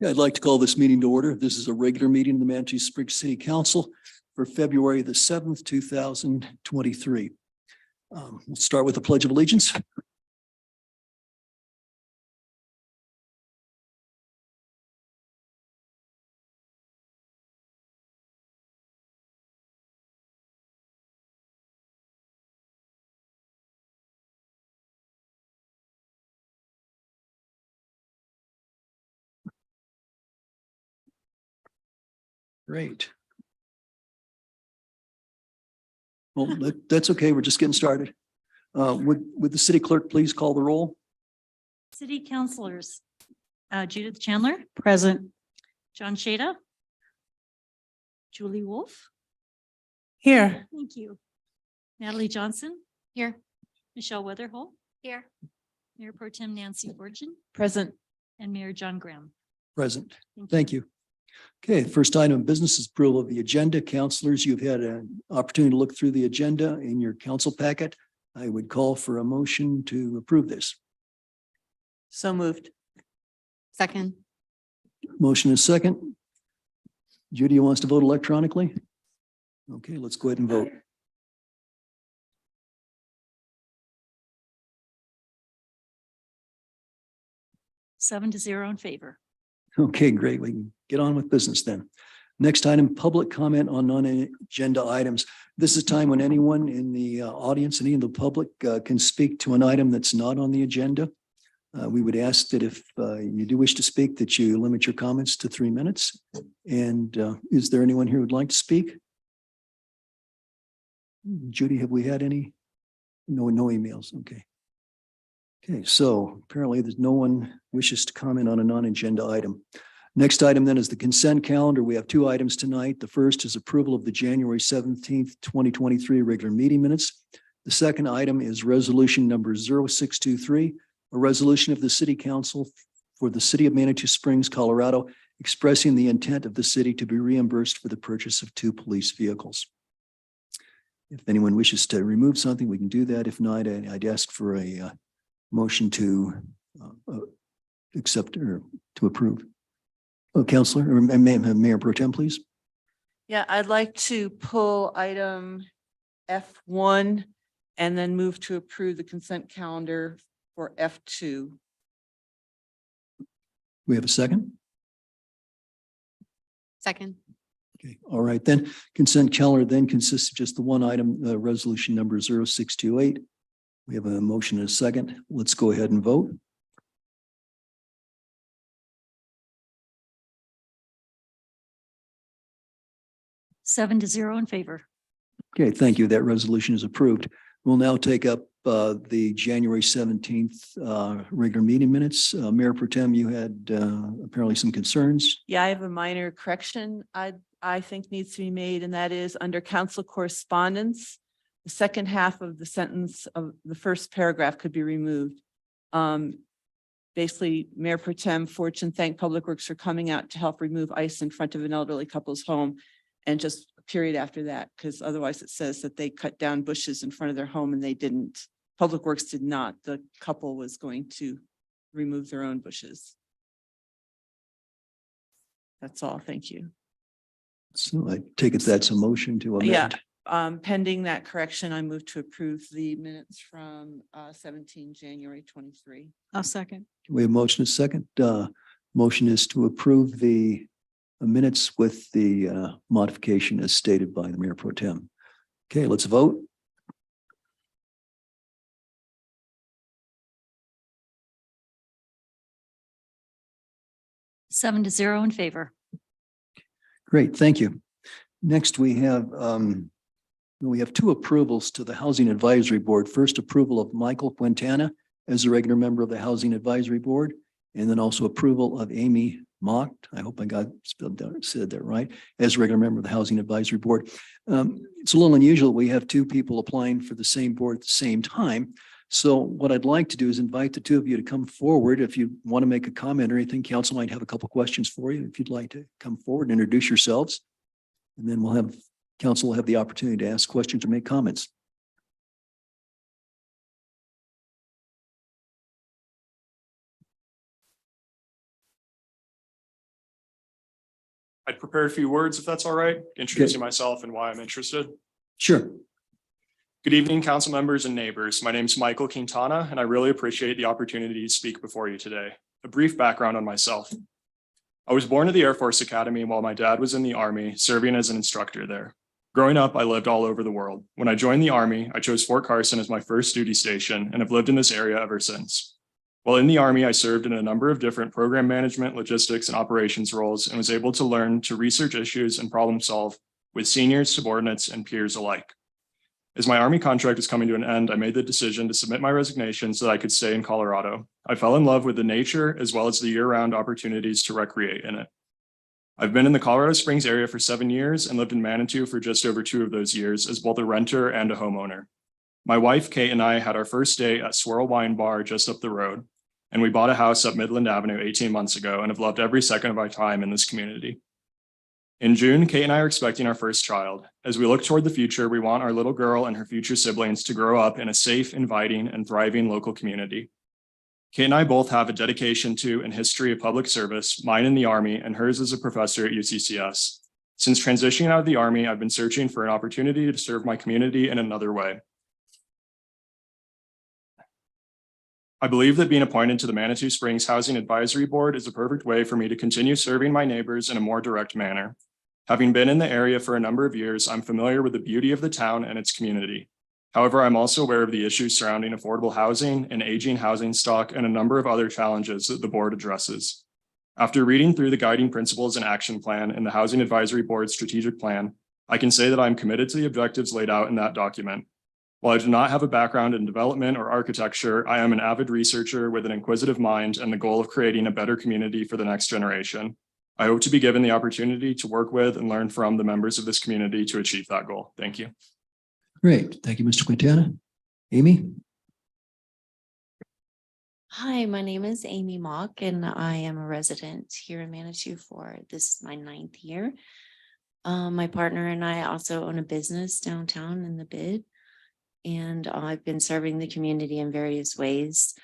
I'd like to call this meeting to order. This is a regular meeting of the Manitou Springs City Council for February the 7th, 2023. We'll start with the Pledge of Allegiance. Great. Well, that's okay. We're just getting started. Would the city clerk please call the roll? City councilors, Judith Chandler. Present. John Shada. Julie Wolf. Here. Thank you. Natalie Johnson. Here. Michelle Weatherholt. Here. Mayor Pro Tem Nancy Fortune Present. and Mayor John Graham. Present. Thank you. Okay, the first item of business is approval of the agenda. Councilors, you've had an opportunity to look through the agenda in your council packet. I would call for a motion to approve this. So moved. Second. Motion is second. Judy wants to vote electronically? Okay, let's go ahead and vote. Seven to zero in favor. Okay, great. We can get on with business then. Next item, public comment on non-agenda items. This is time when anyone in the audience, any of the public can speak to an item that's not on the agenda. We would ask that if you do wish to speak, that you limit your comments to 3 minutes. And is there anyone here who would like to speak? Judy, have we had any? No emails. Okay. Okay, so apparently there's no one wishes to comment on a non-agenda item. Next item then is the consent calendar. We have two items tonight. The first is approval of the January 17th, 2023 regular meeting minutes. The second item is resolution number 0623, a resolution of the City Council for the City of Manitou Springs, Colorado, expressing the intent of the city to be reimbursed for the purchase of 2 police vehicles. If anyone wishes to remove something, we can do that. If not, I'd ask for a motion to accept or to approve. Oh, Councilor or Mayor Pro Tem, please. Yeah, I'd like to pull item F1 and then move to approve the consent calendar for F2. We have a second. Second. Okay, all right, then consent calendar then consists of just the one item, resolution number 0628. We have a motion and a second. Let's go ahead and vote. Seven to zero in favor. Okay, thank you. That resolution is approved. We'll now take up the January 17th regular meeting minutes. Mayor Pro Tem, you had apparently some concerns. Yeah, I have a minor correction I think needs to be made, and that is under council correspondence. The second half of the sentence of the first paragraph could be removed. Basically, Mayor Pro Tem Fortune thanked Public Works for coming out to help remove ice in front of an elderly couple's home, and just a period after that, because otherwise it says that they cut down bushes in front of their home and they didn't. Public Works did not. The couple was going to remove their own bushes. That's all. Thank you. So I take it that's a motion to amend. Yeah. Pending that correction, I move to approve the minutes from 17 January 23. I'll second. We have motion and second. Motion is to approve the minutes with the modification as stated by the Mayor Pro Tem. Okay, let's vote. Seven to zero in favor. Great, thank you. Next, we have 2 approvals to the Housing Advisory Board. First, approval of Michael Quintana as a regular member of the Housing Advisory Board, and then also approval of Amy Mock. I hope I said that right, as a regular member of the Housing Advisory Board. It's a little unusual. We have 2 people applying for the same board at the same time. So what I'd like to do is invite the 2 of you to come forward. If you want to make a comment or anything, council might have a couple questions for you. If you'd like to come forward and introduce yourselves, and then council will have the opportunity to ask questions or make comments. I'd prepared a few words, if that's all right, introducing myself and why I'm interested. Sure. Good evening, council members and neighbors. My name is Michael Quintana, and I really appreciate the opportunity to speak before you today. A brief background on myself. I was born at the Air Force Academy while my dad was in the Army, serving as an instructor there. Growing up, I lived all over the world. When I joined the Army, I chose Fort Carson as my first duty station and have lived in this area ever since. While in the Army, I served in a number of different program management, logistics, and operations roles and was able to learn to research issues and problem solve with seniors, subordinates, and peers alike. As my Army contract is coming to an end, I made the decision to submit my resignation so that I could stay in Colorado. I fell in love with the nature as well as the year-round opportunities to recreate in it. I've been in the Colorado Springs area for 7 years and lived in Manitou for just over 2 of those years as both a renter and a homeowner. My wife, Kate, and I had our first date at Swirl Wine Bar just up the road, and we bought a house up Midland Avenue 18 months ago and have loved every second of our time in this community. In June, Kate and I are expecting our first child. As we look toward the future, we want our little girl and her future siblings to grow up in a safe, inviting, and thriving local community. Kate and I both have a dedication to and history of public service, mine in the Army and hers as a professor at UCCS. Since transitioning out of the Army, I've been searching for an opportunity to serve my community in another way. I believe that being appointed to the Manitou Springs Housing Advisory Board is a perfect way for me to continue serving my neighbors in a more direct manner. Having been in the area for a number of years, I'm familiar with the beauty of the town and its community. However, I'm also aware of the issues surrounding affordable housing, an aging housing stock, and a number of other challenges that the board addresses. After reading through the guiding principles and action plan in the Housing Advisory Board's strategic plan, I can say that I'm committed to the objectives laid out in that document. While I do not have a background in development or architecture, I am an avid researcher with an inquisitive mind and the goal of creating a better community for the next generation. I hope to be given the opportunity to work with and learn from the members of this community to achieve that goal. Thank you. Great. Thank you, Mr. Quintana. Amy? Hi, my name is Amy Mock and I am a resident here in Manitou for this is my 9th year. My partner and I also own a business downtown in the Bid, and I've been serving the community in various ways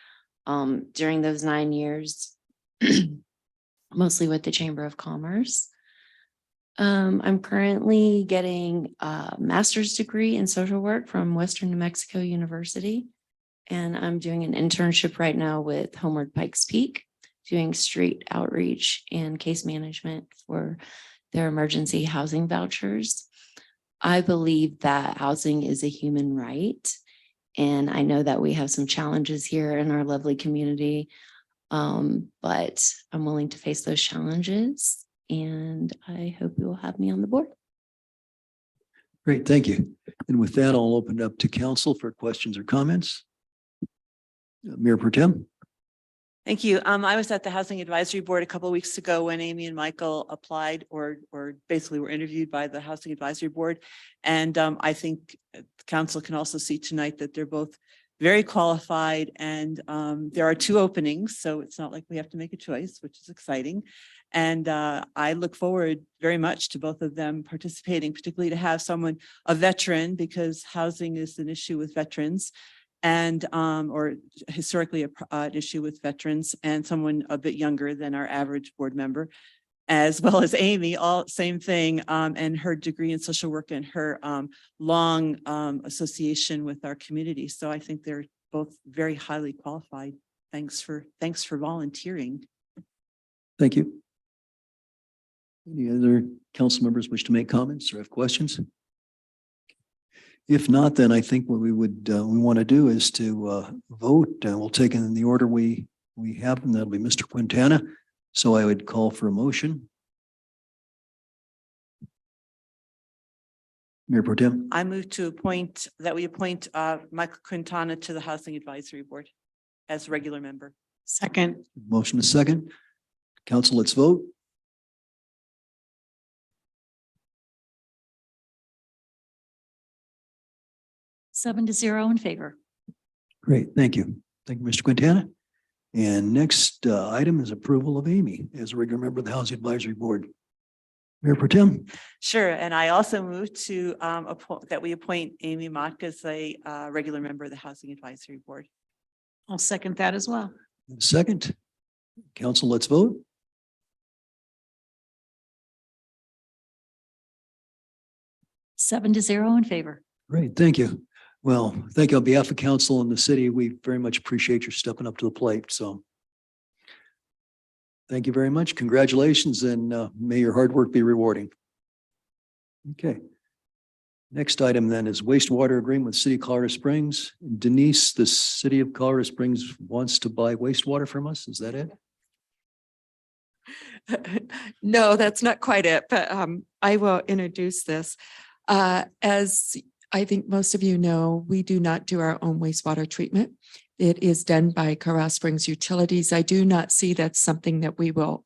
during those 9 years, mostly with the Chamber of Commerce. I'm currently getting a master's degree in social work from Western New Mexico University. And I'm doing an internship right now with Homeward Pikes Peak, doing street outreach and case management for their emergency housing vouchers. I believe that housing is a human right. And I know that we have some challenges here in our lovely community, but I'm willing to face those challenges. And I hope you will have me on the board. Great, thank you. And with that, I'll open it up to council for questions or comments. Mayor Pro Tem? Thank you. I was at the Housing Advisory Board a couple of weeks ago when Amy and Michael applied or basically were interviewed by the Housing Advisory Board. And I think the council can also see tonight that they're both very qualified, and there are 2 openings, so it's not like we have to make a choice, which is exciting. And I look forward very much to both of them participating, particularly to have someone, a veteran, because housing is an issue with veterans, and or historically an issue with veterans, and someone a bit younger than our average board member, as well as Amy, all same thing, and her degree in social work and her long association with our community. So I think they're both very highly qualified. Thanks for volunteering. Thank you. Any other council members wish to make comments or have questions? If not, then I think what we want to do is to vote. We'll take in the order we have, and that'll be Mr. Quintana. So I would call for a motion. Mayor Pro Tem? I move to we appoint Michael Quintana to the Housing Advisory Board as regular member. Second. Motion is second. Council, let's vote. Seven to zero in favor. Great, thank you. Thank you, Mr. Quintana. And next item is approval of Amy as a regular member of the Housing Advisory Board. Mayor Pro Tem? Sure, and I also move to that we appoint Amy Mock as a regular member of the Housing Advisory Board. I'll second that as well. Second. Council, let's vote. 7-0 in favor. Great, thank you. Well, thank you on behalf of council and the city. We very much appreciate your stepping up to the plate, so. Thank you very much. Congratulations, and may your hard work be rewarding. Okay. Next item then is wastewater agreement with City of Colorado Springs. Denise, the City of Colorado Springs wants to buy wastewater from us. Is that it? No, that's not quite it, but I will introduce this. As I think most of you know, we do not do our own wastewater treatment. It is done by Colorado Springs Utilities. I do not see that's something that we will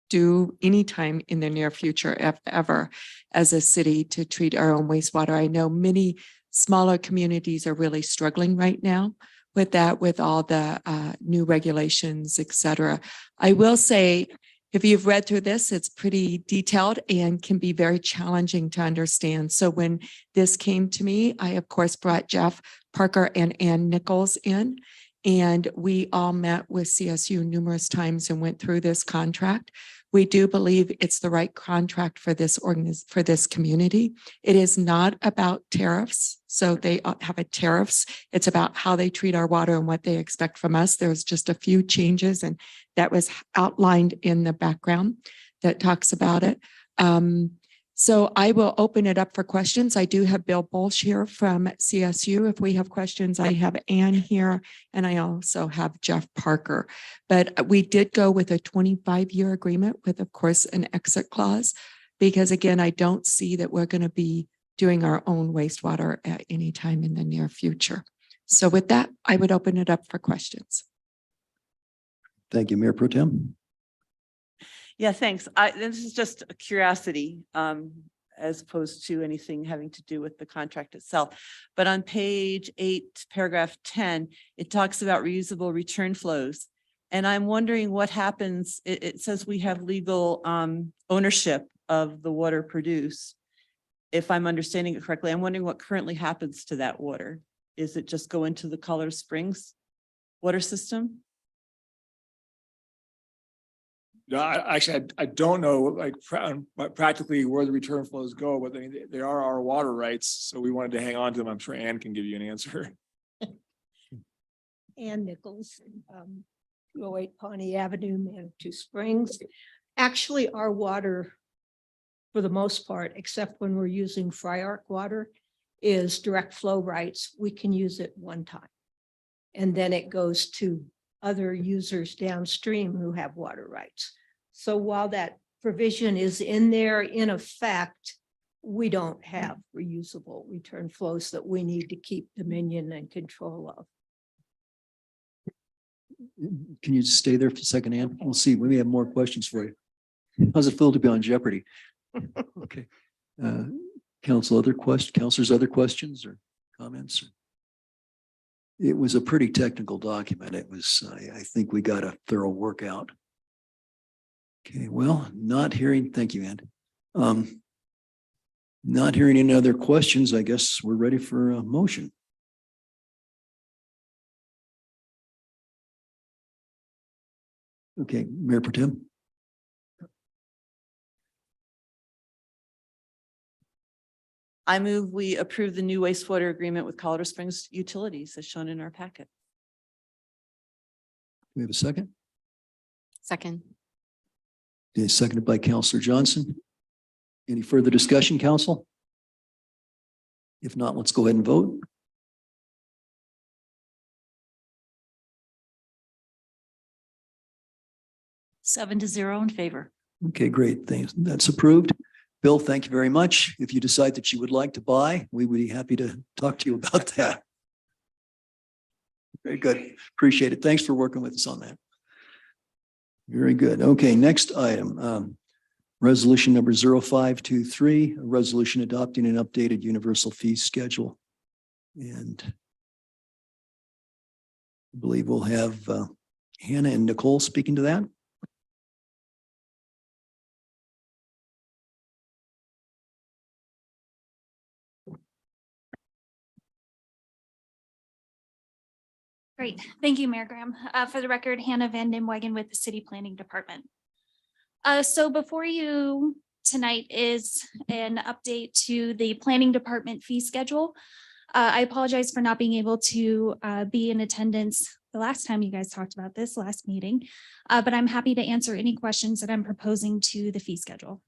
do anytime in the near future, ever, as a city to treat our own wastewater. I know many smaller communities are really struggling right now with that, with all the new regulations, et cetera. I will say, if you've read through this, it's pretty detailed and can be very challenging to understand. So when this came to me, I of course brought Jeff Parker and Ann Nichols in, and we all met with CSU numerous times and went through this contract. We do believe it's the right contract for this for this community. It is not about tariffs. So they have a tariffs. It's about how they treat our water and what they expect from us. There's just a few changes, and that was outlined in the background that talks about it. So I will open it up for questions. I do have Bill Bolsh here from CSU. If we have questions, I have Ann here, and I also have Jeff Parker. But we did go with a 25-year agreement with, of course, an exit clause, because again, I don't see that we're going to be doing our own wastewater at any time in the near future. So with that, I would open it up for questions. Thank you, Mayor Pro Tem. Yeah, thanks. This is just a curiosity, as opposed to anything having to do with the contract itself. But on page 8, paragraph 10, it talks about reusable return flows. And I'm wondering what happens. It says we have legal ownership of the water produced. If I'm understanding it correctly, I'm wondering what currently happens to that water. Is it just go into the Colorado Springs water system? No, I don't know, like practically where the return flows go, but they are our water rights. So we wanted to hang on to them. I'm sure Ann can give you an answer. Ann Nichols, 208 Pawnee Avenue, Manitou Springs. Actually, our water, for the most part, except when we're using Fry Arc water, is direct flow rights. We can use it one time. And then it goes to other users downstream who have water rights. So while that provision is in there, in effect, we don't have reusable return flows that we need to keep dominion and control of. Can you just stay there for a second, Ann? We'll see. We may have more questions for you. How's it feel to be on Jeopardy? Okay. Councilors, other questions or comments? It was a pretty technical document. It was, I think we got a thorough workout. Okay, well, thank you, Ann. Not hearing any other questions, I guess we're ready for a motion. Okay, Mayor Pro Tem. I move we approve the new wastewater agreement with Colorado Springs Utilities as shown in our packet. We have a second? Second. Okay, seconded by Councilor Johnson. Any further discussion, council? If not, let's go ahead and vote. 7-0 in favor. Okay, great. Thanks. That's approved. Bill, thank you very much. If you decide that you would like to buy, we would be happy to talk to you about that. Very good. Appreciate it. Thanks for working with us on that. Very good. Okay, next item. Resolution number 0523, a resolution adopting an updated universal fee schedule. And I believe we'll have Hannah and Nicole speaking to that. Great. Thank you, Mayor Graham. For the record, Hannah Van Nimwegen with the City Planning Department. So before you tonight is an update to the planning department fee schedule. I apologize for not being able to be in attendance the last time you guys talked about this last meeting, but I'm happy to answer any questions that I'm proposing to the fee schedule.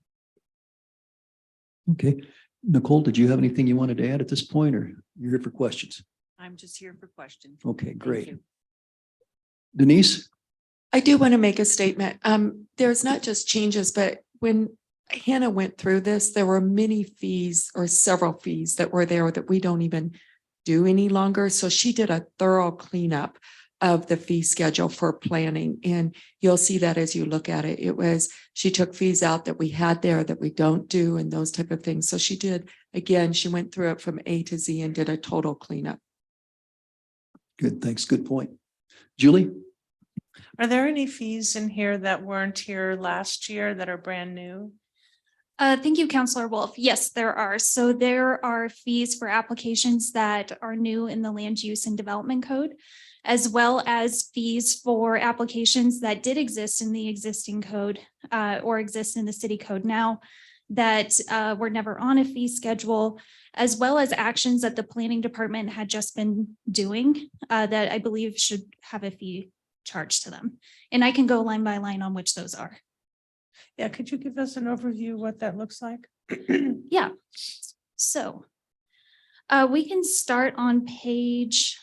Okay. Nicole, did you have anything you wanted to add at this point, or you're here for questions? I'm just here for questions. Okay, Thank great. you. Denise? I do want to make a statement. There's not just changes, but when Hannah went through this, there were many fees or several fees that were there that we don't even do any longer. So she did a thorough cleanup of the fee schedule for planning. And you'll see that as you look at it. She took fees out that we had there that we don't do and those type of things. So she went through it from A to Z and did a total cleanup. Good, thanks. Good point. Julie? Are there any fees in here that weren't here last year that are brand new? Thank you, Counselor Wolf. Yes, there are. So there are fees for applications that are new in the Land Use and Development Code, as well as fees for applications that did exist in the existing code or exist in the city code now that were never on a fee schedule, as well as actions that the planning department had just been doing that I believe should have a fee charged to them. And I can go line by line on which those are. Yeah, could you give us an overview what that looks like? Yeah, so we can start on page.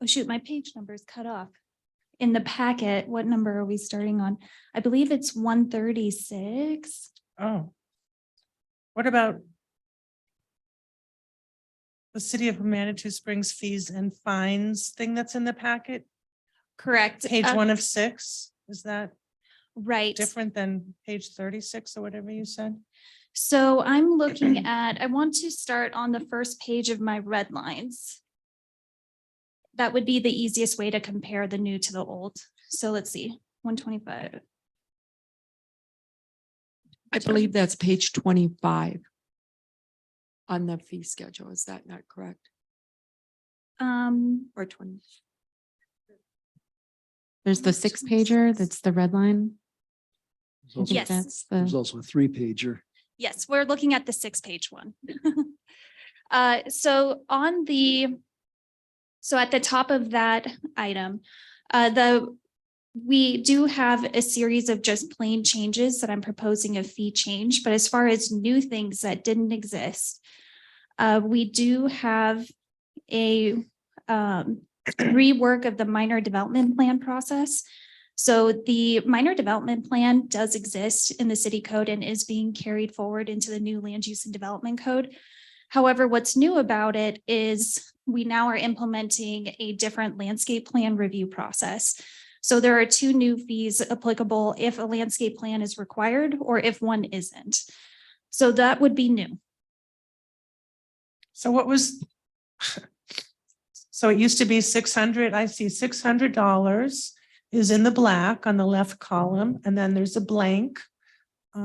Oh shoot, my page number is cut off. In the packet, what number are we starting on? I believe it's 136. Oh. What about the city of Manitou Springs fees and fines thing that's in the packet? Correct. Page 1 of 6, is that Right. different than page 36 or whatever you said? So I'm looking at, I want to start on the first page of my red lines. That would be the easiest way to compare the new to the old. So let's see, 125. I believe that's page 25 on the fee schedule. Is that not correct? Or 20? There's the 6-pager, that's the red line. There's also- Yes. That's There's the, also a 3-pager. Yes, we're looking at the 6-page one. So on the, so at the top of that item, we do have a series of just plain changes that I'm proposing a fee change, but as far as new things that didn't exist, we do have a rework of the minor development plan process. So the minor development plan does exist in the city code and is being carried forward into the new land use and development code. However, what's new about it is we now are implementing a different landscape plan review process. So there are 2 new fees applicable if a landscape plan is required or if one isn't. So that would be new. So what was? So it used to be 600, I see $600 is in the black on the left column, and then there's a blank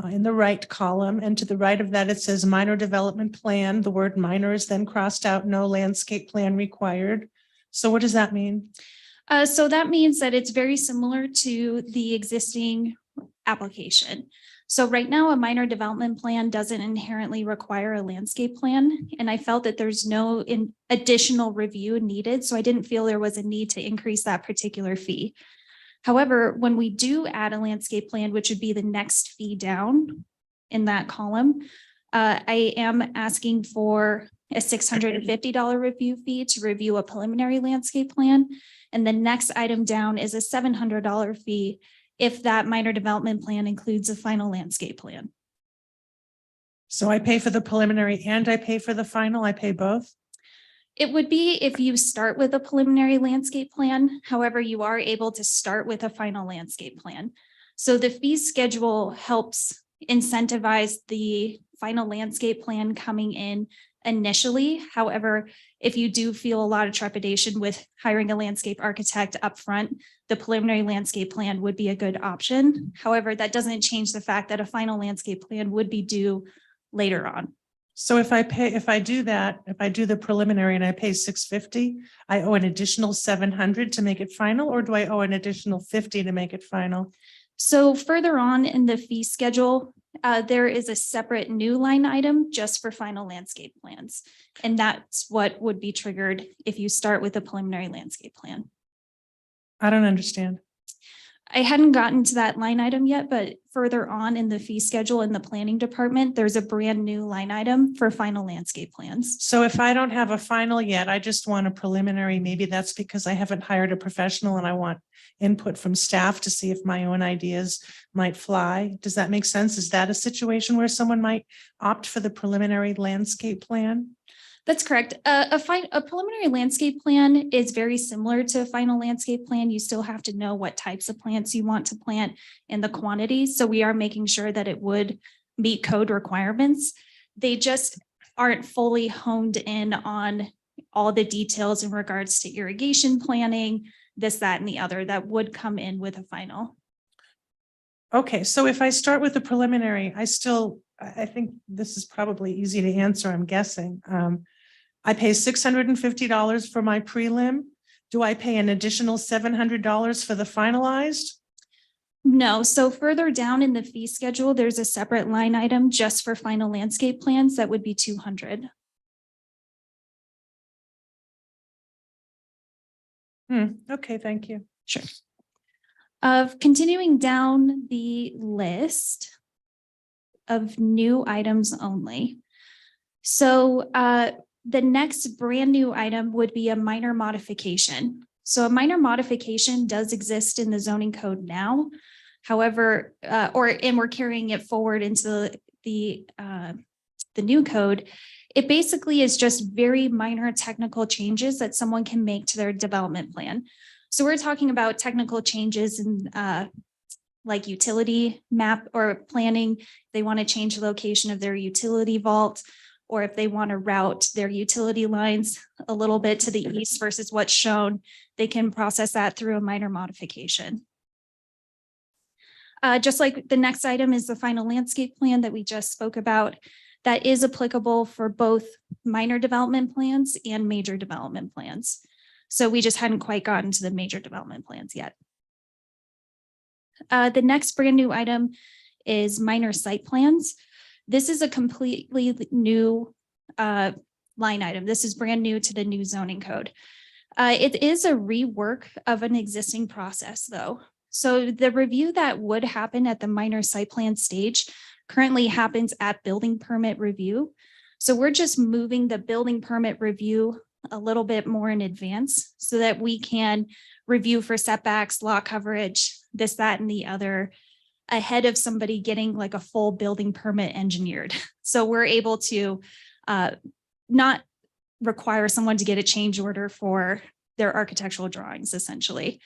in the right column, and to the right of that, it says minor development plan. The word minor is then crossed out, no landscape plan required. So what does that mean? So that means that it's very similar to the existing application. So right now, a minor development plan doesn't inherently require a landscape plan, and I felt that there's no additional review needed, so I didn't feel there was a need to increase that particular fee. However, when we do add a landscape plan, which would be the next fee down in that column, I am asking for a $650 review fee to review a preliminary landscape plan. And the next item down is a $700 fee if that minor development plan includes a final landscape plan. So I pay for the preliminary and I pay for the final, I pay both? It would be if you start with a preliminary landscape plan. However, you are able to start with a final landscape plan. So the fee schedule helps incentivize the final landscape plan coming in initially. However, if you do feel a lot of trepidation with hiring a landscape architect upfront, the preliminary landscape plan would be a good option. However, that doesn't change the fact that a final landscape plan would be due later on. So if I do the preliminary and I pay $650, I owe an additional $700 to make it final, or do I owe an additional $50 to make it final? So further on in the fee schedule, there is a separate new line item just for final landscape plans. And that's what would be triggered if you start with a preliminary landscape plan. I don't understand. I hadn't gotten to that line item yet, but further on in the fee schedule in the planning department, there's a brand new line item for final landscape plans. So if I don't have a final yet, I just want a preliminary, maybe that's because I haven't hired a professional and I want input from staff to see if my own ideas might fly. Does that make sense? Is that a situation where someone might opt for the preliminary landscape plan? That's correct. A preliminary landscape plan is very similar to a final landscape plan. You still have to know what types of plants you want to plant and the quantities. So we are making sure that it would meet code requirements. They just aren't fully honed in on all the details in regards to irrigation planning, this, that, and the other that would come in with a final. Okay, so if I start with the preliminary, I think this is probably easy to answer, I'm guessing. I pay $650 for my prelim. Do I pay an additional $700 for the finalized? No, so further down in the fee schedule, there's a separate line item just for final landscape plans that would be $200. Okay, thank you. Sure. Continuing down the list of new items only. So the next brand new item would be a minor modification. So a minor modification does exist in the zoning code now. However, and we're carrying it forward into the new code. It basically is just very minor technical changes that someone can make to their development plan. So we're talking about technical changes in like utility map or planning. They want to change the location of their utility vault, or if they want to route their utility lines a little bit to the east versus what's shown, they can process that through a minor modification. Just like the next item is the final landscape plan that we just spoke about. That is applicable for both minor development plans and major development plans. So we just hadn't quite gotten to the major development plans yet. The next brand new item is minor site plans. This is a completely new line item. This is brand new to the new zoning code. It is a rework of an existing process though. So the review that would happen at the minor site plan stage currently happens at building permit review. So we're just moving the building permit review a little bit more in advance so that we can review for setbacks, lot coverage, this, that, and the other ahead of somebody getting like a full building permit engineered. So we're able to not require someone to get a change order for their architectural drawings, essentially.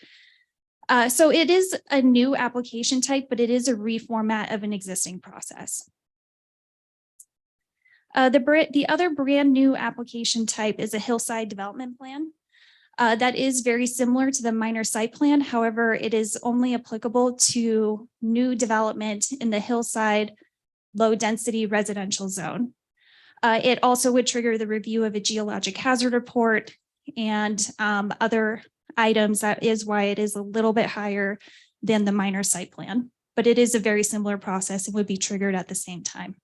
So it is a new application type, but it is a reformat of an existing process. The other brand new application type is a hillside development plan. That is very similar to the minor site plan. However, it is only applicable to new development in the hillside low density residential zone. It also would trigger the review of a geologic hazard report and other items. That is why it is a little bit higher than the minor site plan, but it is a very similar process and would be triggered at the same time.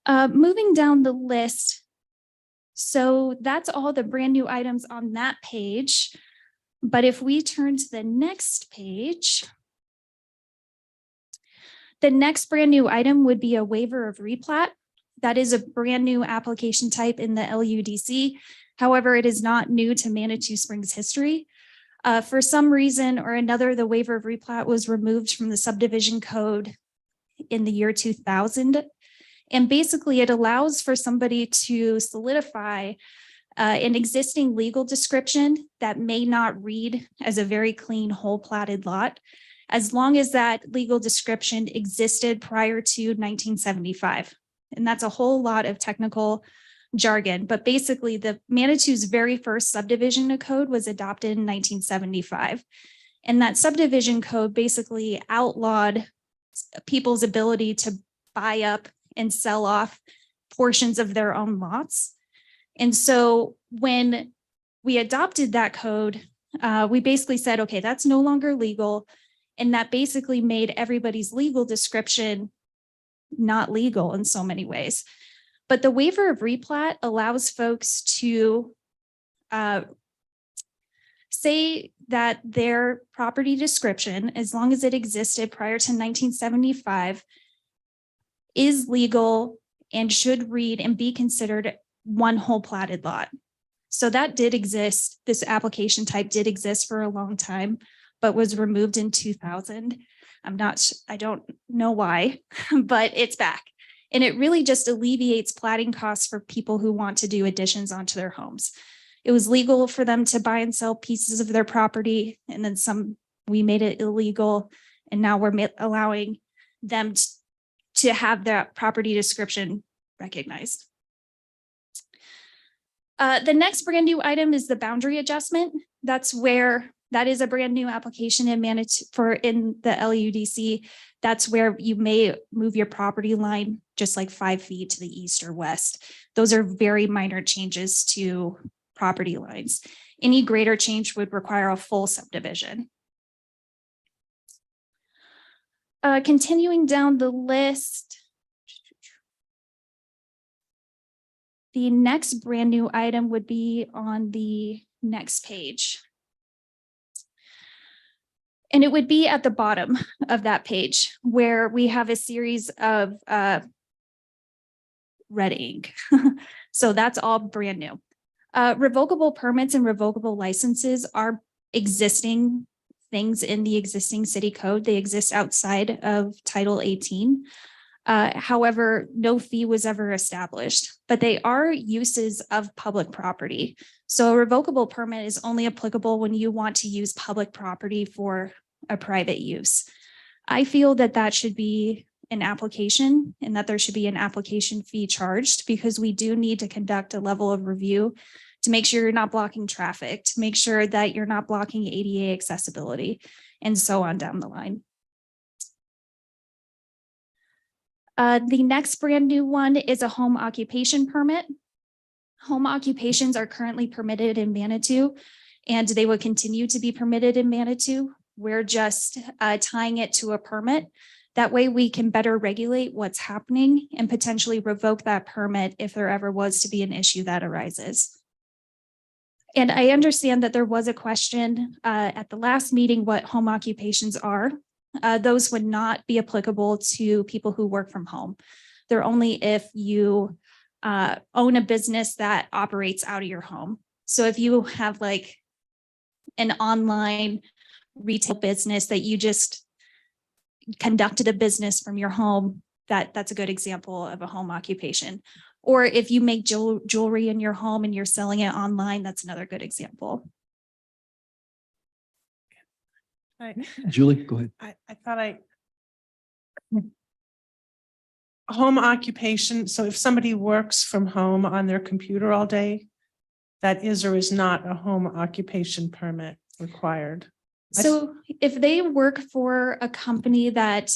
Moving down the list. So that's all the brand new items on that page. But if we turn to the next page, the next brand new item would be a waiver of replat. That is a brand new application type in the LUDC. However, it is not new to Manitou Springs history. For some reason or another, the waiver of replat was removed from the subdivision code in the year 2000. And basically it allows for somebody to solidify an existing legal description that may not read as a very clean whole platted lot, as long as that legal description existed prior to 1975. And that's a whole lot of technical jargon, but basically the Manitou's very first subdivision code was adopted in 1975. And that subdivision code basically outlawed people's ability to buy up and sell off portions of their own lots. And so when we adopted that code, we basically said, okay, that's no longer legal. And that basically made everybody's legal description not legal in so many ways. But the waiver of replat allows folks to say that their property description, as long as it existed prior to 1975, is legal and should read and be considered one whole platted lot. So that did exist. This application type did exist for a long time, but was removed in 2000. I don't know why, but it's back. And it really just alleviates platting costs for people who want to do additions onto their homes. It was legal for them to buy and sell pieces of their property, and then we made it illegal. And now we're allowing them to have that property description recognized. The next brand new item is the boundary adjustment. That is a brand new application in the LUDC. That's where you may move your property line just like 5 feet to the east or west. Those are very minor changes to property lines. Any greater change would require a full subdivision. Continuing down the list, the next brand new item would be on the next page. And it would be at the bottom of that page where we have a series of red ink. So that's all brand new. Revocable permits and revocable licenses are existing things in the existing city code. They exist outside of Title 18. However, no fee was ever established, but they are uses of public property. So a revocable permit is only applicable when you want to use public property for a private use. I feel that that should be an application and that there should be an application fee charged, because we do need to conduct a level of review to make sure you're not blocking traffic, to make sure that you're not blocking ADA accessibility, and so on down the line. The next brand new one is a home occupation permit. Home occupations are currently permitted in Manitou, and they will continue to be permitted in Manitou. We're just tying it to a permit. That way we can better regulate what's happening and potentially revoke that permit if there ever was to be an issue that arises. And I understand that there was a question at the last meeting what home occupations are. Those would not be applicable to people who work from home. They're only if you own a business that operates out of your home. So if you have like an online retail business that you just conducted a business from your home, that's a good example of a home occupation. Or if you make jewelry in your home and you're selling it online, that's another good example. Julie, go ahead. I thought home occupation. So if somebody works from home on their computer all day, that is or is not a home occupation permit required. So if they work for a company that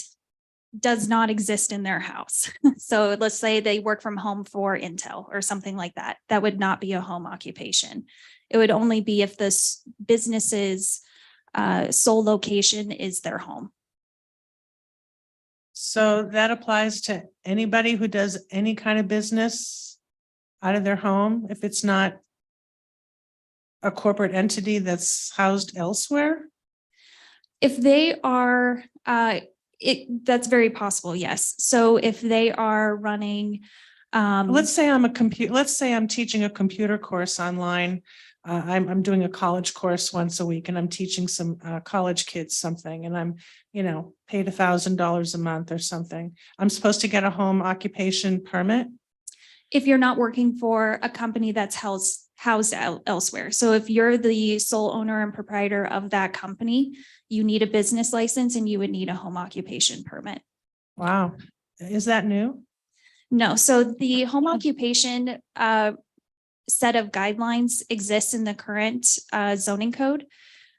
does not exist in their house, so let's say they work from home for Intel or something like that, that would not be a home occupation. It would only be if this business's sole location is their home. So that applies to anybody who does any kind of business out of their home, if it's not a corporate entity that's housed elsewhere? If they are, that's very possible, yes. So if they are running, Let's say I'm teaching a computer course online. I'm doing a college course once a week and I'm teaching some college kids something, and I'm, paid $1,000 a month or something. I'm supposed to get a home occupation permit? if you're not working for a company that's housed elsewhere. So if you're the sole owner and proprietor of that company, you need a business license and you would need a home occupation permit. Wow. Is that new? No, so the home occupation set of guidelines exists in the current zoning code.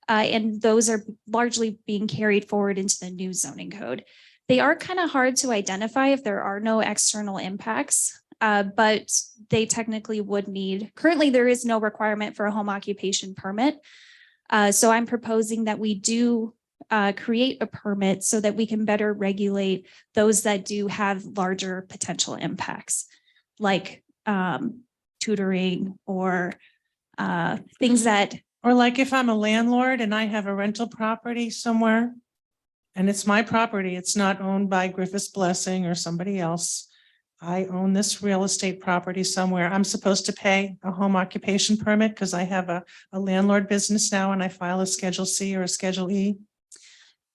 And those are largely being carried forward into the new zoning code. They are kind of hard to identify if there are no external impacts, but they technically would need, currently there is no requirement for a home occupation permit. So I'm proposing that we do create a permit so that we can better regulate those that do have larger potential impacts, like tutoring or things that, Or like if I'm a landlord and I have a rental property somewhere and it's my property, it's not owned by Griffiths Blessing or somebody else. I own this real estate property somewhere. I'm supposed to pay a home occupation permit because I have a landlord business now and I file a Schedule C or a Schedule E.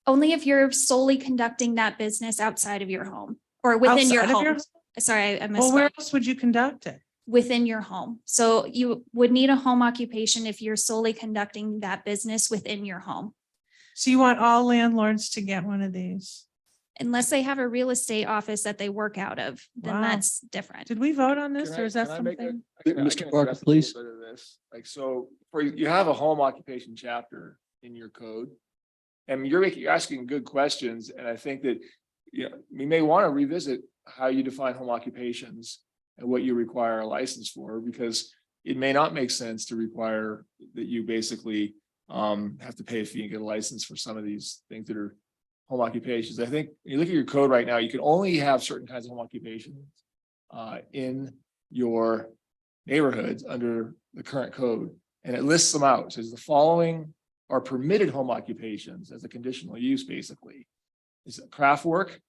only if you're solely conducting that business outside of your home or within your Outside of home. Sorry, I Well, where misspoke. else would you conduct it? Within your home. So you would need a home occupation if you're solely conducting that business within your home. So you want all landlords to get one of these? Unless they have a real estate office that they work out of, then Wow. that's different. Did we vote on this Can or I- is that can I make a- something? I can Mr. address Parker, a little please. bit of this. Like, so for you have a home occupation chapter in your code. And you're asking good questions. And I think that, you know, we may want to revisit how you define home occupations and what you require a license for, because it may not make sense to require that you basically have to pay a fee and get a license for some of these things that are home occupations. I think when you look at your code right now, you can only have certain kinds of home occupations in your neighborhoods under the current code. And it lists them out. It says the following are permitted home occupations as a conditional use, basically. Is craft work,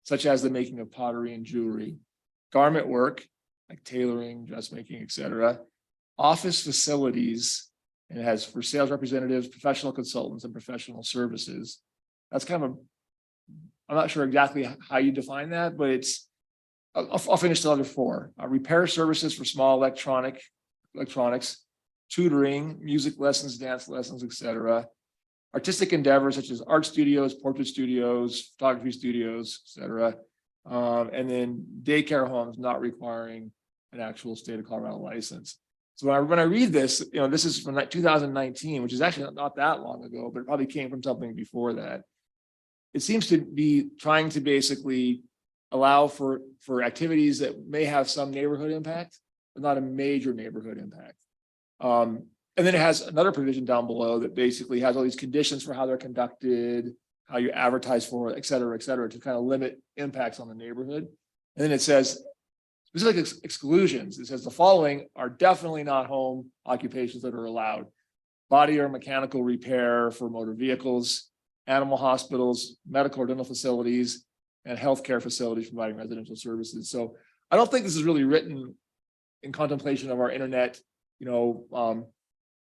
such as the making of pottery and jewelry, garment work, like tailoring, dressmaking, etc., office facilities, and it has for sales representatives, professional consultants, and professional services. That's kind of I'm not sure exactly how you define that, but it's, I'll finish the other four. Repair services for small electronics, tutoring, music lessons, dance lessons, etc. Artistic endeavors such as art studios, portrait studios, photography studios, etc. And then daycare homes not requiring an actual state of Colorado license. So when I read this, you know, this is from 2019, which is actually not that long ago, but it probably came from something before that. It seems to be trying to basically allow for activities that may have some neighborhood impact, but not a major neighborhood impact. And then it has another provision down below that basically has all these conditions for how they're conducted, how you advertise for it, et cetera, to kind of limit impacts on the neighborhood. And then it says specific exclusions. It says the following are definitely not home occupations that are allowed: body or mechanical repair for motor vehicles, animal hospitals, medical or dental facilities, and healthcare facilities providing residential services. So I don't think this is really written in contemplation of our internet,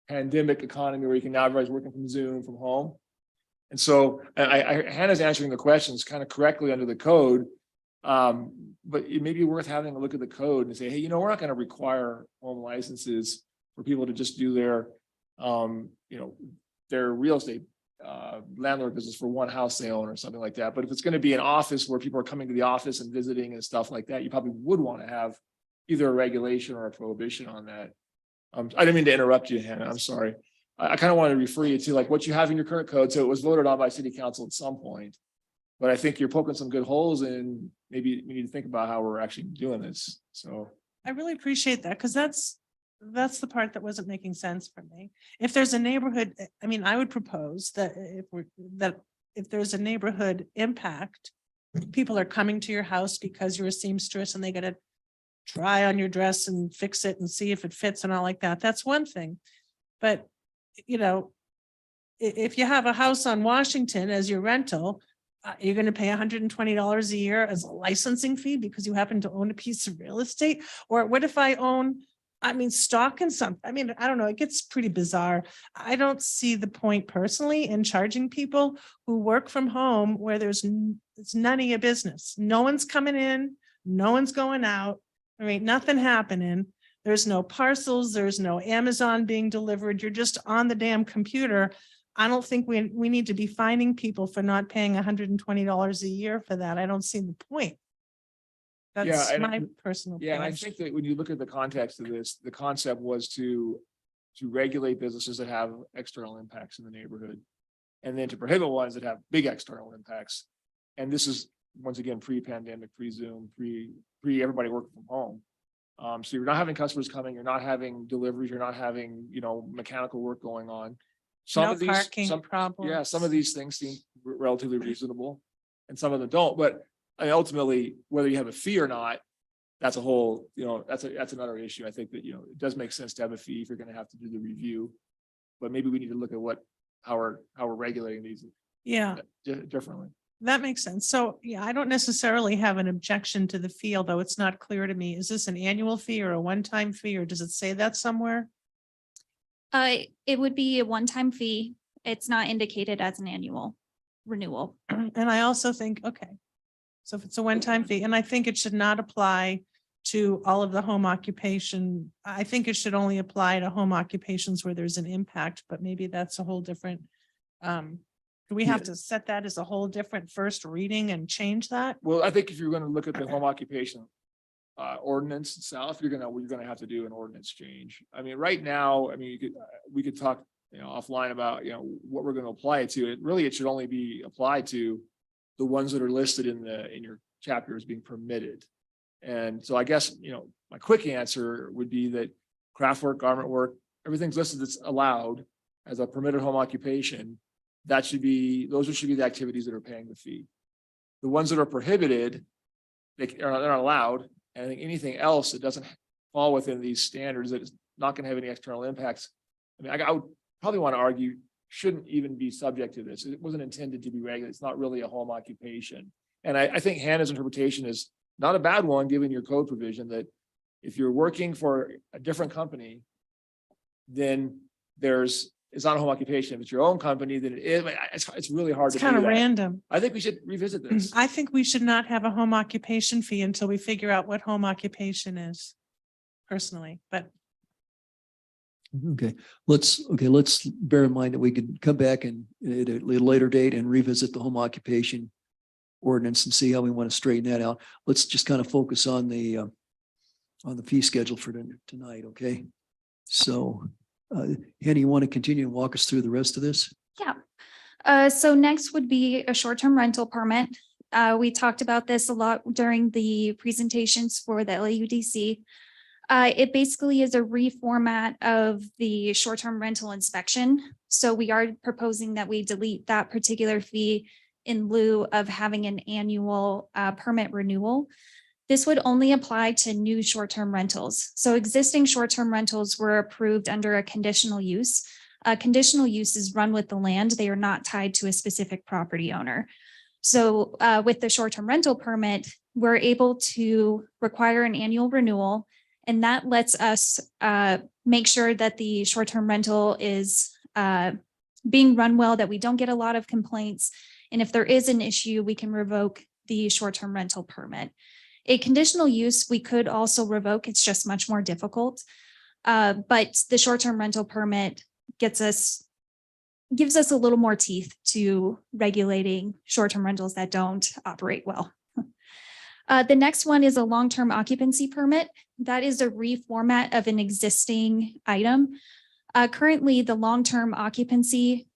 pandemic economy where you can now everybody's working from Zoom from home. And so Hannah's answering the questions kind of correctly under the code. But it may be worth having a look at the code and say, hey, we're not going to require home licenses for people to just do their real estate landlord business for one house they own or something like that. But if it's going to be an office where people are coming to the office and visiting and stuff like that, you probably would want to have either a regulation or a prohibition on that. I didn't mean to interrupt you, Hannah. I'm sorry. I kind of wanted to refer you to like what you have in your current code. So it was voted on by city council at some point, but I think you're poking some good holes and maybe we need to think about how we're actually doing this. So I really appreciate that because that's the part that wasn't making sense for me. If there's a neighborhood, I would propose that if there's a neighborhood impact, people are coming to your house because you're a seamstress and they got to try on your dress and fix it and see if it fits and all like that. That's one thing. But, if you have a house on Washington as your rental, you're going to pay $120 a year as a licensing fee because you happen to own a piece of real estate. Or what if I own, stock in something? I don't know. It gets pretty bizarre. I don't see the point personally in charging people who work from home where it's none of your business. No one's coming in, no one's going out. There ain't nothing happening. There's no parcels. There's no Amazon being delivered. You're just on the damn computer. I don't think we need to be fining people for not paying $120 a year for that. I don't see the point. That's and my personal. yeah, and I feeling. think that when you look at the context of this, the concept was to regulate businesses that have external impacts in the neighborhood, and then to prohibit ones that have big external impacts. And this is once again pre-pandemic, pre-Zoom, pre-everybody working from home. So you're not having customers coming, you're not having deliveries, you're not having mechanical work going on. Some No of these, parking some, yeah, some of problems. these things seem relatively reasonable and some of them don't, but ultimately, whether you have a fee or not, that's a whole, that's another issue. I think that, it does make sense to have a fee if you're gonna have to do the review. But maybe we need to look at how we're regulating these Yeah, differently. that makes sense. So, yeah, I don't necessarily have an objection to the fee, although it's not clear to me. Is this an annual fee or a one-time fee, or does it say that somewhere? It would be a one-time fee. It's not indicated as an annual renewal. And I also think, okay, so if it's a one-time fee, and I think it should not apply to all of the home occupation. I think it should only apply to home occupations where there's an impact, but maybe that's a whole different. Do we have to set that as a whole different first reading and change that? Well, I think if you're gonna look at the home occupation ordinance itself, you're gonna have to do an ordinance change. I mean, right now, we could talk, offline about, what we're gonna apply it to. It should only be applied to the ones that are listed in your chapter as being permitted. And so I guess, my quick answer would be that craft work, garment work, everything's listed that's allowed as a permitted home occupation. Those should be the activities that are paying the fee. The ones that are prohibited, they're not allowed. And I think anything else that doesn't fall within these standards, that is not going to have any external impacts. I would probably want to argue shouldn't even be subject to this. It wasn't intended to be regulated. It's not really a home occupation. And I think Hannah's interpretation is not a bad one, given your code provision that if you're working for a different company, then it's not a home occupation. If it's your own company, then it is. It's really hard It's to do kind of that. random. I think we should revisit this. I think we should not have a home occupation fee until we figure out what home occupation is. Personally, but Okay, let's bear in mind that we could come back and at a later date and revisit the home occupation ordinance and see how we want to straighten that out. Let's just kind of focus on the fee schedule for tonight, okay? So, Hannah, you want to continue and walk us through the rest of this? Yeah. So next would be a short-term rental permit. We talked about this a lot during the presentations for the LAUDC. It basically is a reformat of the short-term rental inspection. So we are proposing that we delete that particular fee in lieu of having an annual permit renewal. This would only apply to new short-term rentals. So existing short-term rentals were approved under a conditional use. Conditional use is run with the land. They are not tied to a specific property owner. So with the short-term rental permit, we're able to require an annual renewal, and that lets us make sure that the short-term rental is being run well, that we don't get a lot of complaints. And if there is an issue, we can revoke the short-term rental permit. A conditional use, we could also revoke. It's just much more difficult. But the short-term rental permit gives us a little more teeth to regulating short-term rentals that don't operate well. The next one is a long-term occupancy permit. That is a reformat of an existing item. Currently, the long-term occupancy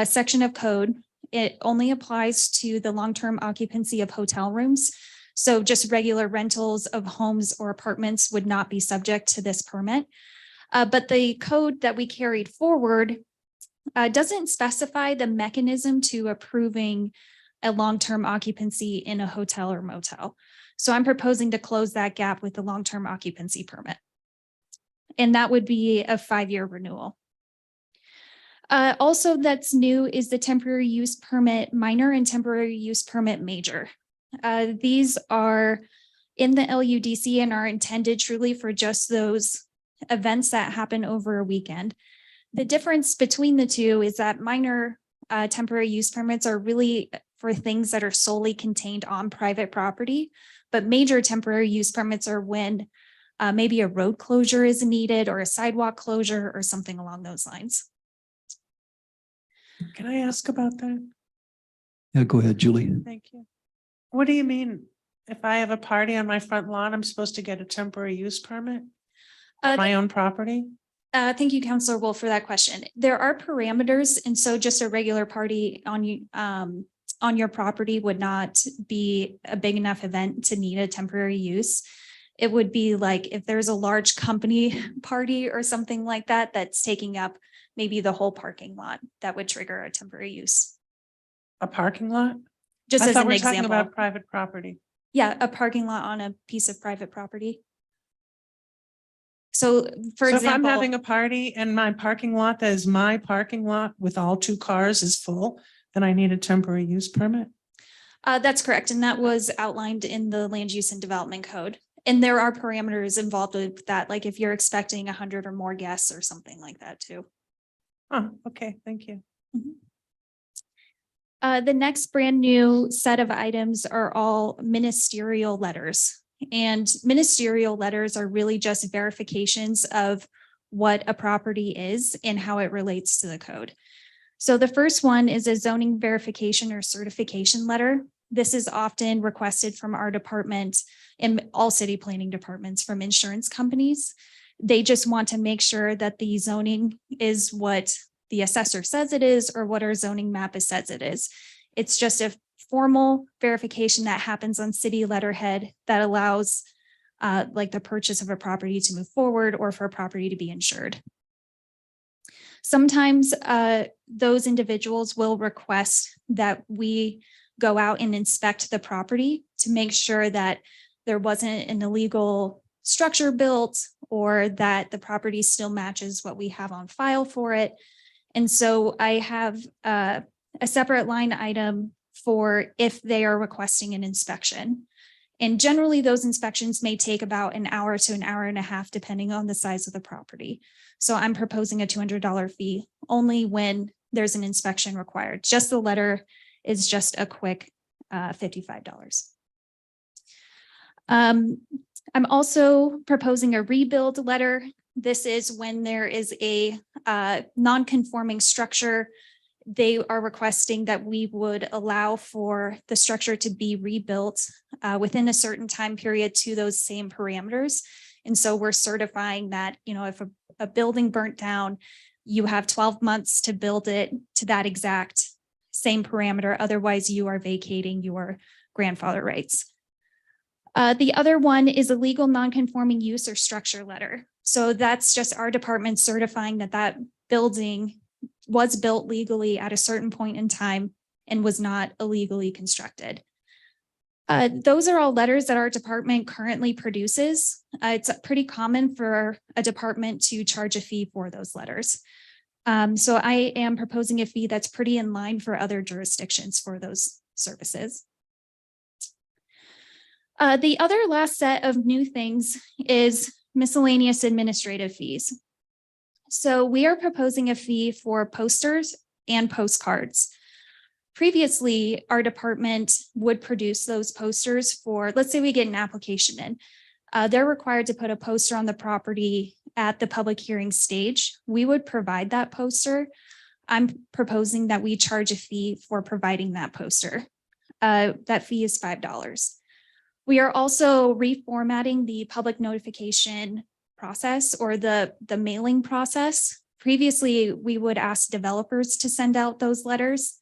section of code, it only applies to the long-term occupancy of hotel rooms. So just regular rentals of homes or apartments would not be subject to this permit. But the code that we carried forward doesn't specify the mechanism to approving a long-term occupancy in a hotel or motel. So I'm proposing to close that gap with the long-term occupancy permit. And that would be a 5-year renewal. Also that's new is the temporary use permit minor and temporary use permit major. These are in the LUDC and are intended truly for just those events that happen over a weekend. The difference between the two is that minor temporary use permits are really for things that are solely contained on private property, but major temporary use permits are when maybe a road closure is needed or a sidewalk closure or something along those lines. can I ask about that? Yeah, go ahead, Julie. Thank you. What do you mean? If I have a party on my front lawn, I'm supposed to get a temporary use permit? My own property? Thank you, Councilor Wolf, for that question. There are parameters, and so just a regular party on your property would not be a big enough event to need a temporary use. It would be like if there's a large company party or something like that, that's taking up maybe the whole parking lot, that would trigger a temporary use. A parking lot? Just I as thought an we were talking example. about private property. Yeah, a parking lot on a piece of private property. So for So if I'm example, having a party and my parking lot that is my parking lot with all 2 cars is full, then I need a temporary use permit? that's correct. And that was outlined in the land use and development code. And there are parameters involved with that, like if you're expecting 100 or more guests or something like that too. Oh, okay, thank you. The next brand new set of items are all ministerial letters. And ministerial letters are really just verifications of what a property is and how it relates to the code. So the first one is a zoning verification or certification letter. This is often requested from our department and all city planning departments from insurance companies. They just want to make sure that the zoning is what the assessor says it is or what our zoning map says it is. It's just a formal verification that happens on city letterhead that allows like the purchase of a property to move forward or for a property to be insured. Sometimes those individuals will request that we go out and inspect the property to make sure that there wasn't an illegal structure built or that the property still matches what we have on file for it. And so I have a separate line item for if they are requesting an inspection. And generally those inspections may take about an hour to an hour and a half, depending on the size of the property. So I'm proposing a $200 fee only when there's an inspection required. Just the letter is just a quick $55. I'm also proposing a rebuild letter. This is when there is a non-conforming structure. They are requesting that we would allow for the structure to be rebuilt within a certain time period to those same parameters. And so we're certifying that, you know, if a building burnt down, you have 12 months to build it to that exact same parameter. Otherwise, you are vacating your grandfather rights. The other one is a legal non-conforming use or structure letter. So that's just our department certifying that that building was built legally at a certain point in time and was not illegally constructed. Those are all letters that our department currently produces. It's pretty common for a department to charge a fee for those letters. So I am proposing a fee that's pretty in line for other jurisdictions for those services. The other last set of new things is miscellaneous administrative fees. So we are proposing a fee for posters and postcards. Previously, our department would produce those posters for, let's say we get an application in. They're required to put a poster on the property at the public hearing stage. We would provide that poster. I'm proposing that we charge a fee for providing that poster. That fee is $5. We are also reformatting the public notification process or the mailing process. Previously, we would ask developers to send out those letters.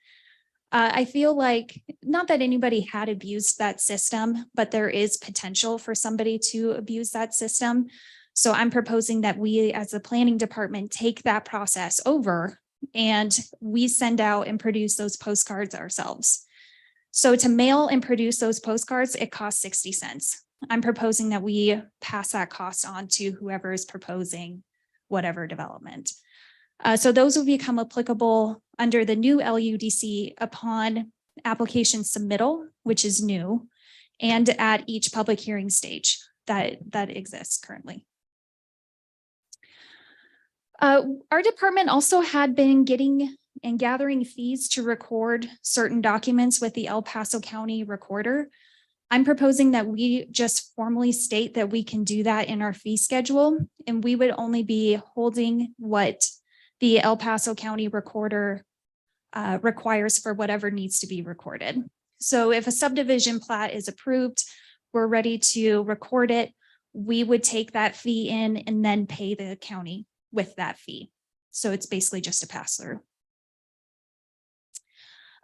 I feel like not that anybody had abused that system, but there is potential for somebody to abuse that system. So I'm proposing that we as the planning department take that process over and we send out and produce those postcards ourselves. So to mail and produce those postcards, it costs 60 cents. I'm proposing that we pass that cost on to whoever is proposing whatever development. So those will become applicable under the new LUDC upon application submittal, which is new, and at each public hearing stage that exists currently. Our department also had been getting and gathering fees to record certain documents with the El Paso County Recorder. I'm proposing that we just formally state that we can do that in our fee schedule, and we would only be holding what the El Paso County Recorder requires for whatever needs to be recorded. So if a subdivision plat is approved, we're ready to record it, we would take that fee in and then pay the county with that fee. So it's basically just a pass through.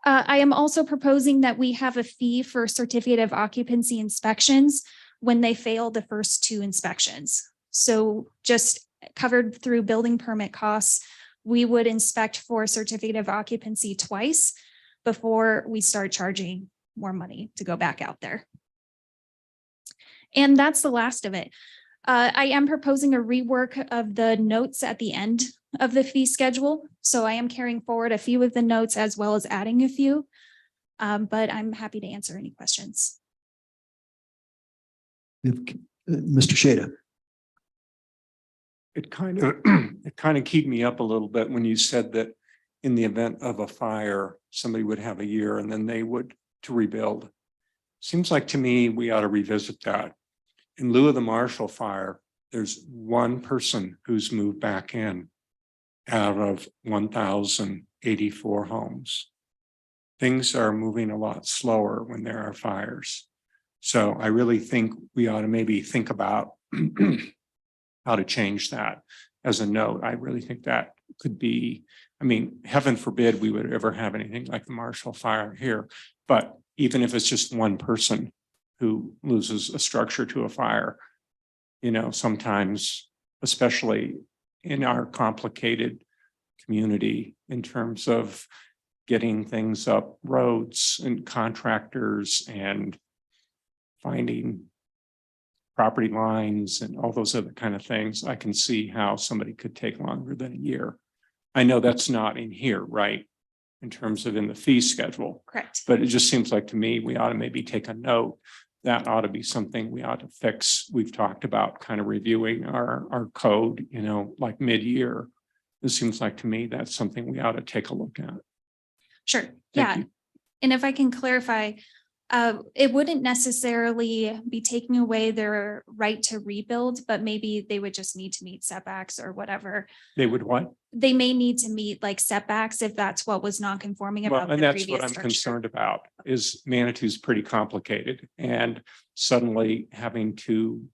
I am also proposing that we have a fee for certificate of occupancy inspections. when they fail the first 2 inspections. So just covered through building permit costs, we would inspect for certificate of occupancy twice before we start charging more money to go back out there. And that's the last of it. I am proposing a rework of the notes at the end of the fee schedule. So I am carrying forward a few of the notes as well as adding a few. But I'm happy to answer any questions. Mr. Shada. It kind of keyed me up a little bit when you said that in the event of a fire, somebody would have a year and then they would to rebuild. Seems like to me, we ought to revisit that. In lieu of the Marshall fire, there's one person who's moved back in out of 1,084 homes. Things are moving a lot slower when there are fires. So I really think we ought to maybe think about how to change that as a note. I really think that could be, I mean, heaven forbid we would ever have anything like the Marshall fire here. But even if it's just one person who loses a structure to a fire, you know, sometimes, especially in our complicated community in terms of getting things up roads and contractors and finding property lines and all those other kind of things, I can see how somebody could take longer than a year. I know that's not in here, right? In terms of in the fee schedule, Correct. but it just seems like to me, we ought to maybe take a note. That ought to be something we ought to fix. We've talked about kind of reviewing our code, you know, like mid-year. It seems like to me, that's something we ought to take a look at. Sure. Thank Yeah. you. And if I can clarify, it wouldn't necessarily be taking away their right to rebuild, but maybe they would just need to meet setbacks or whatever. They would what? They may need to meet like setbacks if that's what was non-conforming Well, about and the that's what previous I'm structure. concerned about is Manitou's pretty complicated and suddenly having to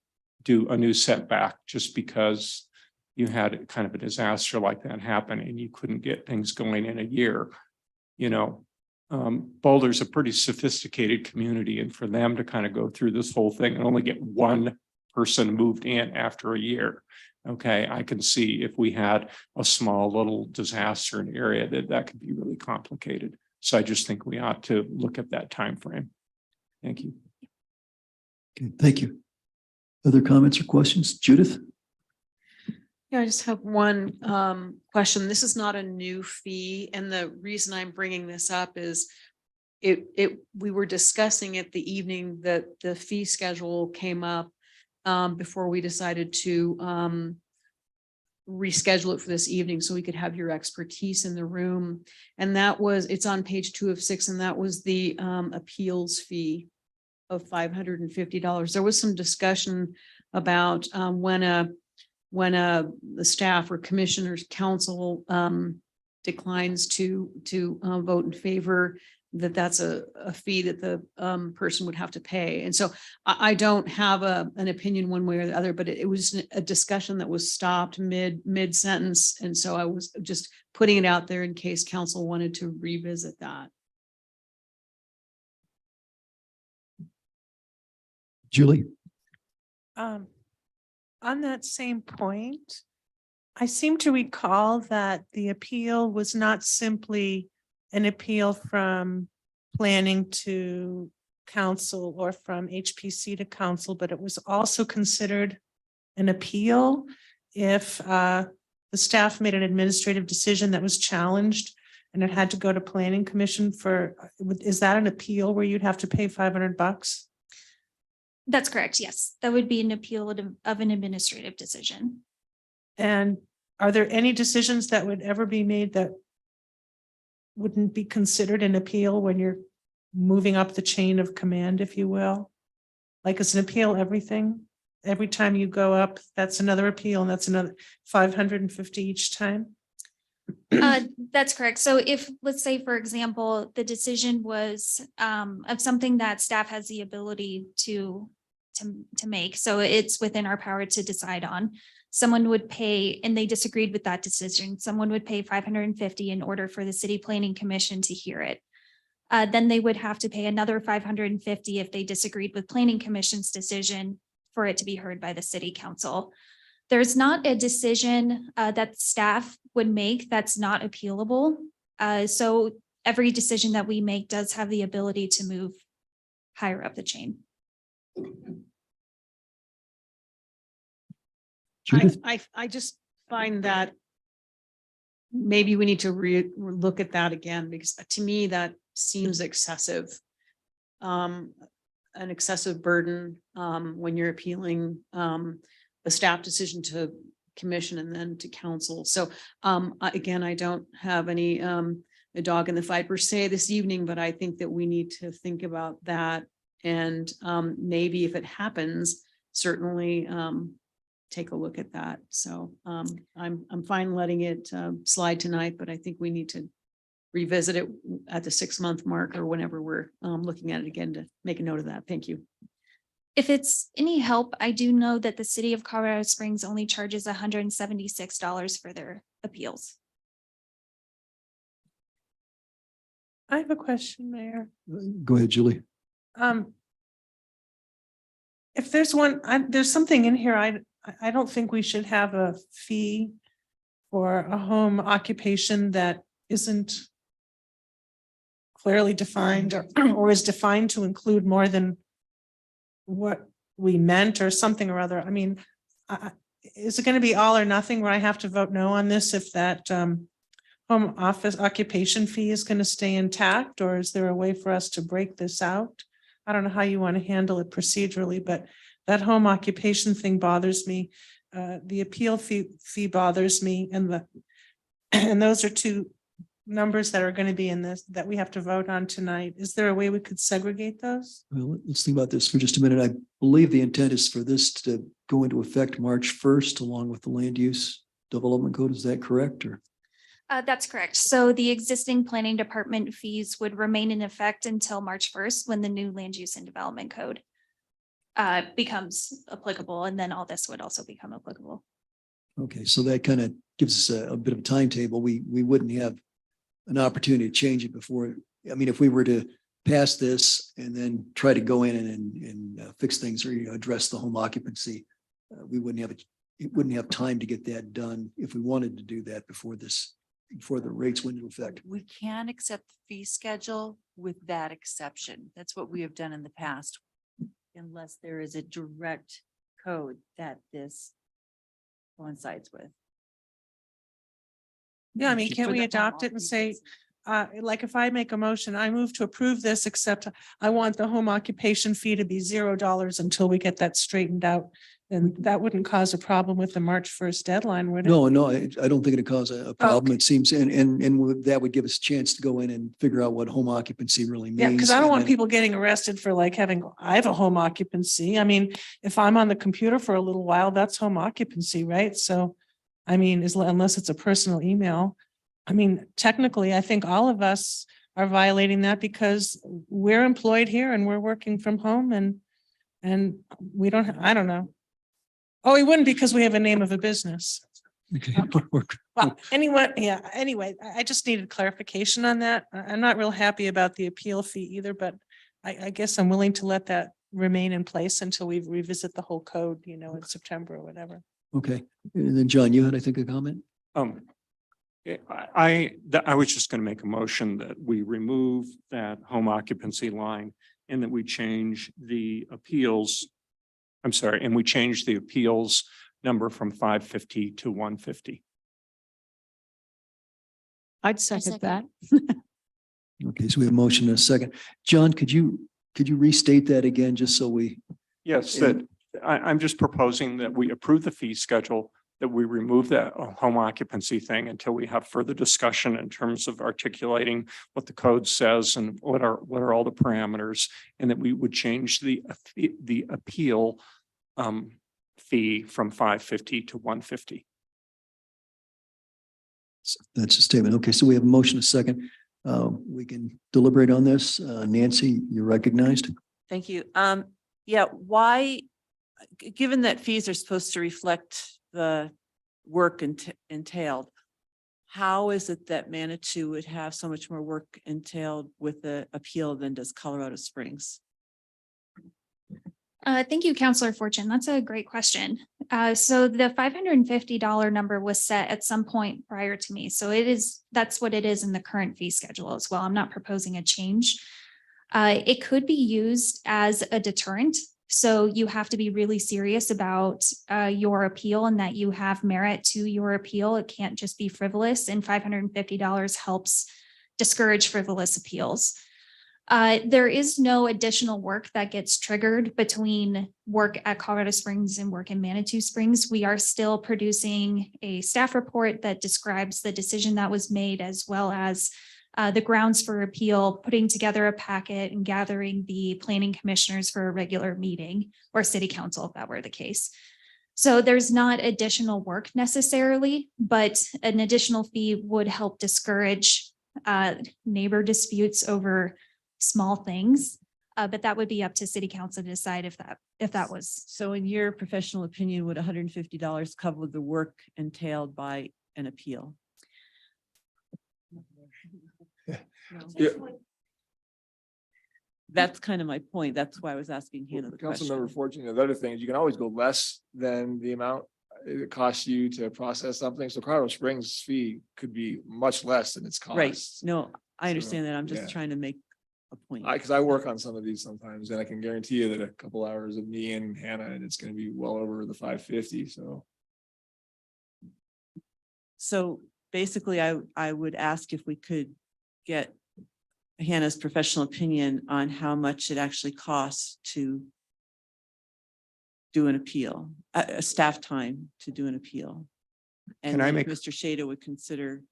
do a new setback just because you had kind of a disaster like that happen and you couldn't get things going in a year. You know, Boulder's a pretty sophisticated community, and for them to kind of go through this whole thing and only get one person moved in after a year. Okay, I can see if we had a small little disaster in the area that could be really complicated. So I just think we ought to look at that time frame. Thank you. Okay, thank you. Other comments or questions? Judith? Yeah, I just have one question. This is not a new fee, and the reason I'm bringing this up is we were discussing it the evening that the fee schedule came up before we decided to reschedule it for this evening so we could have your expertise in the room. And that was, it's on page 2 of 6, and that was the appeals fee of $550. There was some discussion about when the staff or commissioners council declines to vote in favor, that's a fee that the person would have to pay. And so I don't have an opinion one way or the other, but it was a discussion that was stopped mid sentence. And so I was just putting it out there in case council wanted to revisit that. Julie? On that same point, I seem to recall that the appeal was not simply an appeal from planning to council or from HPC to council, but it was also considered an appeal if the staff made an administrative decision that was challenged and it had to go to planning commission for, is that an appeal where you'd have to pay $500? That's correct. Yes, that would be an appeal of an administrative decision. And are there any decisions that would ever be made that wouldn't be considered an appeal when you're moving up the chain of command, if you will? Like, is an appeal everything? Every time you go up, that's another appeal and that's another 550 each time? That's correct. So if, let's say, for example, the decision was of something that staff has the ability to make, so it's within our power to decide on, someone would pay, and they disagreed with that decision, someone would pay $550 in order for the city planning commission to hear it. then they would have to pay another $550 if they disagreed with planning commission's decision for it to be heard by the city council. There's not a decision that staff would make that's not appealable. So every decision that we make does have the ability to move higher up the chain. Judith? I just find that maybe we need to look at that again, because to me, that seems excessive. An excessive burden, when you're appealing, the staff decision to commission and then to council. So, again, I don't have any, a dog in the fight per se this evening, but I think that we need to think about that. And, maybe if it happens, certainly, take a look at that. So, I'm fine letting it, slide tonight, but I think we need to revisit it at the 6-month mark or whenever we're, looking at it again to make a note of that. Thank you. If it's any help, I do know that the city of Colorado Springs only charges $176 for their appeals. I have a question, Mayor. Go ahead, Julie. If there's there's something in here, I don't think we should have a fee for a home occupation that isn't clearly defined or is defined to include more than what we meant or something or other. I mean, is it going to be all or nothing where I have to vote no on this if that home office occupation fee is going to stay intact, or is there a way for us to break this out? I don't know how you want to handle it procedurally, but that home occupation thing bothers me. The appeal fee bothers me, and those are two numbers that are going to be in this that we have to vote on tonight. Is there a way we could segregate those? Well, let's think about this for just a minute. I believe the intent is for this to go into effect March 1st, along with the land use development code. Is that correct, or? That's correct. So the existing planning department fees would remain in effect until March 1st, when the new land use and development code becomes applicable, and then all this would also become applicable. Okay, so that kind of gives us a bit of a timetable. We wouldn't have an opportunity to change it before. I mean, if we were to pass this and then try to go in and fix things or address the home occupancy, we wouldn't have time to get that done if we wanted to do that before the rates went into effect. We can accept the fee schedule with that exception. That's what we have done in the past. Unless there is a direct code that this coincides with. Yeah, I mean, can't For we the adopt it and say, like if I make a motion, I move to approve this, except I want the home occupation fee to be $0 until we get that straightened out. Then that wouldn't cause a problem with the March 1st deadline, would it? No, I don't think it'd cause a problem. It seems, and that would give us a chance to go in and figure out what home occupancy really means. Yeah, because I don't and want then- people getting arrested for like I have a home occupancy. I mean, if I'm on the computer for a little while, that's home occupancy, right? So, I mean, unless it's a personal email. I mean, technically, I think all of us are violating that because we're employed here and we're working from home and we don't, I don't know. Oh, we wouldn't because we have a name of a business. Okay. Well, anyway, I just needed clarification on that. I'm not real happy about the appeal fee either, but I guess I'm willing to let that remain in place until we revisit the whole code, in September or whatever. Okay, and then John, you had, I think, a comment? I was just going to make a motion that we remove that home occupancy line and that we change the appeals. I'm sorry, and we change the appeals number from 550 to 150. I'd second that. Okay, so we have a motion and a second. John, could you restate that again, just so we? Yes, that I'm just proposing that we approve the fee schedule, that we remove that home occupancy thing until we have further discussion in terms of articulating what the code says and what are all the parameters, and that we would change the appeal fee from 550 to 150. That's a statement. Okay, so we have a motion, a second. We can deliberate on this. Nancy, you're recognized. Thank you. Yeah, why, given that fees are supposed to reflect the work entailed, how is it that Manitou would have so much more work entailed with the appeal than does Colorado Springs? Thank you, Counselor Fortune. That's a great question. So the $550 number was set at some point prior to me. So that's what it is in the current fee schedule as well. I'm not proposing a change. It could be used as a deterrent. So you have to be really serious about your appeal and that you have merit to your appeal. It can't just be frivolous, and $550 helps discourage frivolous appeals. There is no additional work that gets triggered between work at Colorado Springs and work in Manitou Springs. We are still producing a staff report that describes the decision that was made, as well as the grounds for appeal, putting together a packet and gathering the planning commissioners for a regular meeting, or city council if that were the case. So there's not additional work necessarily, but an additional fee would help discourage neighbor disputes over small things. But that would be up to city council to decide if that was. So in your professional opinion, would $150 cover the work entailed by an appeal? Yeah. That's kind of my point. That's why I was asking Hannah the Councilmember question. Fortune, the other thing is you can always go less than the amount it costs you to process something. So Colorado Springs fee could be much less than its Right. cost. No, I understand that. I'm yeah. just trying to make a point. Because I work on some of these sometimes, and I can guarantee you that a couple hours of me and Hannah, and it's gonna be well over the 550, so. So basically, I would ask if we could get Hannah's professional opinion on how much it actually costs to do an appeal, a staff time to do an appeal. And Can I then make- Mr. Shada would consider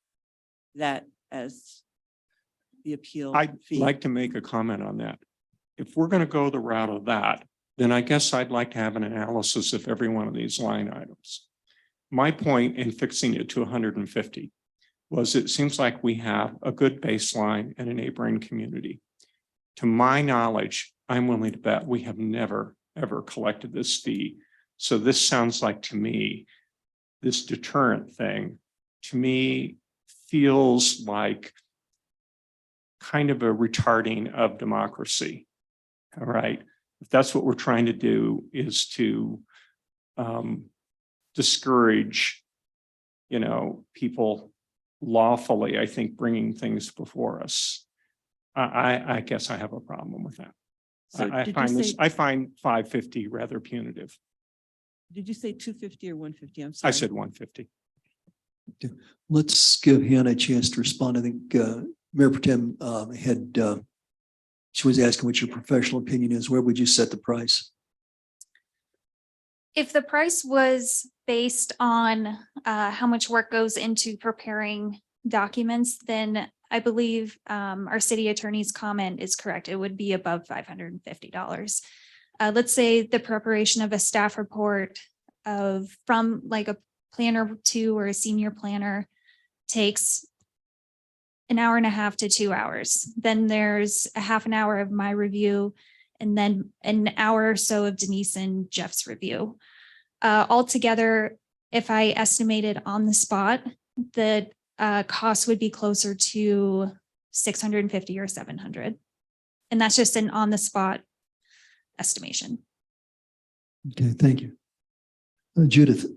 that as the appeal I'd fee. like to make a comment on that. If we're going to go the route of that, then I guess I'd like to have an analysis of every one of these line items. My point in fixing it to 150 was it seems like we have a good baseline in a neighboring community. To my knowledge, I'm willing to bet we have never, ever collected this fee. So this sounds like, to me, this deterrent thing, to me, feels like kind of a retarding of democracy. All right. If that's what we're trying to do, is to discourage, people lawfully, I think, bringing things before us. I guess I have a problem with that. So I did find you this, say, I find 550 rather punitive. did you say 250 or 150? I'm I sorry. said 150. Let's give Hannah a chance to respond. I think Mayor Protem she was asking what your professional opinion is. Where would you set the price? If the price was based on how much work goes into preparing documents, then I believe our city attorney's comment is correct. It would be above $550. Let's say the preparation of a staff report from like a planner 2 or a senior planner takes an hour and a half to 2 hours. Then there's a half an hour of my review, and then an hour or so of Denise and Jeff's review. Altogether, if I estimated on the spot, the cost would be closer to 650 or 700. And that's just an on the spot estimation. Okay, thank you. Judith.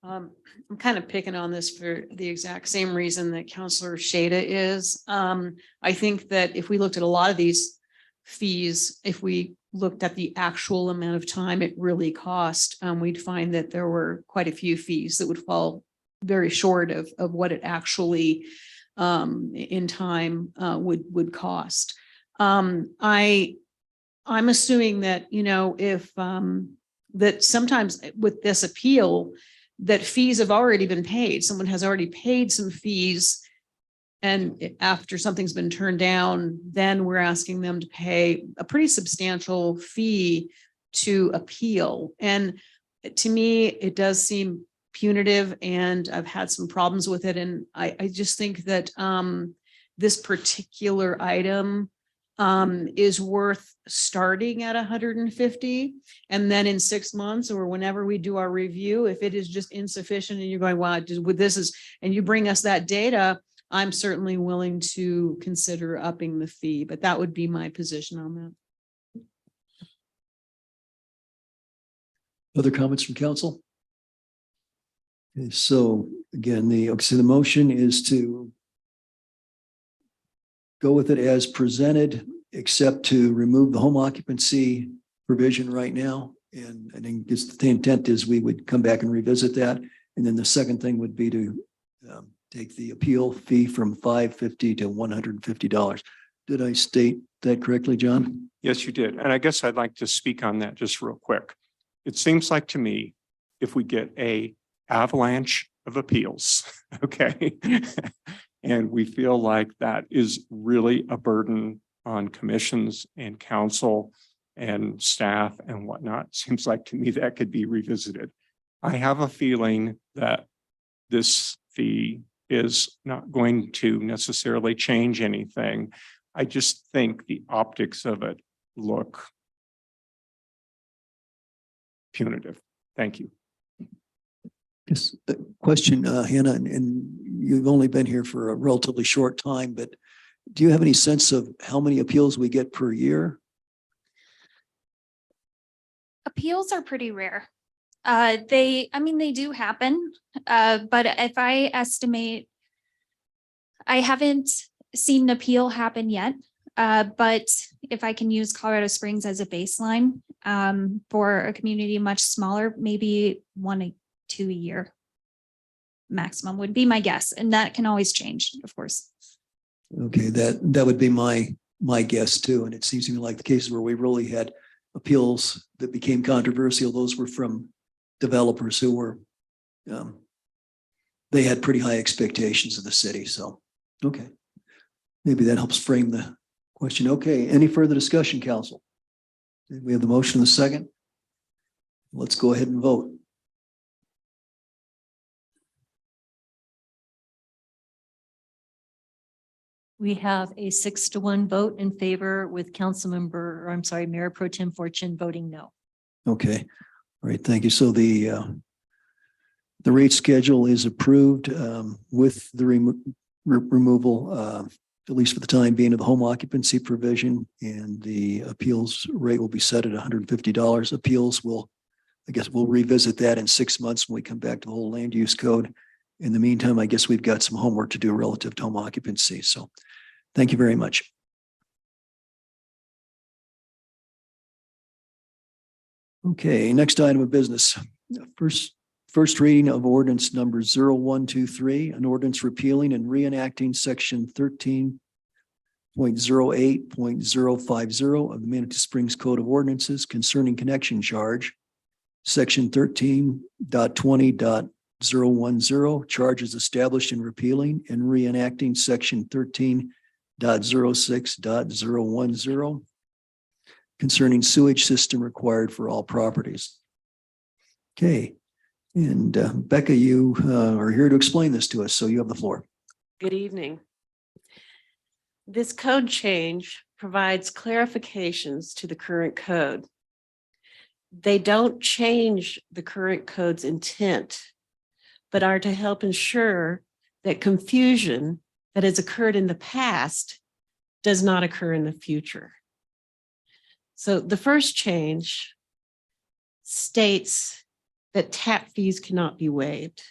I'm kind of picking on this for the exact same reason that Counselor Shada is. I think that if we looked at a lot of these fees, if we looked at the actual amount of time it really cost, we'd find that there were quite a few fees that would fall very short of what it actually in time would cost. I'm assuming that, if that sometimes with this appeal, that fees have already been paid. Someone has already paid some fees. And after something's been turned down, then we're asking them to pay a pretty substantial fee to appeal. And to me, it does seem punitive, and I've had some problems with it. And I just think that this particular item is worth starting at 150. And then in 6 months or whenever we do our review, if it is just insufficient and you're going, wow, with this is, and you bring us that data, I'm certainly willing to consider upping the fee, but that would be my position on that. Other comments from council? Okay, so again, the motion is to go with it as presented, except to remove the home occupancy provision right now. And I think the intent is we would come back and revisit that. And then the second thing would be to take the appeal fee from $550 to $150. Did I state that correctly, John? Yes, you did. And I guess I'd like to speak on that just real quick. It seems like to me, if we get a avalanche of appeals, okay, and we feel like that is really a burden on commissions and council and staff and whatnot, seems like to me that could be revisited. I have a feeling that this fee is not going to necessarily change anything. I just think the optics of it look punitive. Thank you. Yes, question, Hannah, and you've only been here for a relatively short time, but do you have any sense of how many appeals we get per year? Appeals are pretty rare. They do happen, but if I estimate, I haven't seen an appeal happen yet. But if I can use Colorado Springs as a baseline, for a community much smaller, maybe 1 or 2 a year maximum would be my guess. And that can always change, of course. Okay, that would be my guess too. And it seems to me like the cases where we really had appeals that became controversial, those were from developers who were, they had pretty high expectations of the city. So, okay. Maybe that helps frame the question. Okay, any further discussion, council? We have the motion in the second. Let's go ahead and vote. We have a 6-1 vote in favor with Mayor Pro Tem Fortune voting no. Okay, all right, thank you. So the rate schedule is approved with the removal, at least for the time being, of the home occupancy provision, and the appeals rate will be set at $150. Appeals will, I guess we'll revisit that in 6 months when we come back to the whole land use code. In the meantime, I guess we've got some homework to do relative to home occupancy. So thank you very much. Okay, next item of business. First reading of ordinance number 0123, an ordinance repealing and reenacting section 13.08.050 of the Manitou Springs Code of Ordinances concerning connection charge, section 13.20.010, charges established in repealing and reenacting section 13.06.010 concerning sewage system required for all properties. Okay, and Becca, you are here to explain this to us, so you have the floor. Good evening. This code change provides clarifications to the current code. They don't change the current code's intent, but are to help ensure that confusion that has occurred in the past does not occur in the future. So the first change states that tap fees cannot be waived.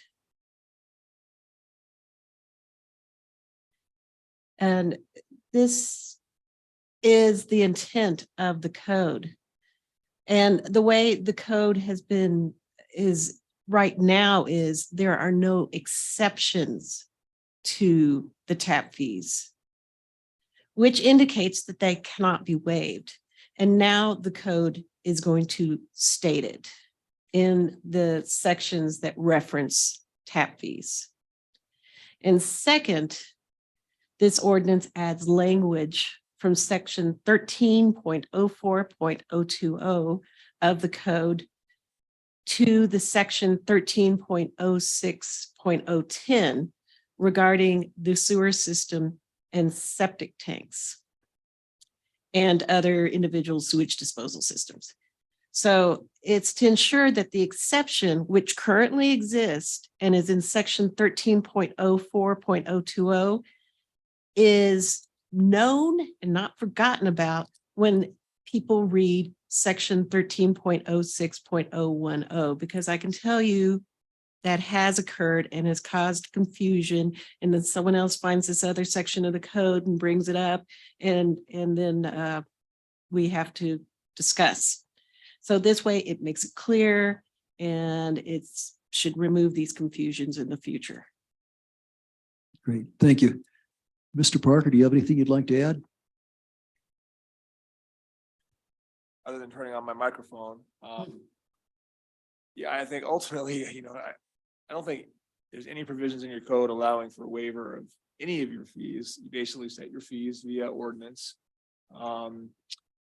And this is the intent of the code. And the way the code is right now is there are no exceptions to the tap fees, which indicates that they cannot be waived. And now the code is going to state it in the sections that reference tap fees. And second, this ordinance adds language from section 13.04.020 of the code to the section 13.06.010 regarding the sewer system and septic tanks. and other individual sewage disposal systems. So it's to ensure that the exception which currently exists and is in section 13.04.020 is known and not forgotten about when people read section 13.06.010, because I can tell you that has occurred and has caused confusion. And then someone else finds this other section of the code and brings it up, and then we have to discuss. So this way it makes it clear, and it's should remove these confusions in the future. Great, thank you. Mr. Parker, do you have anything you'd like to add? Other than turning on my microphone. Yeah, I think ultimately, I don't think there's any provisions in your code allowing for a waiver of any of your fees. You basically set your fees via ordinance.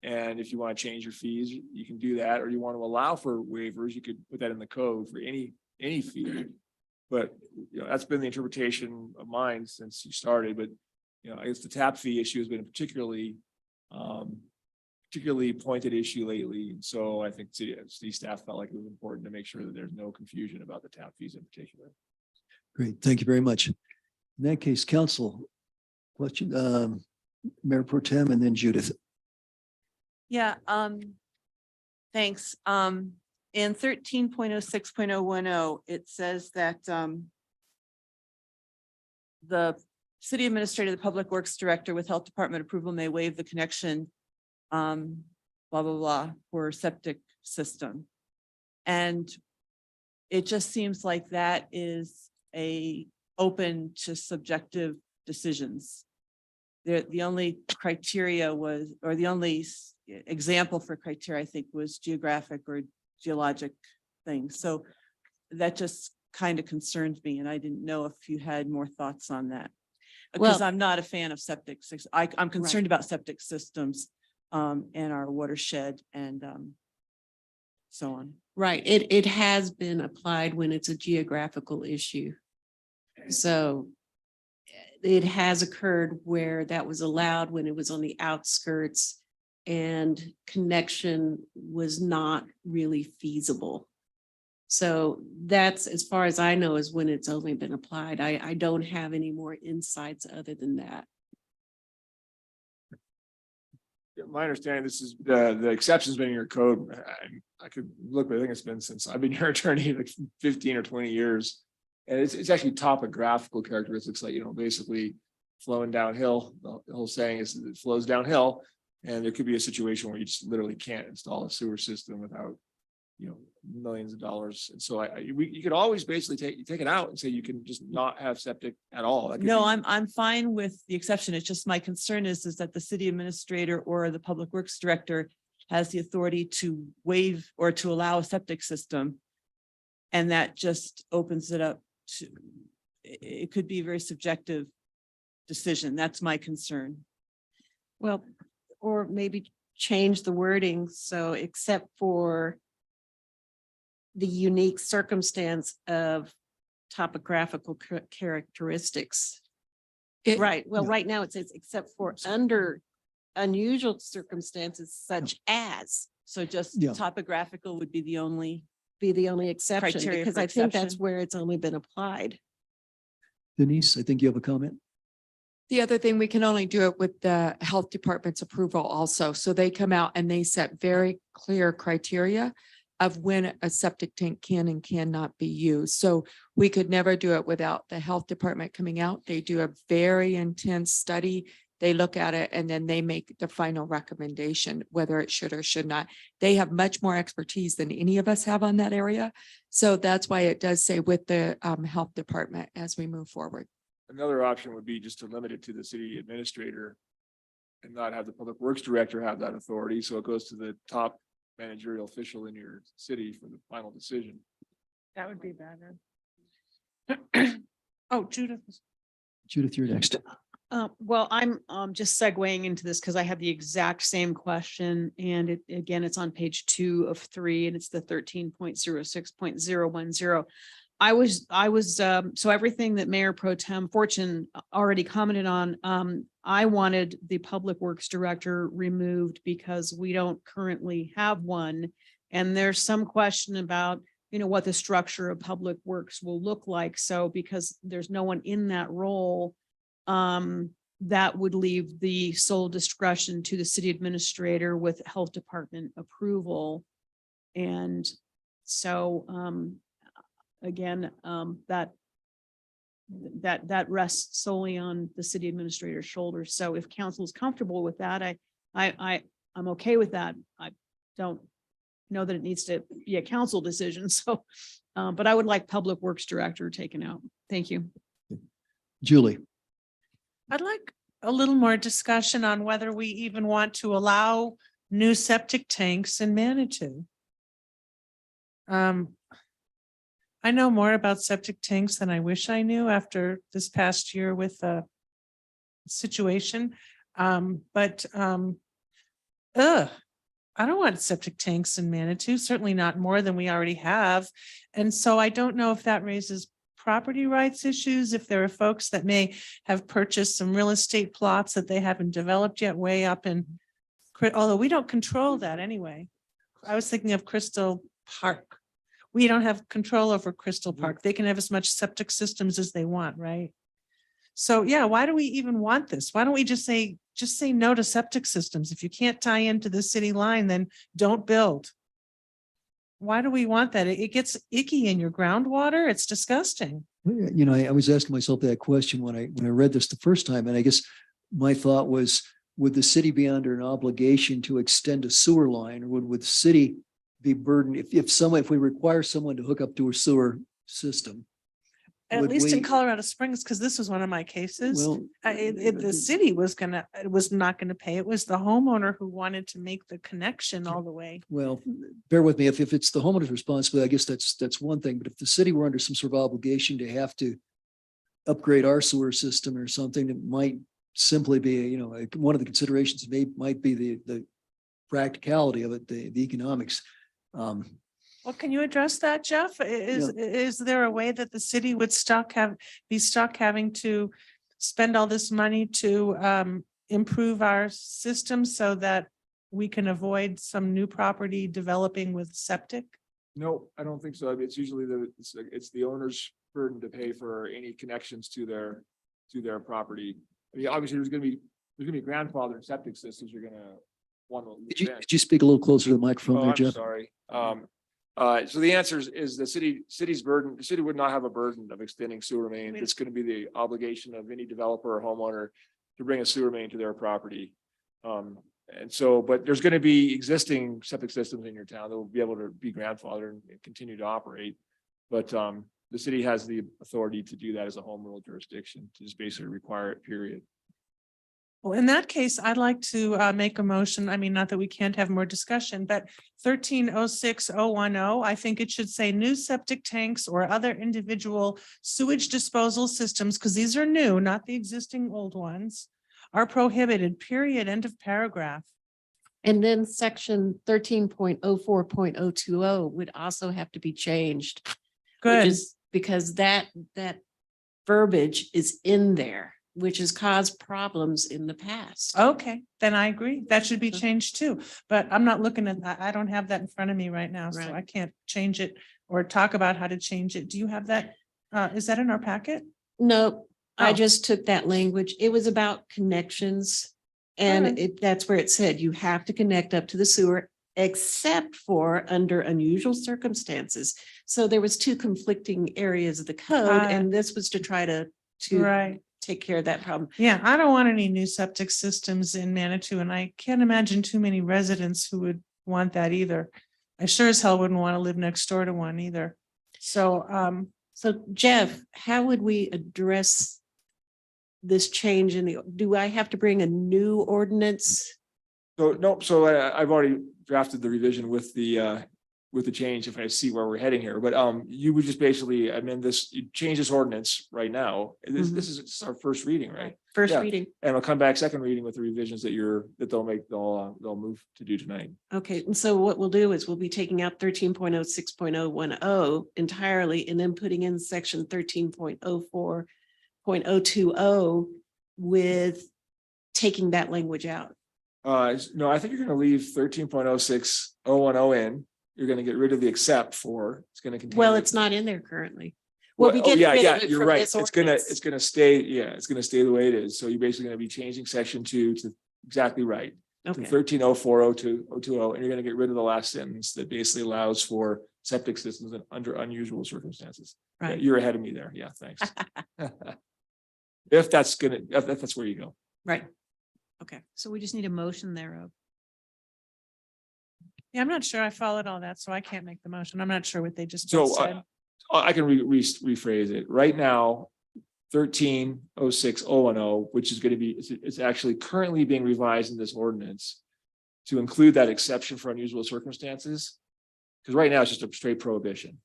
And if you want to change your fees, you can do that, or you want to allow for waivers, you could put that in the code for any fee. But, that's been the interpretation of mine since you started, but, I guess the tap fee issue has been a particularly pointed issue lately. And so I think city staff felt like it was important to make sure that there's no confusion about the tap fees in particular. Great, thank you very much. In that case, council, question, Mayor Pro Tem and then Judith. Yeah, thanks. In 13.06.010, it says that the city administrator, the public works director with health department approval may waive the connection blah, blah, blah, for septic system. And it just seems like that is open to subjective decisions. The only criteria was, or the only example for criteria, I think, was geographic or geologic things. So that just kind of concerned me, and I didn't know if you had more thoughts on that. Because I'm not a fan of septic systems. I'm concerned about septic systems in our watershed and so on. Right. It has been applied when it's a geographical issue. So it has occurred where that was allowed when it was on the outskirts and connection was not really feasible. So that's, as far as I know, is when it's only been applied. I don't have any more insights other than that. Yeah, my understanding, this is the exception's been in your code. I could look, but I think it's been since I've been your attorney, like 15 or 20 years. And it's actually topographical characteristics, like, basically flowing downhill. The whole saying is it flows downhill. And there could be a situation where you just literally can't install a sewer system without, millions of dollars. And so you could always basically take it out and say you can just not have septic at all. That could No, be- I'm fine with the exception. It's just my concern is that the city administrator or the public works director has the authority to waive or to allow a septic system. And that just opens it up to, it could be a very subjective decision. That's my concern. Well, or maybe change the wording. So except for the unique circumstance of topographical characteristics. Right. Well, Yeah. right now it says except for under unusual circumstances such as So just Yeah. topographical would be the only. be the only exception, Criteria because for I think that's exception. where it's only been applied. Denise, I think you have a comment. The other thing, we can only do it with the health department's approval also. So they come out and they set very clear criteria of when a septic tank can and cannot be used. So we could never do it without the health department coming out. They do a very intense study. They look at it and then they make the final recommendation, whether it should or should not. They have much more expertise than any of us have on that area. So that's why it does say with the health department as we move forward. Another option would be just to limit it to the city administrator and not have the public works director have that authority. So it goes to the top managerial official in your city for the final decision. That would be better. Oh, Judith. Judith, you're next. Well, I'm just segueing into this because I had the exact same question, and again, it's on page 2 of 3, and it's the 13.06.010. so everything that Mayor Pro Tem Fortune already commented on, I wanted the Public Works Director removed because we don't currently have one. And there's some question about, what the structure of Public Works will look like. So because there's no one in that role, that would leave the sole discretion to the city administrator with health department approval. And so, again, that rests solely on the city administrator's shoulders. So if council is comfortable with that, I'm okay with that. I don't know that it needs to be a council decision. So, but I would like Public Works Director taken out. Thank you. Julie, I'd like a little more discussion on whether we even want to allow new septic tanks in Manitou. I know more about septic tanks than I wish I knew after this past year with the situation. I don't want septic tanks in Manitou, certainly not more than we already have. And so I don't know if that raises property rights issues, if there are folks that may have purchased some real estate plots that they haven't developed yet way up in, although we don't control that anyway. I was thinking of Crystal Park. We don't have control over Crystal Park. They can have as much septic systems as they want, right? So yeah, why do we even want this? Why don't we just say no to septic systems? If you can't tie into the city line, then don't build. Why do we want that? It gets icky in your groundwater. It's disgusting. I was asking myself that question when I read this the first time, and I guess my thought was, would the city be under an obligation to extend a sewer line, or would the city be burdened if we require someone to hook up to a sewer system? At Would least in we- Colorado Springs, because this was one of my cases. Well, The city was not gonna pay. It was the homeowner who wanted to make the connection all the way. Well, bear with me. If it's the homeowner's responsibility, I guess that's one thing. But if the city were under some sort of obligation to have to upgrade our sewer system or something, it might simply be, one of the considerations might be the practicality of it, the economics. Well, can you address that, Jeff? Is there a way that the city would be stuck having to spend all this money to improve our system so that we can avoid some new property developing with septic? No, I don't think so. I mean, it's usually it's the owner's burden to pay for any connections to their property. I mean, obviously, there's gonna be grandfathered septic systems you're gonna want to. Could you speak a little closer to the microphone there, I'm Jeff? sorry. So the answer is the city's burden. The city would not have a burden of extending sewer main. It's going to be the obligation of any developer or homeowner to bring a sewer main to their property. And so, but there's going to be existing septic systems in your town that will be able to be grandfathered and continue to operate. But the city has the authority to do that as a home rule jurisdiction, to just basically require it, period. Well, in that case, I'd like to make a motion. I mean, not that we can't have more discussion, but 1306-010, I think it should say new septic tanks or other individual sewage disposal systems, because these are new, not the existing old ones, are prohibited, period, end of paragraph. And then section 13.04.020 would also have to be changed. Good. Because that verbiage is in there, which has caused problems in the past. Okay, then I agree. That should be changed too. But I'm not looking at that. I don't have that in front of me right now, so Right. I can't change it or talk about how to change it. Do you have that? Is that in our packet? No, I Oh. just took that language. It was about connections. And Alright. that's where it said you have to connect up to the sewer, except for under unusual circumstances. So there was two conflicting areas of the code, Ah. and this was to try to Right. take care of that problem. Yeah, I don't want any new septic systems in Manitou, and I can't imagine too many residents who would want that either. I sure as hell wouldn't want to live next door to one either. So, So Jeff, how would we address this change do I have to bring a new ordinance? So no, so I've already drafted the revision with the with the change if I see where we're heading here, but you would just basically amend this, you change this ordinance right now. This is our first reading, right? First Yeah. reading. And we'll come back second reading with the revisions that they'll move to do tonight. Okay, and so what we'll do is we'll be taking out 13.06.010 entirely and then putting in section 13.04.020 with taking that language out. No, I think you're gonna leave 13.06.010 in. You're gonna get rid of the except for, it's gonna contain. Well, the- it's not in there currently. We'll be Well, getting rid yeah, of it you're from right. this It's gonna ordinance. stay, it's gonna stay the way it is. So you're basically gonna be changing section 2 to exactly right. To Okay. 13.04.020, and you're gonna get rid of the last sentence that basically allows for septic systems under unusual circumstances. Yeah, Right, you're ahead of me there. Yeah, thanks. If that's where you go. right. Okay. So we just need a motion thereof. Yeah, I'm not sure I followed all that, so I can't make the motion. I'm not sure what they just So said. I can rephrase it. Right now, 13.06.010, which is gonna be, it's actually currently being revised in this ordinance to include that exception for unusual circumstances. Because right now it's just a straight prohibition.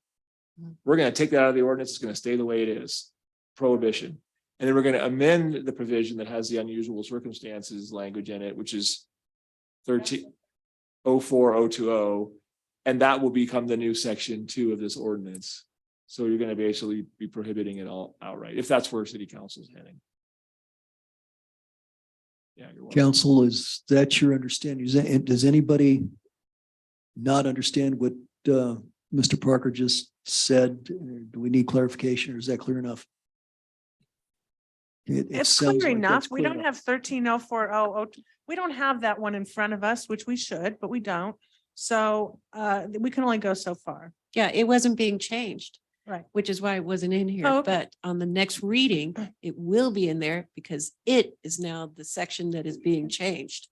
We're gonna take that out of the ordinance. It's gonna stay the way it is, prohibition. And then we're gonna amend the provision that has the unusual circumstances language in it, which is 13.04.020. And that will become the new section 2 of this ordinance. So you're gonna basically be prohibiting it all outright, if that's where city council is heading. Yeah, you're welcome. Council, is that your understanding? Does anybody not understand what Mr. Parker just said? Do we need clarification or is that clear enough? It It's sounds clear like enough. that's We clear don't enough. have 13.04.002. We don't have that one in front of us, which we should, but we don't. So we can only go so far. Yeah, it wasn't being changed. Right. Which is why it wasn't in Oh, here, okay. but on the next reading, it will be in there because it is now the section that is being changed.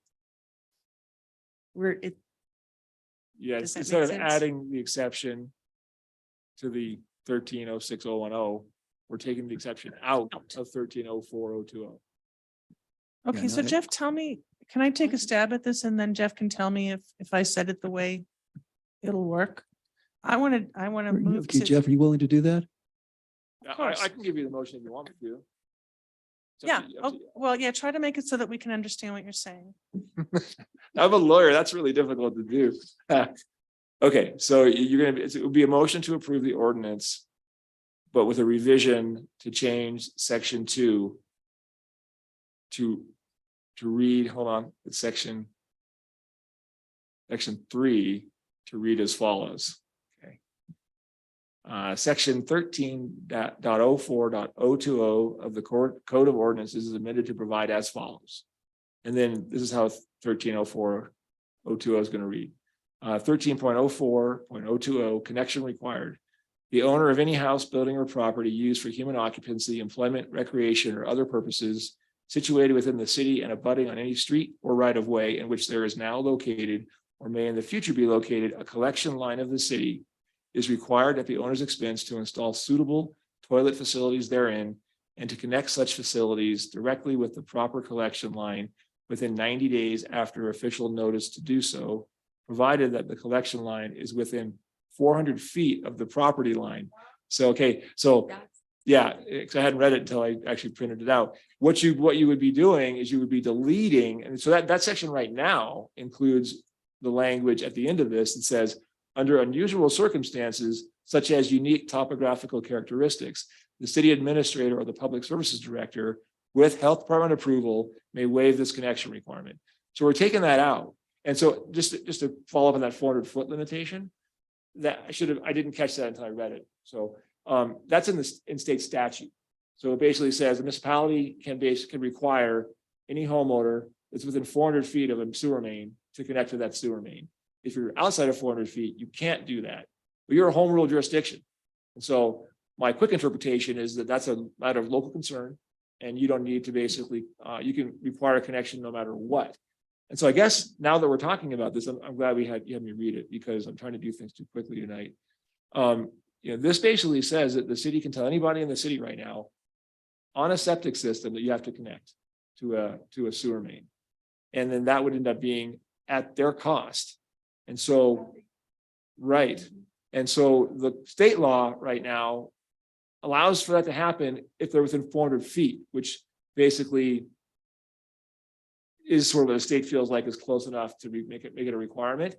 We're, Yeah, Does that instead of make sense? adding the exception to the 13.06.010, we're taking the exception out of 13.04.020. Okay, no, so Jeff, tell me, can I take a stab at this and then Jeff can tell me if I said it the way it'll work? I want to move Okay, to. Jeff, are you willing to do that? course. I can give you the motion if you want me to. It's up Yeah, to you, up to you. well, yeah, try to make it so that we can understand what you're saying. I'm a lawyer. That's really difficult to do. Okay, so you're gonna, it would be a motion to approve the ordinance, but with a revision to change section 2 to read, hold on, it's section 3 to read as follows. Okay. Section 13.04.020 of the Code of Ordinances is amended to provide as follows. And then this is how 13.04.020 is going to read. 13.04.020 connection required. The owner of any house, building, or property used for human occupancy, employment, recreation, or other purposes situated within the city and abutting on any street or right of way in which there is now located or may in the future be located a collection line of the city is required at the owner's expense to install suitable toilet facilities therein and to connect such facilities directly with the proper collection line within 90 days after official notice to do so, provided that the collection line is within 400 feet of the property line. So, okay, so yeah, 'cause I hadn't read it until I actually printed it out. What you would be doing is you would be deleting, and so that section right now includes the language at the end of this that says, under unusual circumstances, such as unique topographical characteristics, the city administrator or the public services director with health department approval may waive this connection requirement. So we're taking that out. And so just to follow up on that 400-foot limitation, that I didn't catch that until I read it. So that's in state statute. So it basically says a municipality can require any homeowner that's within 400 feet of a sewer main to connect to that sewer main. If you're outside of 400 feet, you can't do that. But you're a home rule jurisdiction. And so my quick interpretation is that that's a matter of local concern. And you don't need to basically, you can require a connection no matter what. And so I guess now that we're talking about this, I'm glad you had me read it because I'm trying to do things too quickly tonight. This basically says that the city can tell anybody in the city right now on a septic system that you have to connect to a sewer main. And then that would end up being at their cost. And so Right. And so the state law right now allows for that to happen if they're within 400 feet, which basically is sort of what the state feels like is close enough to make it a requirement.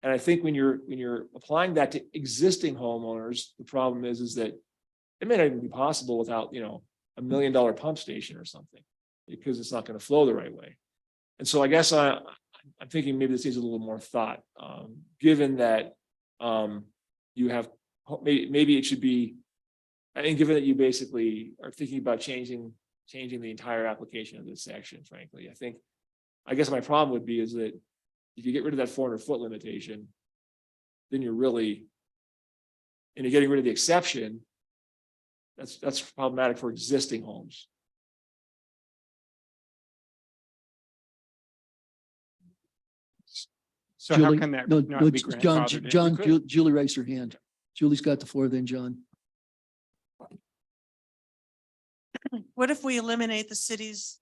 And I think when you're applying that to existing homeowners, the problem is that it may not even be possible without, $1 million pump station or something, because it's not going to flow the right way. And so I guess I'm thinking maybe this needs a little more thought, given that you have, maybe it should be, I think, given that you basically are thinking about changing the entire application of this section, frankly, I guess my problem would be is that if you get rid of that 400-foot limitation, then you're getting rid of the exception. That's problematic for existing homes. So how Julie, can that no, not no, be John, grandfathered in? John, could. Julie raised her hand. Julie's got the floor then, John. What if we eliminate the city's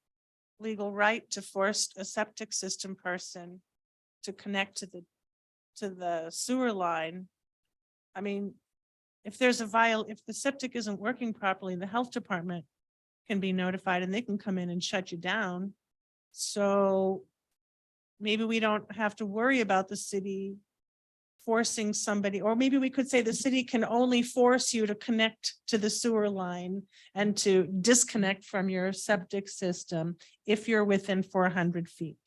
legal right to force a septic system person to connect to the sewer line? I mean, if there's if the septic isn't working properly, the health department can be notified and they can come in and shut you down. So maybe we don't have to worry about the city forcing somebody, or maybe we could say the city can only force you to connect to the sewer line and to disconnect from your septic system if you're within 400 feet.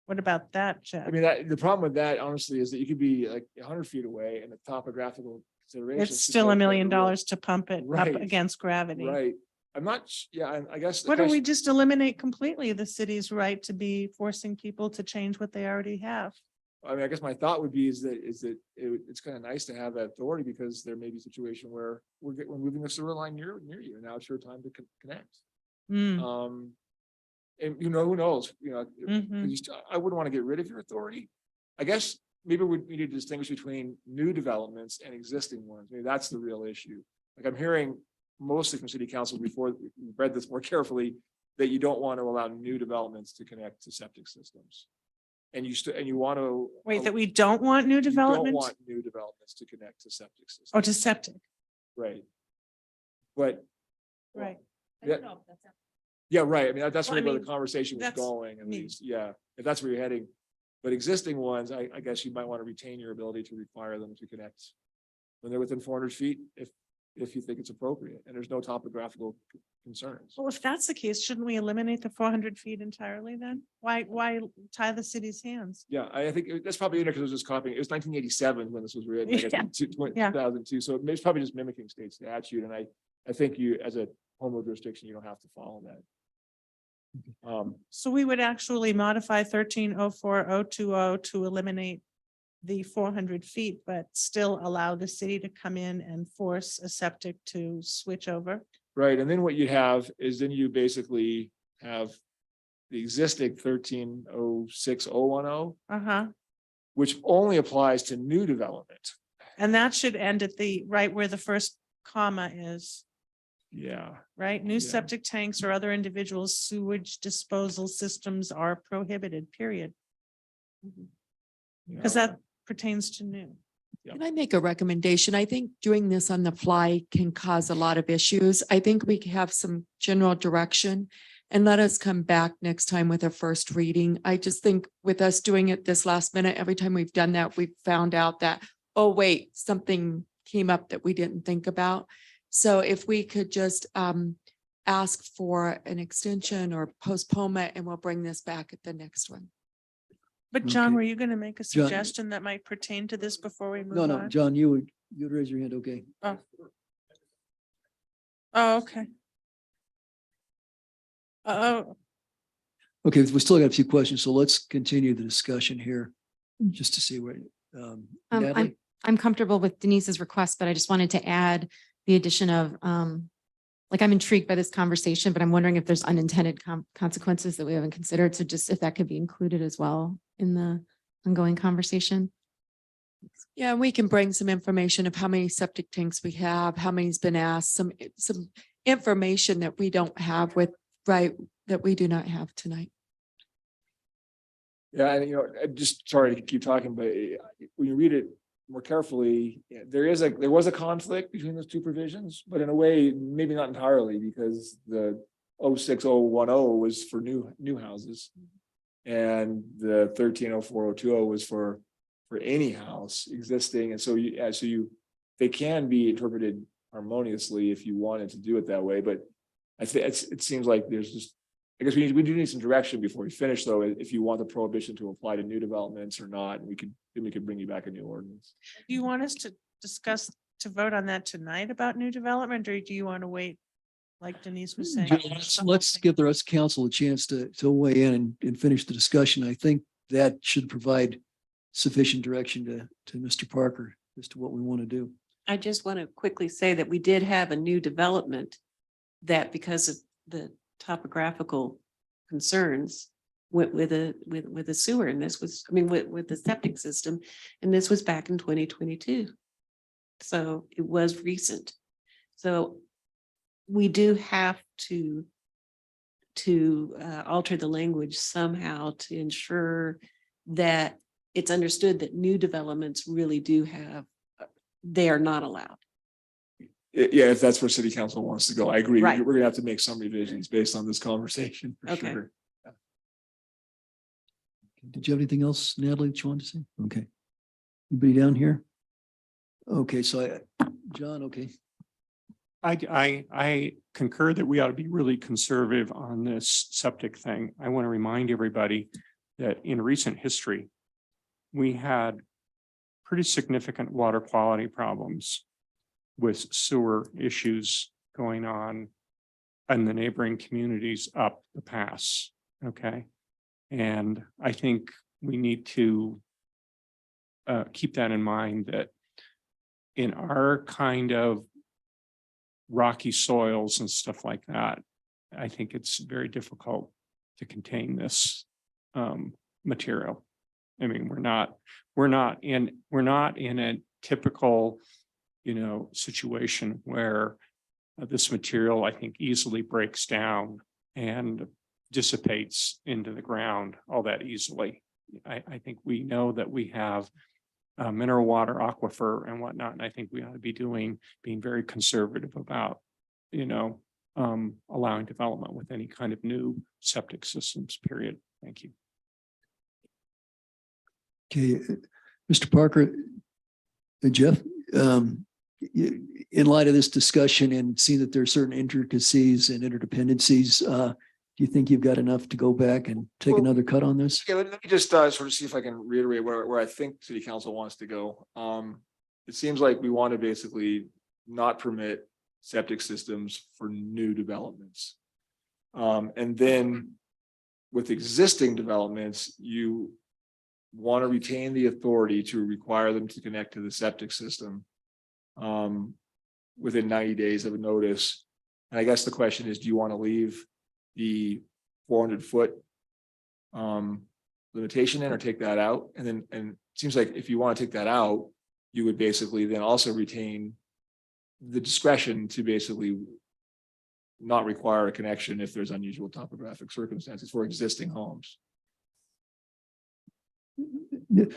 What about that, Jeff? I mean, the problem with that, honestly, is that you could be like 100 feet away and the topographical considerations. It's still $1 million to pump it up Right. against gravity. Right. I'm not, I guess. the What do we question- just eliminate completely the city's right to be forcing people to change what they already have? I mean, I guess my thought would be is that it's kind of nice to have that authority, because there may be a situation where we're moving the sewer line near you, and now it's your time to connect. Hmm. And who knows, Mhm. I wouldn't want to get rid of your authority. I guess maybe we need to distinguish between new developments and existing ones. Maybe that's the real issue. Like, I'm hearing mostly from city council before we read this more carefully, that you don't want to allow new developments to connect to septic systems. And you want to. Wait, that we don't want new You don't development? want new developments to connect to septic systems. Oh, to septic, Right. But, right. yeah, right. I mean, that's Well, I really where mean, the conversation was that's going, at me. least, yeah, if that's where you're heading. But existing ones, I guess you might want to retain your ability to require them to connect when they're within 400 feet, if you think it's appropriate and there's no topographical concerns. Well, if that's the case, shouldn't we eliminate the 400 feet entirely then? Why tie the city's hands? Yeah, I think that's probably in there because it was just copying. It was 1987 when this was written, I guess, Yeah. 2002. So it's probably just mimicking state statute. And I think you, as a home rule jurisdiction, you don't have to follow that. So we would actually modify 1304-020 to eliminate the 400 feet, but still allow the city to come in and force a septic to switch over. Right, and then what you have is then you basically have the existing 1306-010, Uh-huh. which only applies to new development. And that should end at the right where the first comma is, Yeah. right? New Yeah. septic tanks or other individuals' sewage disposal systems are prohibited, period. Because that pertains to new. Can I make a recommendation? I think doing this on the fly can cause a lot of issues. I think we can have some general direction and let us come back next time with a first reading. I just think with us doing it this last minute, every time we've done that, we've found out that, oh, wait, something came up that we didn't think about. So if we could just ask for an extension or postponement, and we'll bring this back at the next one. But John, Okay. were you going to make a John- suggestion that might pertain to this before we move No, no, on? John, you'd raise your hand, okay? Oh. Oh, okay. Oh, Okay, we still got a few questions, so let's continue the discussion here, just to see where, Natalie? I'm comfortable with Denise's request, but I just wanted to add the addition of, like, I'm intrigued by this conversation, but I'm wondering if there's unintended consequences that we haven't considered. So just if that could be included as well in the ongoing conversation. Yeah, we can bring some information of how many septic tanks we have, how many's been asked, some information that we don't have that we do not have tonight. Yeah, and I'm just sorry to keep talking, but when you read it more carefully, there was a conflict between those two provisions, but in a way, maybe not entirely, because the 06010 was for new houses. And the 130420 was for any house existing, and so they can be interpreted harmoniously if you wanted to do it that way, but I think it seems like there's just, I guess we do need some direction before we finish, though, if you want the prohibition to apply to new developments or not, we could bring you back a new ordinance. Do you want us to discuss, to vote on that tonight about new development, or do you want to wait? Like Denise was saying. Let's give the rest of council a chance to weigh in and finish the discussion. I think that should provide sufficient direction to Mr. Parker as to what we want to do. I just want to quickly say that we did have a new development that, because of the topographical concerns, went with a sewer, and this was, I mean, with the septic system, and this was back in 2022. So it was recent. So we do have to alter the language somehow to ensure that it's understood that new developments really do have, they are not allowed. Yeah, if that's where city council wants to go, I agree. Right. We're gonna have to make some revisions based on this conversation for Okay. sure. Did you have anything else, Natalie, that you wanted to say? Okay. Anybody down here? Okay, so John, okay. I concur that we ought to be really conservative on this septic thing. I want to remind everybody that in recent history, we had pretty significant water quality problems with sewer issues going on in the neighboring communities up the pass. Okay. And I think we need to keep that in mind, that in our kind of rocky soils and stuff like that, I think it's very difficult to contain this material. I mean, we're not in a typical, situation where this material, I think, easily breaks down and dissipates into the ground all that easily. I think we know that we have mineral water aquifer and whatnot, and I think we ought to be being very conservative about, allowing development with any kind of new septic systems, period. Thank you. Okay, Mr. Parker, Jeff, in light of this discussion and seeing that there are certain intricacies and interdependencies, do you think you've got enough to go back and take another cut on this? Yeah, let me just sort of see if I can reiterate where I think city council wants to go. It seems like we want to basically not permit septic systems for new developments. And then with existing developments, you want to retain the authority to require them to connect to the septic system within 90 days of a notice. And I guess the question is, do you want to leave the 400-foot limitation in or take that out? And it seems like if you want to take that out, you would basically then also retain the discretion to basically not require a connection if there's unusual topographic circumstances for existing homes.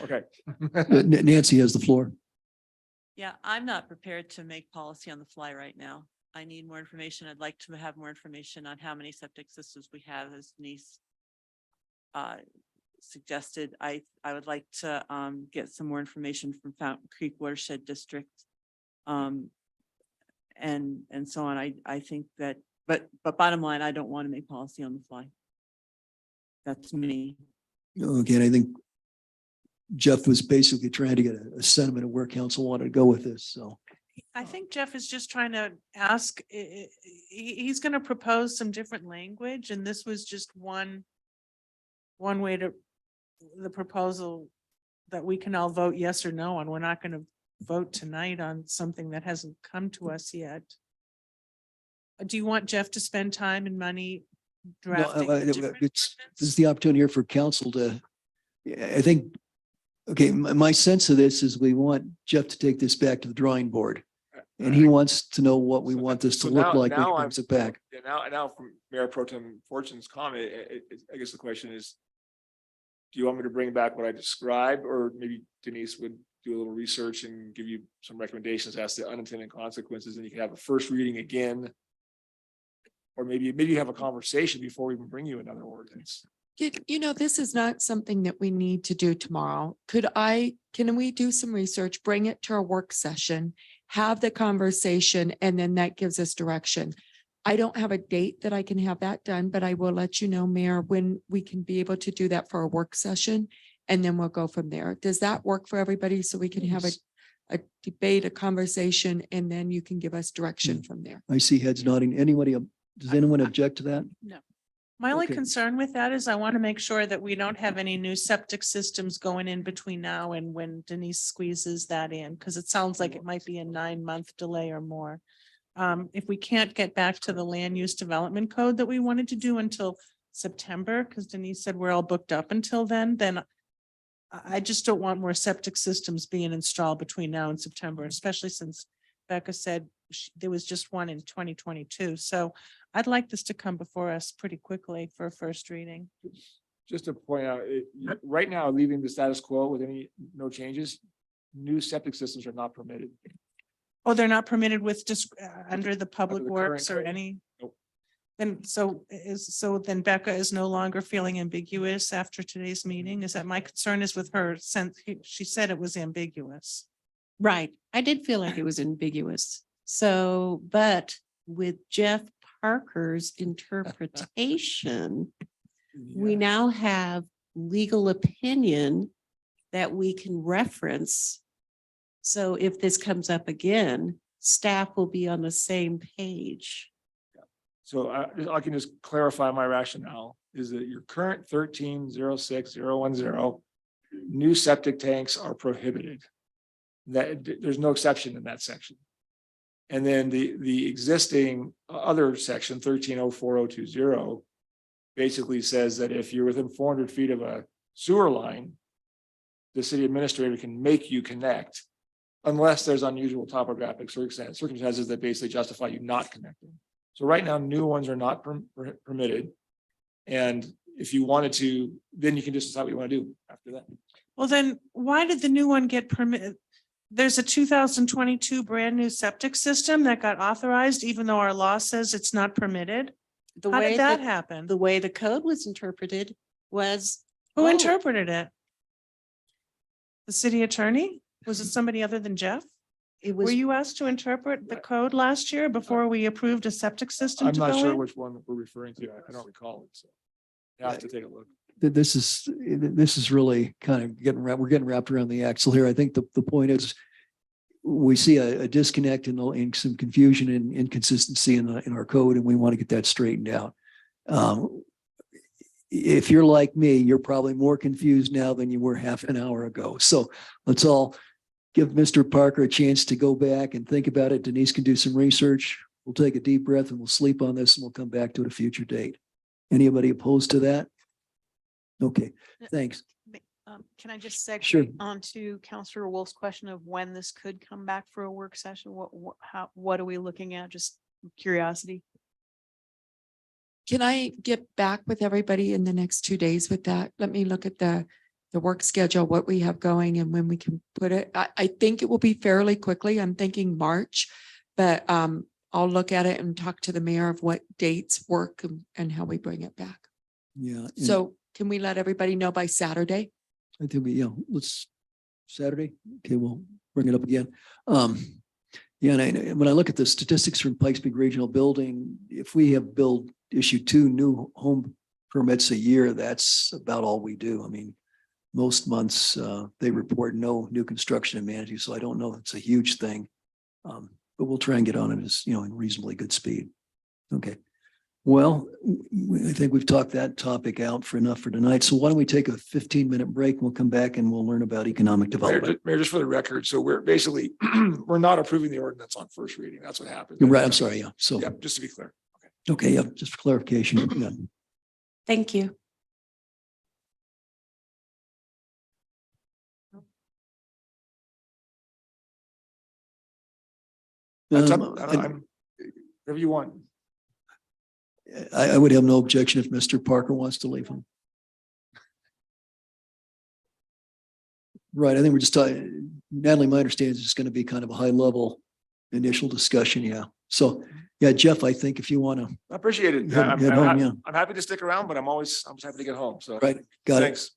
Okay. Nancy has the floor. Yeah, I'm not prepared to make policy on the fly right now. I need more information. I'd like to have more information on how many septic systems we have, as Denise suggested. I would like to get some more information from Fountain Creek Watershed District. And so on. I think that, but bottom line, I don't want to make policy on the fly. That's me. Okay, and I think Jeff was basically trying to get a sentiment of where council wanted to go with this, so. I think Jeff is just trying to ask, he's going to propose some different language, and this was just one way to the proposal that we can all vote yes or no on. We're not going to vote tonight on something that hasn't come to us yet. Do you want Jeff to spend time and money drafting? a different This ordinance? is the opportunity here for council to, I think, okay, my sense of this is we want Jeff to take this back to the drawing board. And he wants to know what we want this to look like when he brings it back. Now from Mayor Pro Tem Fortune's comment, I guess the question is, do you want me to bring back what I described, or maybe Denise would do a little research and give you some recommendations as to unintended consequences, and you can have a first reading again. Or maybe you have a conversation before we even bring you another ordinance. This is not something that we need to do tomorrow. Can we do some research, bring it to our work session, have the conversation, and then that gives us direction. I don't have a date that I can have that done, but I will let you know, Mayor, when we can be able to do that for a work session. And then we'll go from there. Does that work for everybody? So we can have a debate, a conversation, and then you can give us direction from there. I see heads nodding. Does anyone object to that? No. My only Okay. concern with that is I want to make sure that we don't have any new septic systems going in between now and when Denise squeezes that in, because it sounds like it might be a 9-month delay or more. If we can't get back to the land use development code that we wanted to do until September, because Denise said we're all booked up until then I just don't want more septic systems being installed between now and September, especially since Becca said there was just one in 2022. So I'd like this to come before us pretty quickly for a first reading. Just to point out, right now, leaving the status quo with no changes, new septic systems are not permitted. Oh, they're not permitted with just under the public the current works or code? any? Nope. Then Becca is no longer feeling ambiguous after today's meeting? Is that my concern is with her since she said it was ambiguous? Right. I did feel like it was ambiguous. So, but with Jeff Parker's interpretation, we now have legal opinion that we can reference. So if this comes up again, staff will be on the same page. So I can just clarify my rationale is that your current 13-06-010 new septic tanks are prohibited. That there's no exception in that section. And then the existing other section 13-04-020 basically says that if you're within 400 feet of a sewer line, the city administrator can make you connect unless there's unusual topographic circumstances that basically justify you not connecting. So right now, new ones are not permitted. And if you wanted to, then you can just decide what you want to do after that. Well, then why did the new one get permitted? There's a 2022 brand new septic system that got authorized, even though our law says it's not permitted. The How way did that happen? The way the code was interpreted was. Who oh, interpreted it? The city attorney? Was it somebody other than Jeff? It Were was, you asked to interpret the code last year before we approved a septic system I'm to not go sure in? which one we're referring to. I don't recall it. So I have to take a look. This is really kind of we're getting wrapped around the axle here. I think the point is we see a disconnect and some confusion and inconsistency in our code, and we want to get that straightened out. If you're like me, you're probably more confused now than you were half an hour ago. So let's all give Mr. Parker a chance to go back and think about it. Denise can do some research. We'll take a deep breath and we'll sleep on this and we'll come back to it at a future date. Anybody opposed to that? Okay, thanks. Can I just Sure. segue onto Councillor Wolf's question of when this could come back for a work session? What are we looking at? Just curiosity. Can I get back with everybody in the next 2 days with that? Let me look at the work schedule, what we have going and when we can put it. I think it will be fairly quickly. I'm thinking March, but I'll look at it and talk to the mayor of what dates work and how we bring it back. Yeah. and So can we let everybody know by Saturday? I think let's Saturday. Okay, we'll bring it up again. Yeah, and when I look at the statistics from Pikes Peak Regional Building, if we have issued 2 new home permits a year, that's about all we do. I mean, most months they report no new construction in Manatee, so I don't know if it's a huge thing. But we'll try and get on it as, in reasonably good speed. Okay. Well, I think we've talked that topic out for enough for tonight. So why don't we take a 15-minute break? We'll come back and we'll learn about economic development. Mayor, just for the record, so we're basically, we're not approving the ordinance on first reading. That's what happened. You're right. I'm sorry. Yeah. So, Yeah, just to be clear. okay. Yeah. Just for clarification. Yeah. thank you. That's up, Um, I'm, whatever you want. I would have no objection if Mr. Parker wants to leave him. Right, I think we're just talking, Natalie, my understanding is it's going to be kind of a high level initial discussion, yeah. So, yeah, Jeff, I think if you want to, I appreciate it. Head home, yeah. I'm happy to stick around, but I'm just happy to get home. So. right, got it. Thanks.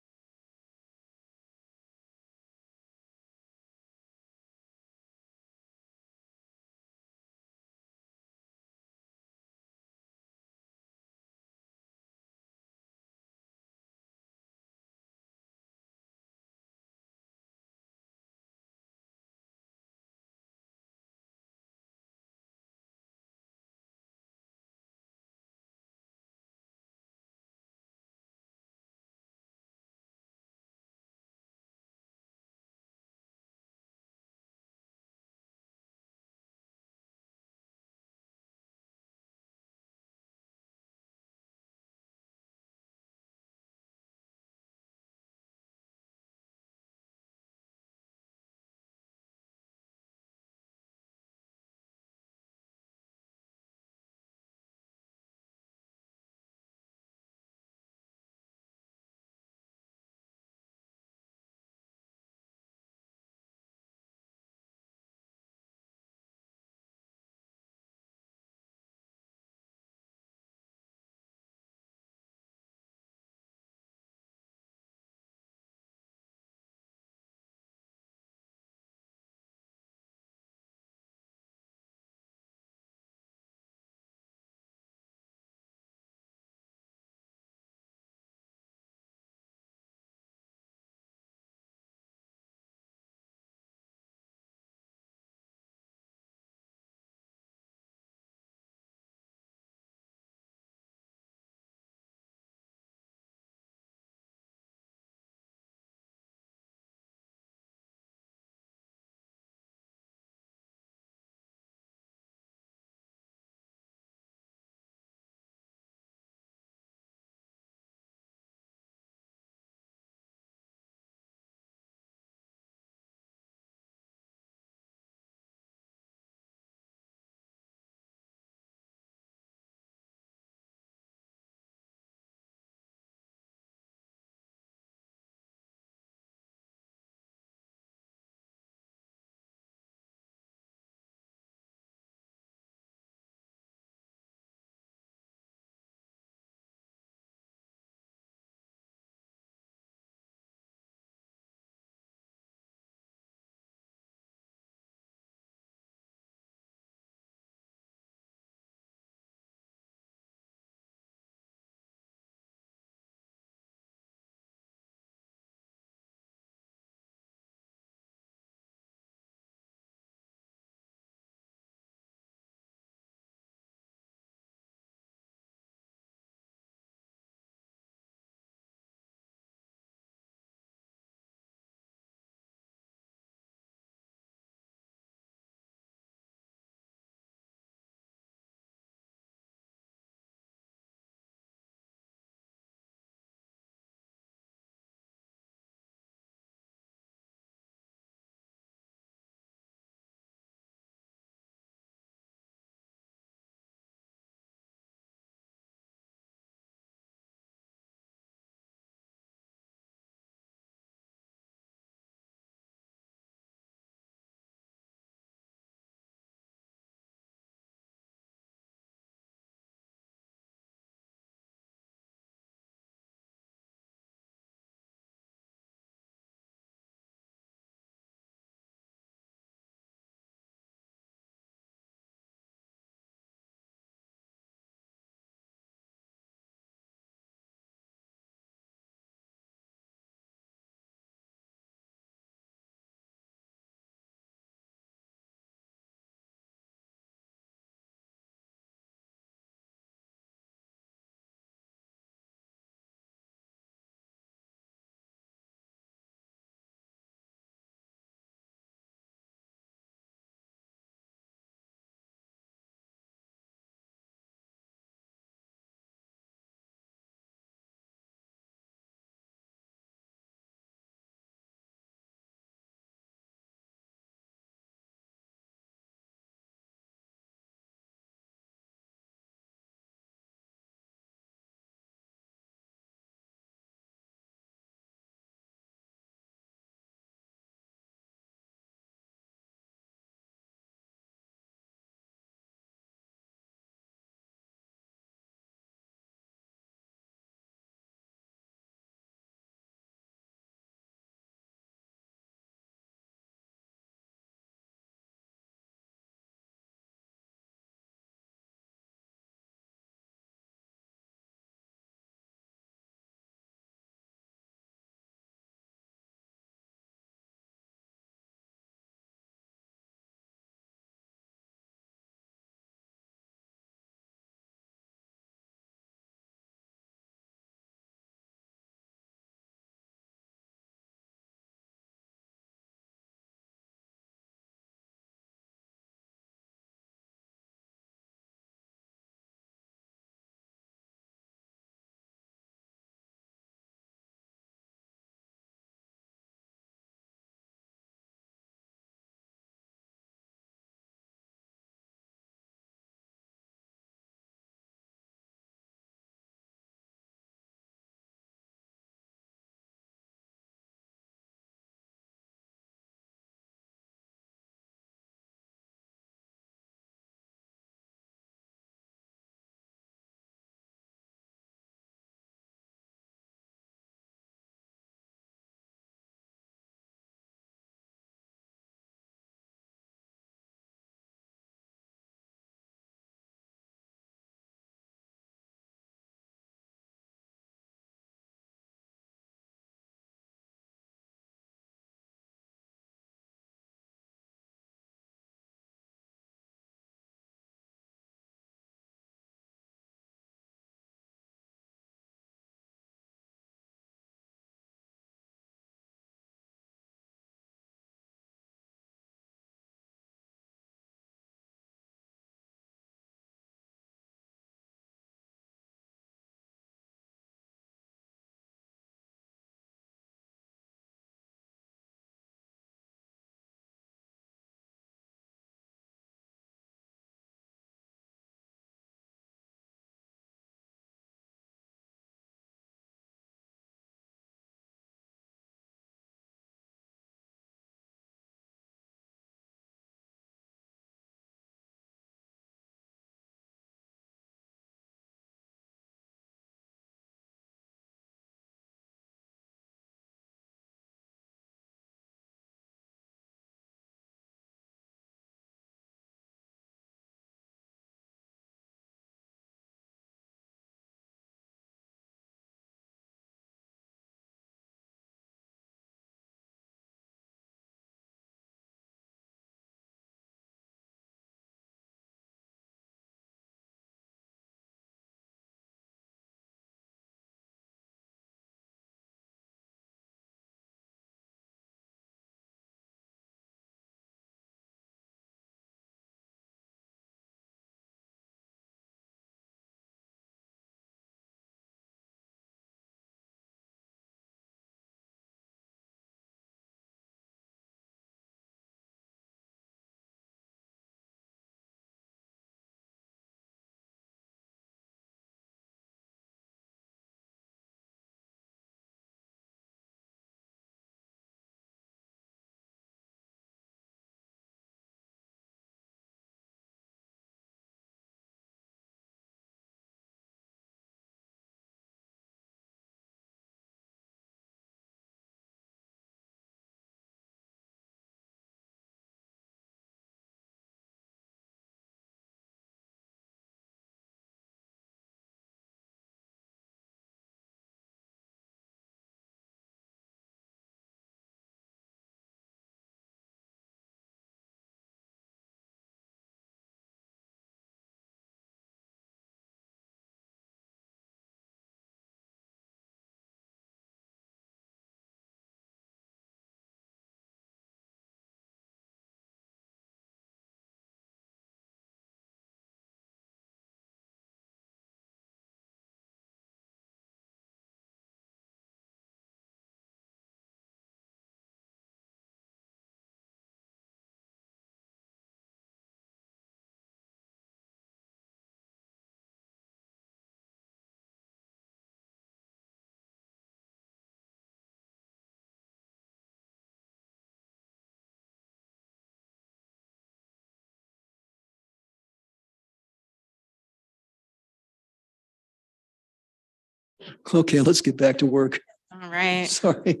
Okay, let's get back to work. All right. Sorry.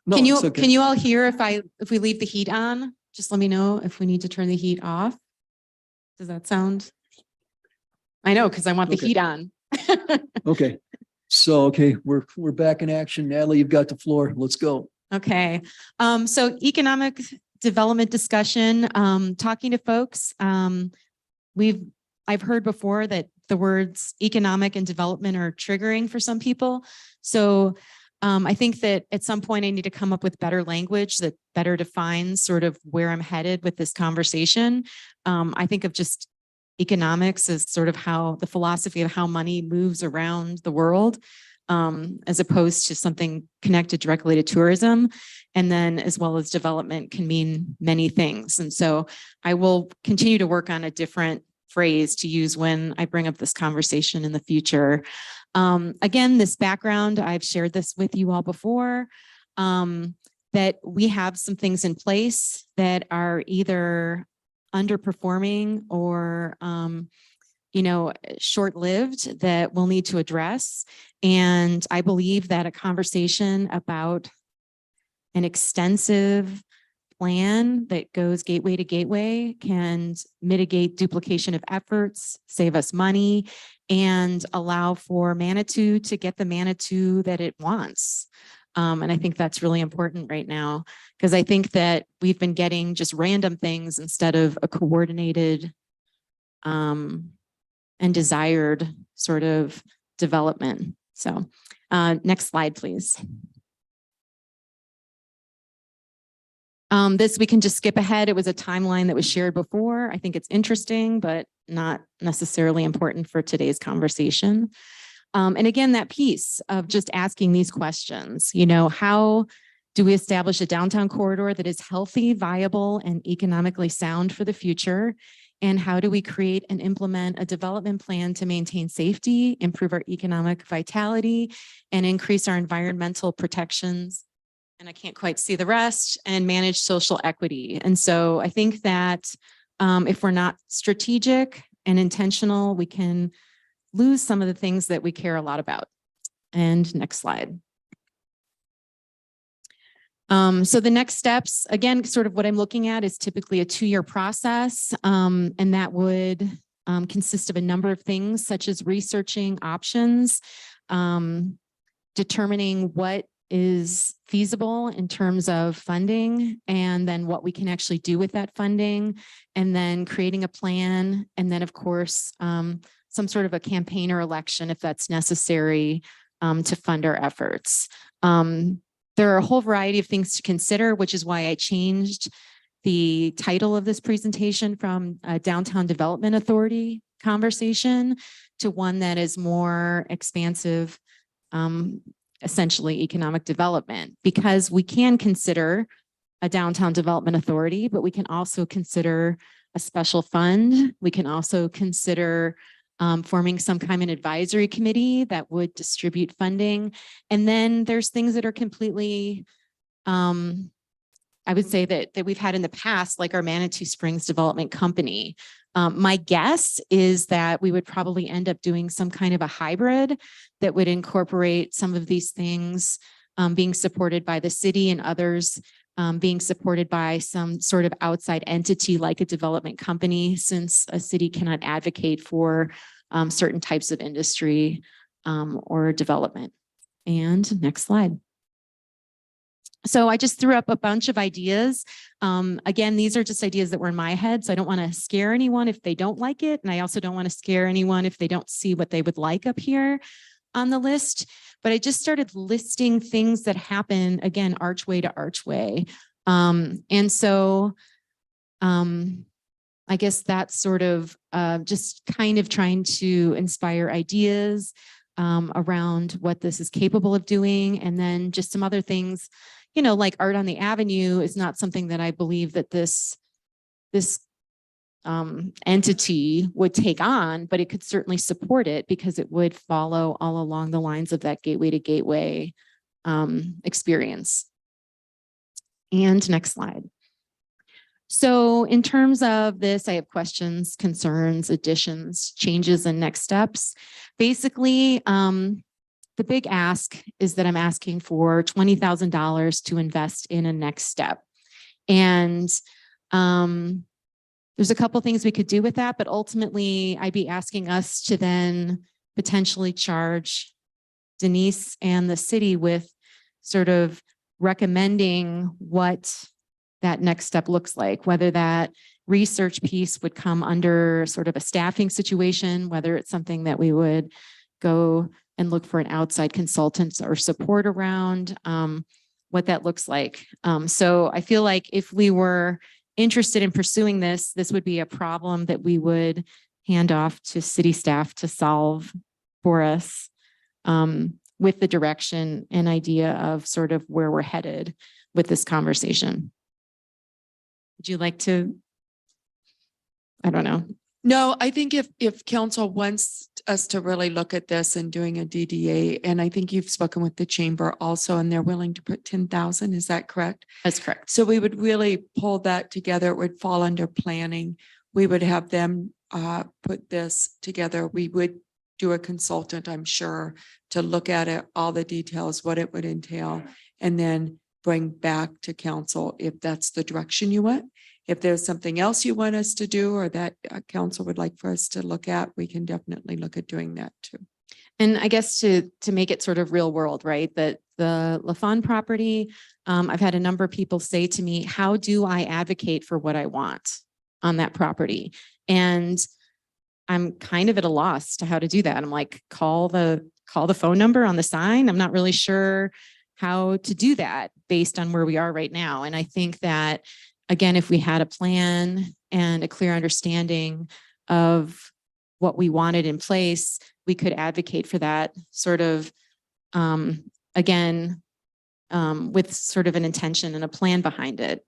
No, Can it's you, okay. can you all hear if we leave the heat on? Just let me know if we need to turn the heat off. Does that sound? I know, because I want the Okay. heat on. Okay. So, okay, we're back in action. Natalie, you've got the floor. Let's go. Okay, so economic development discussion, talking to folks. I've heard before that the words economic and development are triggering for some people. So I think that at some point I need to come up with better language that better defines sort of where I'm headed with this conversation. I think of just economics as sort of how the philosophy of how money moves around the world, as opposed to something connected directly to tourism. And then as well as development can mean many things. And so I will continue to work on a different phrase to use when I bring up this conversation in the future. Again, this background, I've shared this with you all before, that we have some things in place that are either underperforming or, short-lived that we'll need to address. And I believe that a conversation about an extensive plan that goes gateway to gateway can mitigate duplication of efforts, save us money, and allow for Manitou to get the Manitou that it wants. And I think that's really important right now, because I think that we've been getting just random things instead of a coordinated and desired sort of development. So next slide, please. This we can just skip ahead. It was a timeline that was shared before. I think it's interesting, but not necessarily important for today's conversation. And again, that piece of just asking these questions, how do we establish a downtown corridor that is healthy, viable, and economically sound for the future? And how do we create and implement a development plan to maintain safety, improve our economic vitality, and increase our environmental protections? And I can't quite see the rest, and manage social equity. And so I think that if we're not strategic and intentional, we can lose some of the things that we care a lot about. And next slide. So the next steps, again, sort of what I'm looking at is typically a 2-year process. And that would consist of a number of things, such as researching options, determining what is feasible in terms of funding, and then what we can actually do with that funding, and then creating a plan. And then, of course, some sort of a campaign or election if that's necessary to fund our efforts. There are a whole variety of things to consider, which is why I changed the title of this presentation from a Downtown Development Authority conversation to one that is more expansive, essentially economic development, because we can consider a downtown development authority, but we can also consider a special fund. We can also consider forming some kind of advisory committee that would distribute funding. And then there's things that are completely, I would say that we've had in the past, like our Manitou Springs Development Company. My guess is that we would probably end up doing some kind of a hybrid that would incorporate some of these things being supported by the city, and others being supported by some sort of outside entity like a development company, since a city cannot advocate for certain types of industry or development. And next slide. So I just threw up a bunch of ideas. Again, these are just ideas that were in my head, so I don't want to scare anyone if they don't like it. And I also don't want to scare anyone if they don't see what they would like up here on the list. But I just started listing things that happen, again, archway to archway. And so I guess that's sort of just kind of trying to inspire ideas around what this is capable of doing. And then just some other things, like Art on the Avenue is not something that I believe that this entity would take on, but it could certainly support it because it would follow all along the lines of that gateway to gateway experience. And next slide. So in terms of this, I have questions, concerns, additions, changes, and next steps. Basically, the big ask is that I'm asking for $20,000 to invest in a next step. And there's a couple things we could do with that, but ultimately I'd be asking us to then potentially charge Denise and the city with sort of recommending what that next step looks like, whether that research piece would come under sort of a staffing situation, whether it's something that we would go and look for an outside consultant or support around, what that looks like. So I feel like if we were interested in pursuing this, this would be a problem that we would hand off to city staff to solve for us, with the direction and idea of sort of where we're headed with this conversation. Would you like to? I don't know. No, I think if council wants us to really look at this and doing a DDA, and I think you've spoken with the chamber also, and they're willing to put 10,000, is that correct? That's correct. So we would really pull that together. It would fall under planning. We would have them put this together. We would do a consultant, I'm sure, to look at it, all the details, what it would entail, and then bring back to council if that's the direction you want. If there's something else you want us to do or that council would like for us to look at, we can definitely look at doing that too. And I guess to make it sort of real world, right? That the LaFawn property, I've had a number of people say to me, how do I advocate for what I want on that property? And I'm kind of at a loss to how to do that. I'm like, call the phone number on the sign. I'm not really sure how to do that based on where we are right now. And I think that, again, if we had a plan and a clear understanding of what we wanted in place, we could advocate for that sort of, again, with sort of an intention and a plan behind it.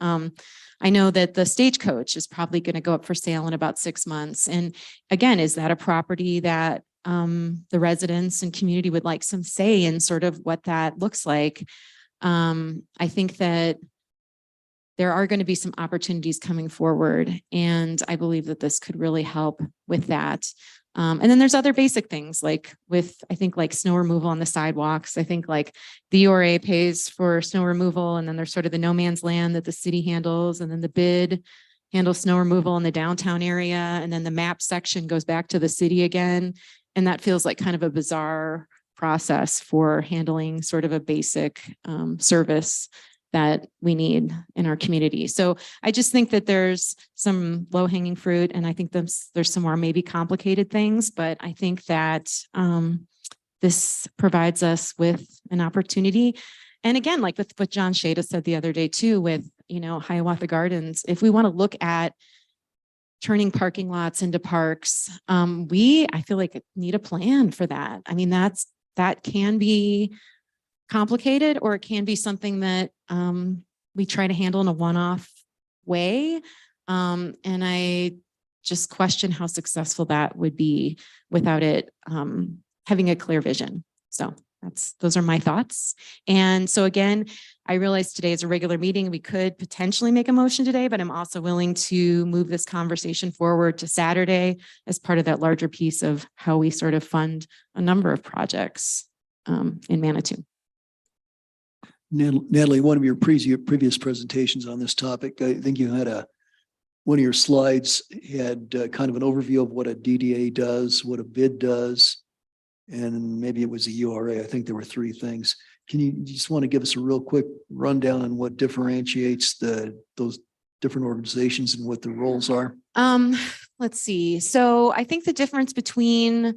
I know that the Stagecoach is probably going to go up for sale in about 6 months. And again, is that a property that the residents and community would like some say in sort of what that looks like? I think that there are going to be some opportunities coming forward, and I believe that this could really help with that. And then there's other basic things like I think like snow removal on the sidewalks. I think like the URA pays for snow removal, and then there's sort of the no man's land that the city handles, and then the bid handles snow removal in the downtown area, and then the map section goes back to the city again. And that feels like kind of a bizarre process for handling sort of a basic service that we need in our community. So I just think that there's some low hanging fruit, and I think there's some more maybe complicated things, but I think that this provides us with an opportunity. And again, like with what John Shada said the other day too, with, Hiawatha Gardens, if we want to look at turning parking lots into parks, I feel like need a plan for that. I mean, that can be complicated, or it can be something that we try to handle in a one-off way. And I just question how successful that would be without it having a clear vision. So those are my thoughts. And so again, I realize today is a regular meeting. We could potentially make a motion today, but I'm also willing to move this conversation forward to Saturday as part of that larger piece of how we sort of fund a number of projects in Manitou. Natalie, one of your previous presentations on this topic, I think you had one of your slides had kind of an overview of what a DDA does, what a bid does, and maybe it was a URA. I think there were 3 things. Can you just want to give us a real quick rundown on what differentiates those different organizations and what their roles are? Let's see. So I think the difference between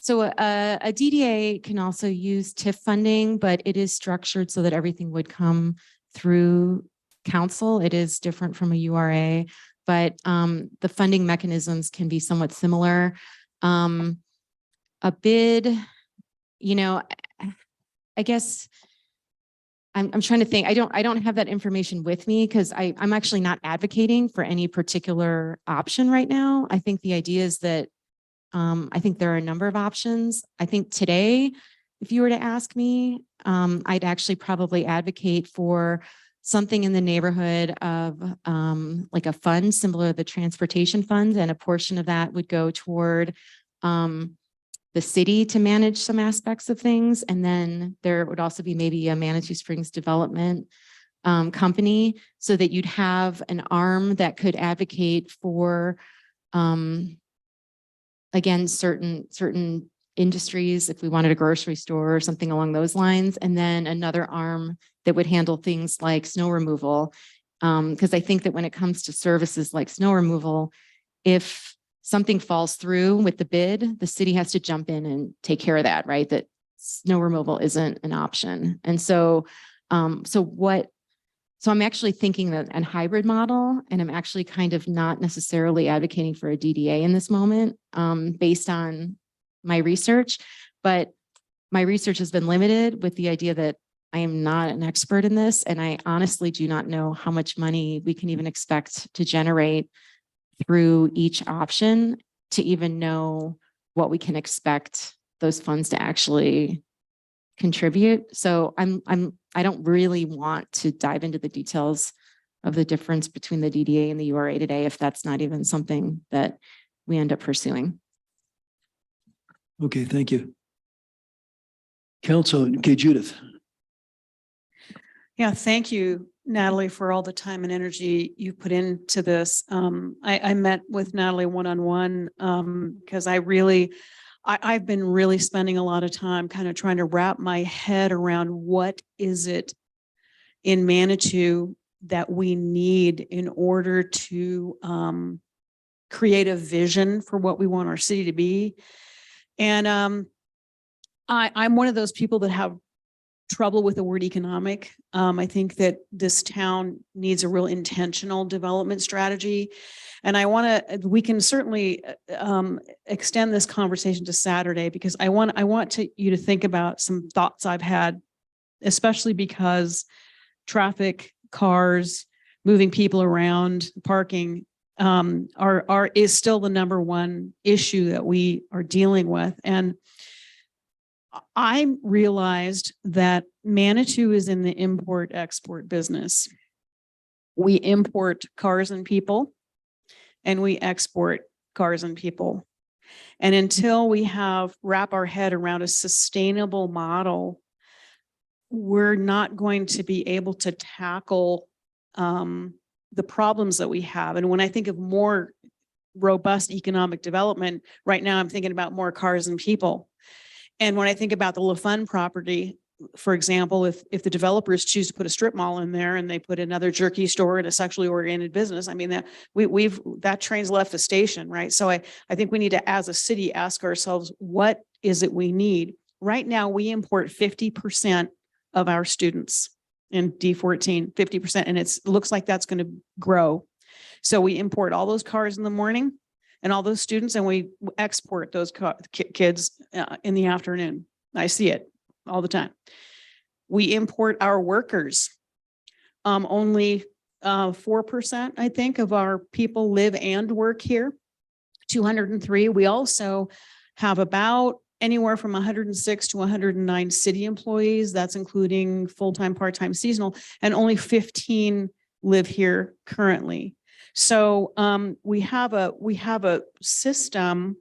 a DDA can also use TIF funding, but it is structured so that everything would come through council. It is different from a URA, but the funding mechanisms can be somewhat similar. A bid, I guess I'm trying to think. I don't have that information with me because I'm actually not advocating for any particular option right now. I think the idea is that I think there are a number of options. I think today, if you were to ask me, I'd actually probably advocate for something in the neighborhood of like a fund similar to the transportation fund, and a portion of that would go toward the city to manage some aspects of things. And then there would also be maybe a Manitou Springs development company, so that you'd have an arm that could advocate for again, certain industries, if we wanted a grocery store or something along those lines, and then another arm that would handle things like snow removal. Because I think that when it comes to services like snow removal, if something falls through with the bid, the city has to jump in and take care of that, right? That snow removal isn't an option. And so, so I'm actually thinking that a hybrid model, and I'm actually kind of not necessarily advocating for a DDA in this moment, based on my research, but my research has been limited with the idea that I am not an expert in this. And I honestly do not know how much money we can even expect to generate through each option to even know what we can expect those funds to actually contribute. So I don't really want to dive into the details of the difference between the DDA and the URA today, if that's not even something that we end up pursuing. Okay, thank you. Council, okay, Judith. Yeah, thank you, Natalie, for all the time and energy you put into this. I met with Natalie one-on-one because I've been really spending a lot of time kind of trying to wrap my head around what is it in Manitou that we need in order to create a vision for what we want our city to be. And I'm one of those people that have trouble with the word economic. I think that this town needs a real intentional development strategy. And we can certainly extend this conversation to Saturday, because I want you to think about some thoughts I've had, especially because traffic, cars, moving people around, parking is still the number one issue that we are dealing with. And I realized that Manitou is in the import-export business. We import cars and people, and we export cars and people. And until we wrap our head around a sustainable model, we're not going to be able to tackle the problems that we have. And when I think of more robust economic development, right now I'm thinking about more cars and people. And when I think about the LaFun property, for example, if the developers choose to put a strip mall in there and they put another jerky store and a sexually oriented business, I mean, that train's left the station, right? So I think we need to, as a city, ask ourselves, what is it we need? Right now, we import 50% of our students in D14, 50%, and it looks like that's going to grow. So we import all those cars in the morning and all those students, and we export those kids in the afternoon. I see it all the time. We import our workers. Only 4%, I think, of our people live and work here. 203. We also have about anywhere from 106 to 109 city employees. That's including full-time, part-time, seasonal, and only 15 live here currently. So we have a system,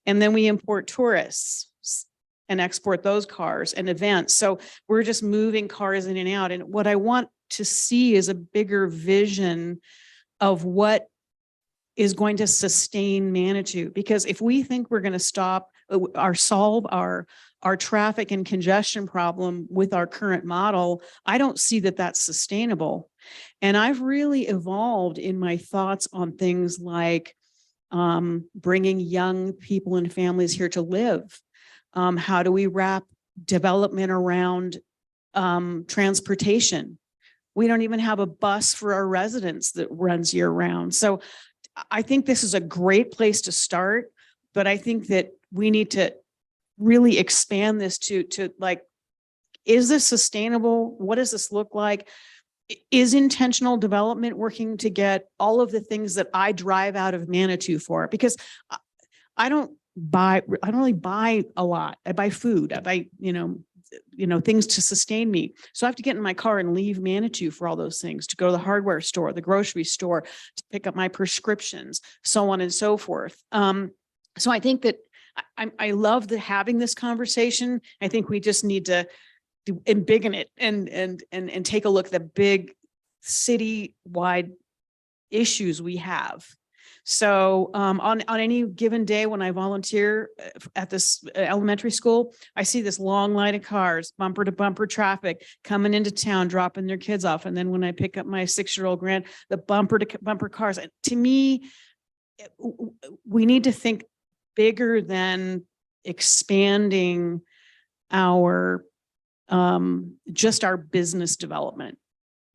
and then we import tourists and export those cars and events. So we're just moving cars in and out. And what I want to see is a bigger vision of what is going to sustain Manitou. Because if we think we're going to solve our traffic and congestion problem with our current model, I don't see that that's sustainable. And I've really evolved in my thoughts on things like bringing young people and families here to live. How do we wrap development around transportation? We don't even have a bus for our residents that runs year round. So I think this is a great place to start, but I think that we need to really expand this to like, is this sustainable? What does this look like? Is intentional development working to get all of the things that I drive out of Manitou for? Because I don't really buy a lot. I buy food. I buy, things to sustain me. So I have to get in my car and leave Manitou for all those things, to go to the hardware store, the grocery store, to pick up my prescriptions, so on and so forth. So I think that I love having this conversation. I think we just need to embiggen it and take a look at the big city-wide issues we have. So on any given day when I volunteer at this elementary school, I see this long line of cars, bumper to bumper traffic coming into town, dropping their kids off. And then when I pick up my 6-year-old the bumper to bumper cars. And to me, we need to think bigger than expanding our just our business development.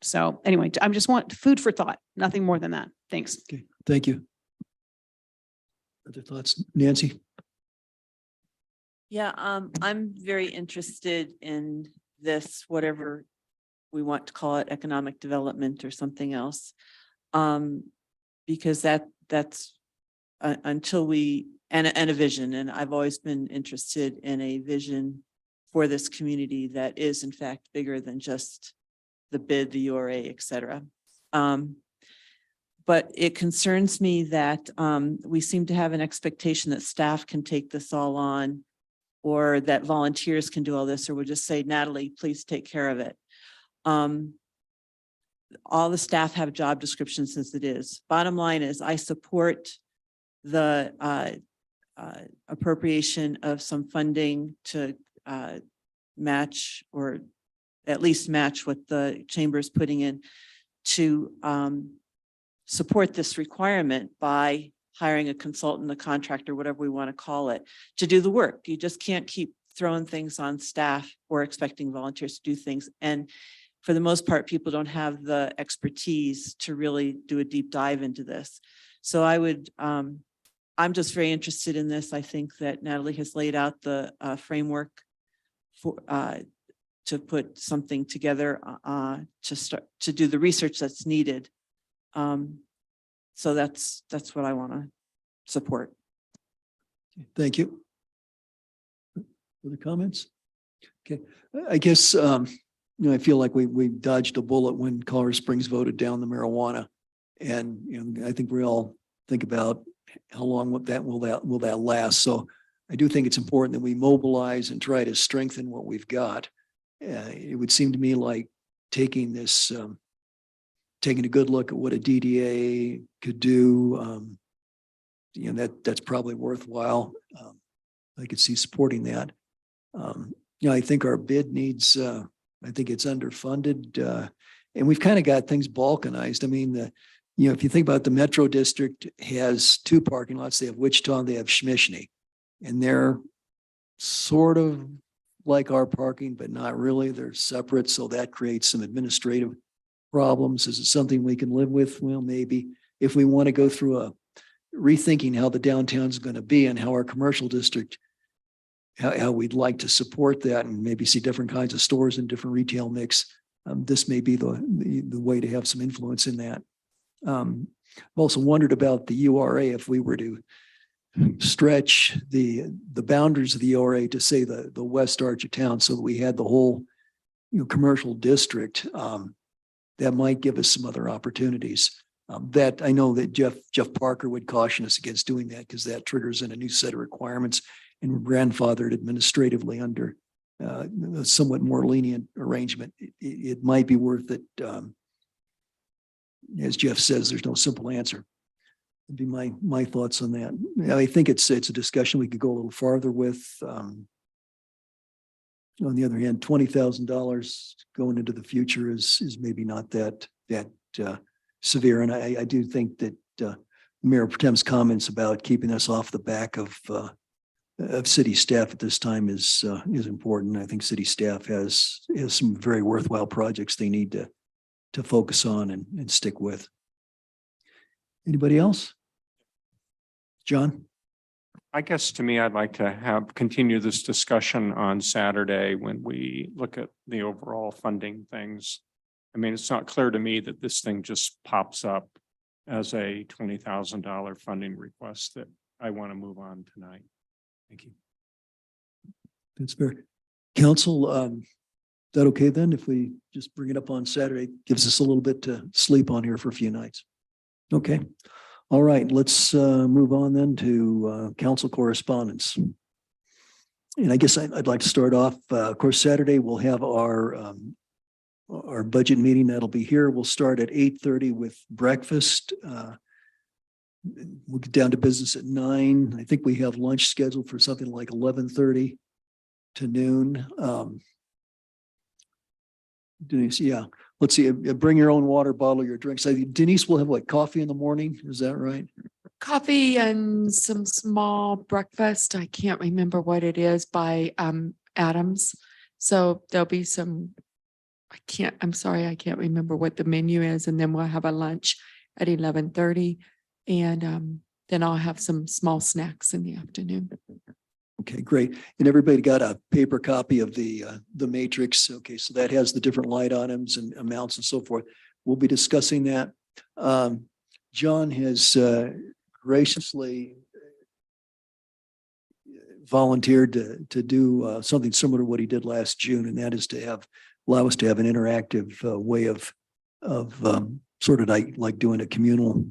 So anyway, I'm just want food for thought, nothing more than that. Thanks. Okay, thank you. Other thoughts, Nancy? Yeah, I'm very interested in this, whatever we want to call it, economic development or something else. Because that's until we, and a vision, and I've always been interested in a vision for this community that is in fact bigger than just the bid, the URA, et cetera. But it concerns me that we seem to have an expectation that staff can take this all on, or that volunteers can do all this, or we'll just say, Natalie, please take care of it. All the staff have job descriptions as it is. Bottom line is I support the appropriation of some funding to match, or at least match what the chamber is putting in to support this requirement by hiring a consultant, a contractor, whatever we want to call it, to do the work. You just can't keep throwing things on staff or expecting volunteers to do things. And for the most part, people don't have the expertise to really do a deep dive into this. So I would, I'm just very interested in this. I think that Natalie has laid out the framework for to put something together to start to do the research that's needed. So that's what I want to support. Thank you. Other comments? Okay, I guess, I feel like we dodged a bullet when Colorado Springs voted down the marijuana. And, I think we all think about how long will that last. So I do think it's important that we mobilize and try to strengthen what we've got. It would seem to me like taking a good look at what a DDA could do. That's probably worthwhile. I could see supporting that. I think our bid needs, I think it's underfunded, and we've kind of got things balkanized. I mean, if you think about the Metro District has 2 parking lots. They have Wichita, they have Schmishny, and they're sort of like our parking, but not really. They're separate, so that creates some administrative problems. Is it something we can live with? Well, maybe. If we want to go through a rethinking how the downtown is going to be and how our commercial district, how we'd like to support that, and maybe see different kinds of stores and different retail mix, this may be the way to have some influence in that. I've also wondered about the URA. If we were to stretch the boundaries of the URA to say the west arch of town, so that we had the whole commercial district, that might give us some other opportunities. That I know that Jeff Parker would caution us against doing that, because that triggers in a new set of requirements, and we're grandfathered administratively under a somewhat more lenient arrangement. It might be worth it. As Jeff says, there's no simple answer. That'd be my thoughts on that. I think it's a discussion we could go a little farther with. On the other hand, $20,000 going into the future is maybe not that severe. And I do think that Mayor Pro Tem's comments about keeping us off the back of city staff at this time is important. I think city staff has some very worthwhile projects they need to focus on and stick with. Anybody else? John? I guess to me, I'd like to continue this discussion on Saturday when we look at the overall funding things. I mean, it's not clear to me that this thing just pops up as a $20,000 funding request that I want to move on tonight. Thank you. That's fair. Council, is that okay then if we just bring it up on Saturday? Gives us a little bit to sleep on here for a few nights. Okay. All right, let's move on then to council correspondence. And I guess I'd like to start off, of course, Saturday we'll have our budget meeting. That'll be here. We'll start at 8:30 with breakfast. We'll get down to business at 9. I think we have lunch scheduled for something like 11:30 to noon. Denise, yeah, let's see, bring your own water bottle, your drinks. I think Denise will have like coffee in the morning. Is that right? Coffee and some small breakfast. I can't remember what it is by Adams. So there'll be some, I'm sorry, I can't remember what the menu is. And then we'll have a lunch at 11:30. And then I'll have some small snacks in the afternoon. Okay, great. And everybody got a paper copy of the matrix. Okay, so that has the different light items and amounts and so forth. We'll be discussing that. John has graciously volunteered to do something similar to what he did last June, and that is to allow us to have an interactive way of sort of like doing a communal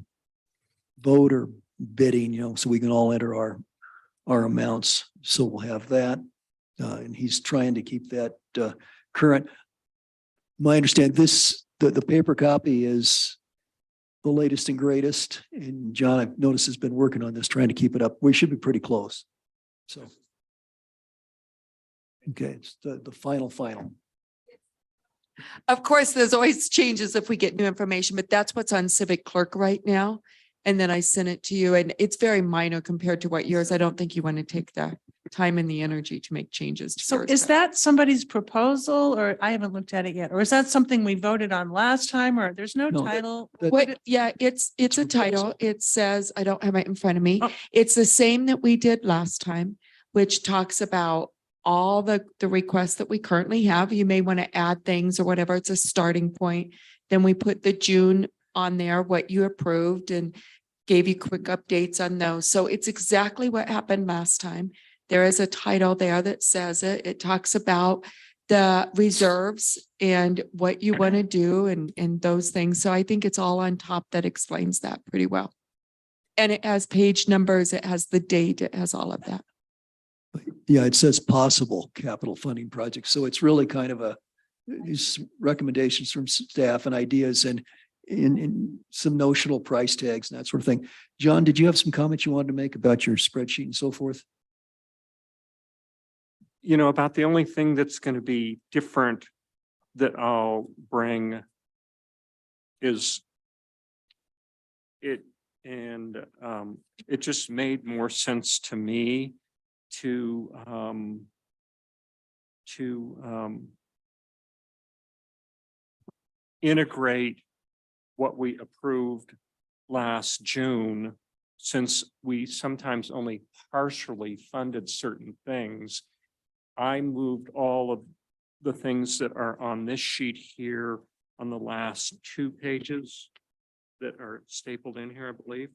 vote or bidding, so we can all enter our amounts. So we'll have that. And he's trying to keep that current. My understanding, the paper copy is the latest and greatest. And John, I've noticed, has been working on this, trying to keep it up. We should be pretty close. So. Okay, it's the final. Of course, there's always changes if we get new information, but that's what's on Civic Clerk right now. And then I sent it to you, and it's very minor compared to what yours. I don't think you want to take the time and the energy to make changes to So yours. is that somebody's proposal, or I haven't looked at it yet, or is that something we voted on last time, or there's no No, title? What, yeah, it's a title. It says, I don't have it in front of me. Oh. It's the same that we did last time, which talks about all the requests that we currently have. You may want to add things or whatever. It's a starting point. Then we put the June on there, what you approved, and gave you quick updates on those. So it's exactly what happened last time. There is a title there that says it. It talks about the reserves and what you want to do and those things. So I think it's all on top that explains that pretty well. And it has page numbers, it has the date, it has all of that. Yeah, it says possible capital funding projects. So it's really kind of these recommendations from staff and ideas and in some notional price tags and that sort of thing. John, did you have some comments you wanted to make about your spreadsheet and so forth? About the only thing that's going to be different that I'll bring is it, and it just made more sense to me to integrate what we approved last June, since we sometimes only partially funded certain things. I moved all of the things that are on this sheet here on the last 2 pages that are stapled in here, I believe.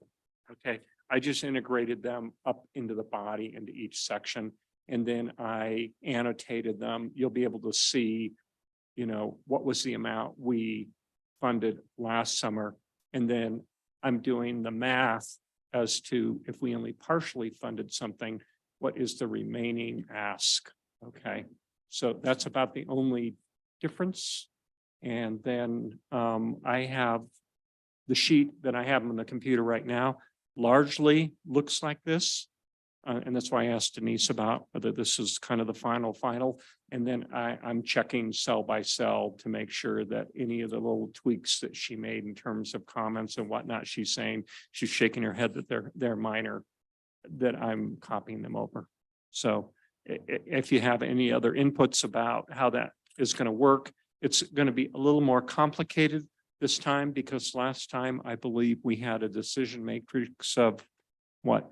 Okay, I just integrated them up into the body, into each section, and then I annotated them. You'll be able to see, what was the amount we funded last summer. And then I'm doing the math as to if we only partially funded something, what is the remaining ask? Okay, so that's about the only difference. And then I have the sheet that I have on the computer right now largely looks like this. And that's why I asked Denise about whether this is kind of the final. And then I'm checking cell by cell to make sure that any of the little tweaks that she made in terms of comments and whatnot, she's shaking her head that they're minor, that I'm copying them over. So if you have any other inputs about how that is going to work, it's going to be a little more complicated this time, because last time I believe we had a decision matrix of what,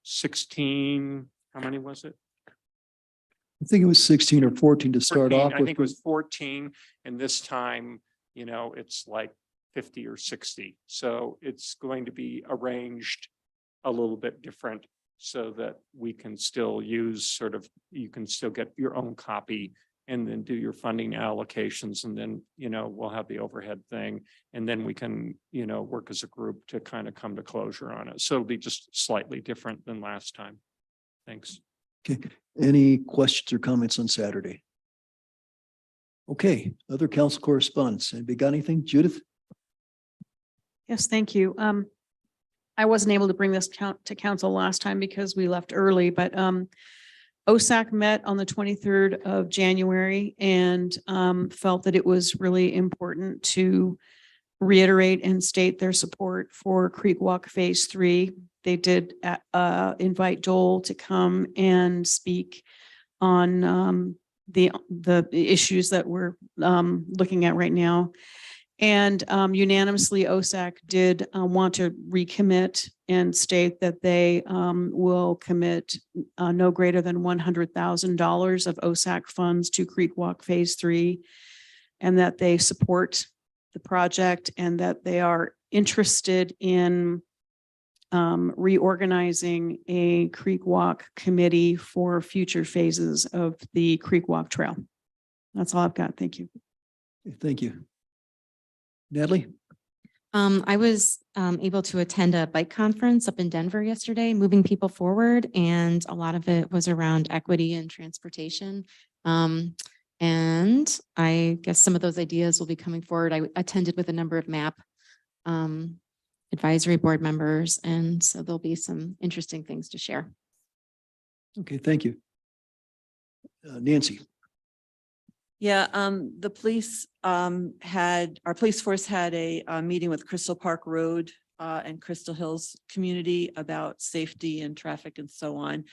16, how many was it? I think it was 16 or 14 to start 14, off I with. think it was 14, and this time, it's like 50 or 60. So it's going to be arranged a little bit different. so that we can still use sort of, you can still get your own copy and then do your funding allocations, and then, we'll have the overhead thing. And then we can, work as a group to kind of come to closure on it. So it'll be just slightly different than last time. Thanks. Okay, any questions or comments on Saturday? Okay, other council correspondence. Anybody got anything? Judith? Yes, thank you. I wasn't able to bring this to council last time because we left early, but OSAC met on the 23rd of January and felt that it was really important to reiterate and state their support for Creek Walk Phase 3. They did invite Joel to come and speak on the issues that we're looking at right now. And unanimously, OSAC did want to recommit and state that they will commit no greater than $100,000 of OSAC funds to Creek Walk Phase 3, and that they support the project and that they are interested in reorganizing a Creek Walk committee for future phases of the Creek Walk Trail. That's all I've got. Thank you. Thank you. Natalie? I was able to attend a bike conference up in Denver yesterday, moving people forward, and a lot of it was around equity and transportation. And I guess some of those ideas will be coming forward. I attended with a number of MAP advisory board members, and so there'll be some interesting things to share. Okay, thank you. Nancy? Yeah, the police our police force had a meeting with Crystal Park Road and Crystal Hills community about safety and traffic and so on.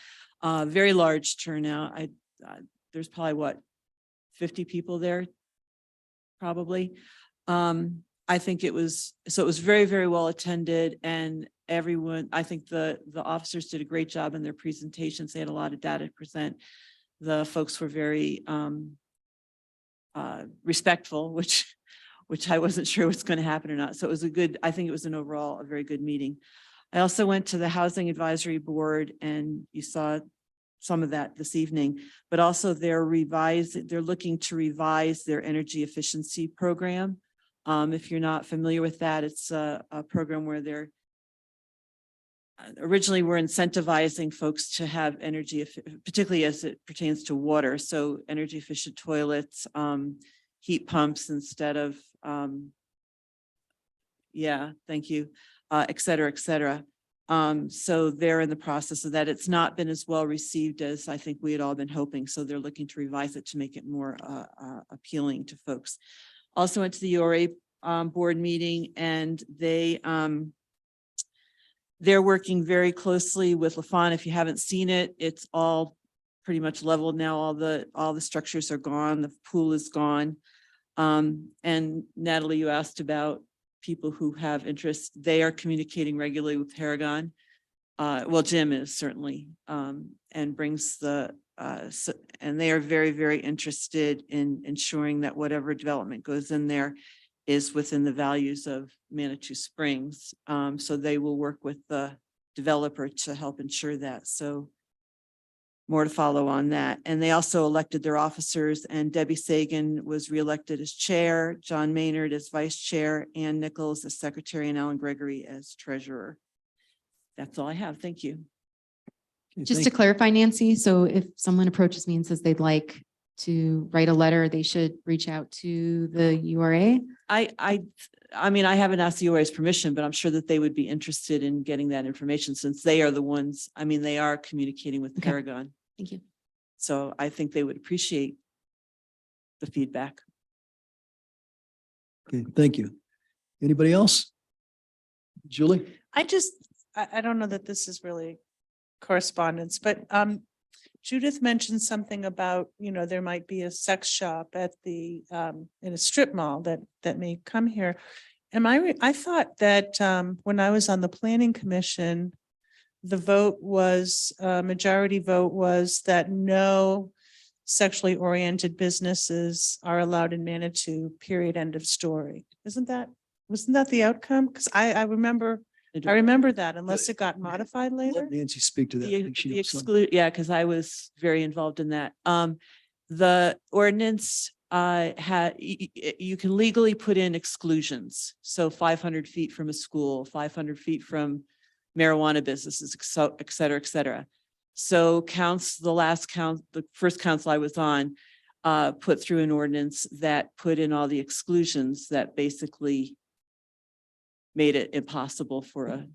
Very large turnout. There's probably 50 people there, probably. I think it was very, very well attended, and everyone, I think the officers did a great job in their presentations. They had a lot of data to present. The folks were very respectful, which I wasn't sure was going to happen or not. So it was I think it was an overall a very good meeting. I also went to the Housing Advisory Board, and you saw some of that this evening, but also they're looking to revise their energy efficiency program. If you're not familiar with that, it's a program where they're originally we're incentivizing folks to have energy, particularly as it pertains to water. So energy efficient toilets, heat pumps instead of, thank you, et cetera, et cetera. So they're in the process of that. It's not been as well received as I think we had all been hoping. So they're looking to revise it to make it more appealing to folks. Also went to the URA board meeting, and they're working very closely with LaFawn. If you haven't seen it, it's all pretty much leveled now. All the structures are gone. The pool is gone. And Natalie, you asked about people who have interest. They are communicating regularly with Paragon. Jim is certainly, and brings and they are very, very interested in ensuring that whatever development goes in there is within the values of Manitou Springs. So they will work with the developer to help ensure that. So more to follow on that. And they also elected their officers, and Debbie Sagan was reelected as chair, John Maynard as vice chair, Ann Nichols as secretary, and Alan Gregory as treasurer. That's all I have. Thank you. Just to clarify, Nancy, so if someone approaches me and says they'd like to write a letter, they should reach out to the URA? I mean, I haven't asked the URA's permission, but I'm sure that they would be interested in getting that information, since they are the ones, I mean, they are communicating with Okay. Paragon. Thank you. So I think they would appreciate the feedback. Okay, thank you. Anybody else? Julie? I don't know that this is really correspondence, but Judith mentioned something about, there might be a sex shop at the in a strip mall that may come here. I thought that when I was on the planning commission, the vote was, majority vote was that no sexually oriented businesses are allowed in Manitou, period, end of story. Wasn't that the outcome? Because I remember I remember that unless it got modified later. Let Nancy speak to that. I The think she the knows some. exclude, yeah, because I was very involved in that. The ordinance had, you can legally put in exclusions. So 500 feet from a school, 500 feet from marijuana businesses, et cetera, et cetera. So the first council I was on, put through an ordinance that put in all the exclusions that basically made it impossible for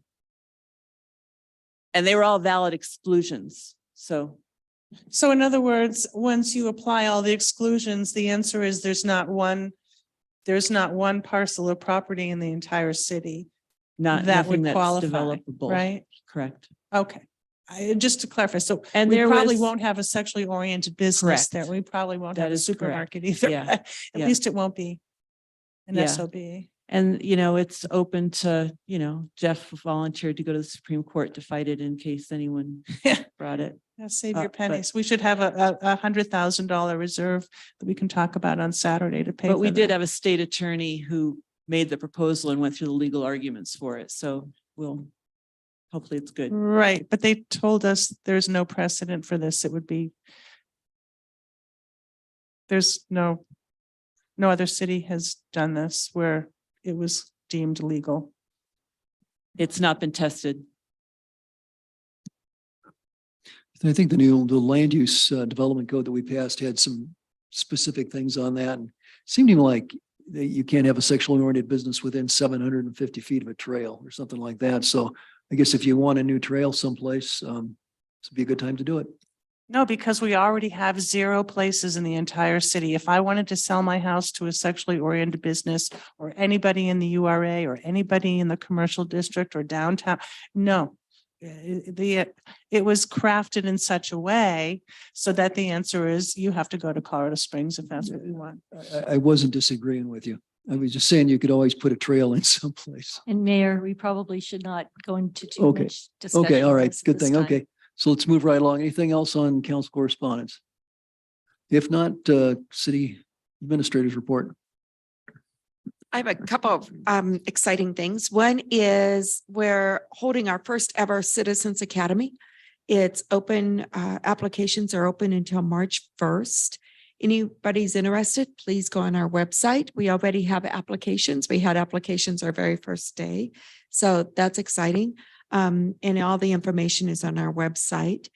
and they were all valid exclusions. So So in other words, once you apply all the exclusions, the answer is there's not one parcel of property in the entire city not, that would nothing that's qualify, developable. right? Correct. Okay. Just to clarify, so And we there probably was- won't have a sexually oriented business there. Correct. We probably won't That have a is correct. supermarket either. Yeah. At Yeah. least it won't be an Yeah. SOB. And, it's open to, Jeff volunteered to go to the Supreme Court to fight it in case anyone Yeah. brought it. Yeah, save but- your pennies. We should have a $100,000 reserve that we can talk about on Saturday to pay. But we for did that. have a state attorney who made the proposal and went through the legal arguments for it. So hopefully it's good. Right, but they told us there's no precedent for this. It would be. There's no other city has done this where it was deemed legal. It's not been tested. I think the land use development code that we passed had some specific things on that. And it seemed to me like that you can't have a sexually oriented business within 750 feet of a trail or something like that. So I guess if you want a new trail someplace, this would be a good time to do it. No, because we already have 0 places in the entire city. If I wanted to sell my house to a sexually oriented business or anybody in the URA or anybody in the commercial district or downtown, no. It was crafted in such a way so that the answer is you have to go to Colorado Springs if that's what you want. I wasn't disagreeing with you. I was just saying you could always put a trail in someplace. And Mayor, we probably should not go into too Okay. much discussion. Okay, all on right, this at good this thing. time. Okay, so let's move right along. Anything else on council correspondence? If not, city administrators report. I have a couple of exciting things. One is we're holding our first ever Citizens Academy. It's open, applications are open until March 1st. Anybody's interested, please go on our website. We already have applications. We had applications our very first day. So that's exciting. And all the information is on our website.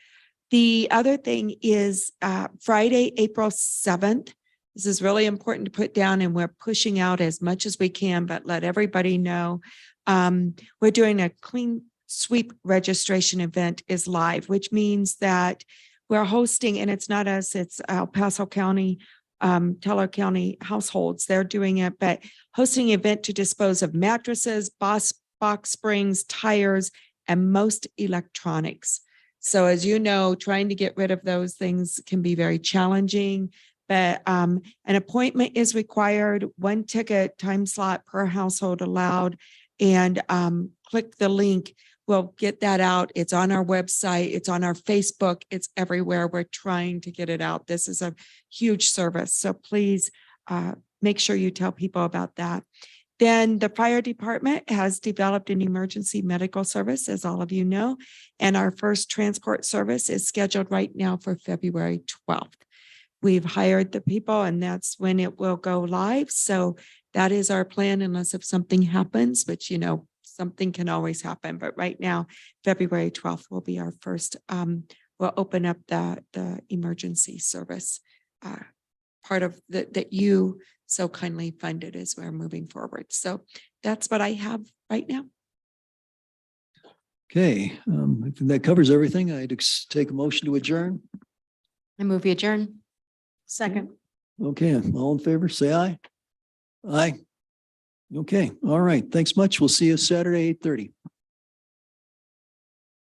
The other thing is Friday, April 7th. This is really important to put down and we're pushing out as much as we can, but let everybody know. We're doing a clean sweep registration event is live, which means that we're hosting, and it's not us, it's El Paso County, Teller County households. They're doing it, but hosting an event to dispose of mattresses, box springs, tires, and most electronics. So as you know, trying to get rid of those things can be very challenging. But an appointment is required, 1 ticket time slot per household allowed, and click the link. We'll get that out. It's on our website. It's on our Facebook. It's everywhere. We're trying to get it out. This is a huge service. So please make sure you tell people about that. Then the fire department has developed an emergency medical service, as all of you know, and our first transport service is scheduled right now for February 12th. We've hired the people and that's when it will go live. So that is our plan unless if something happens, which, something can always happen. But right now, February 12th will be our first, we'll open up the emergency service part of that you so kindly funded as we're moving forward. So that's what I have right now. Okay, if that covers everything. I'd take a motion to adjourn. I move we adjourn. Second. Okay, all in favor, say aye. Aye. Okay, all right. Thanks much. We'll see you Saturday, 8:30.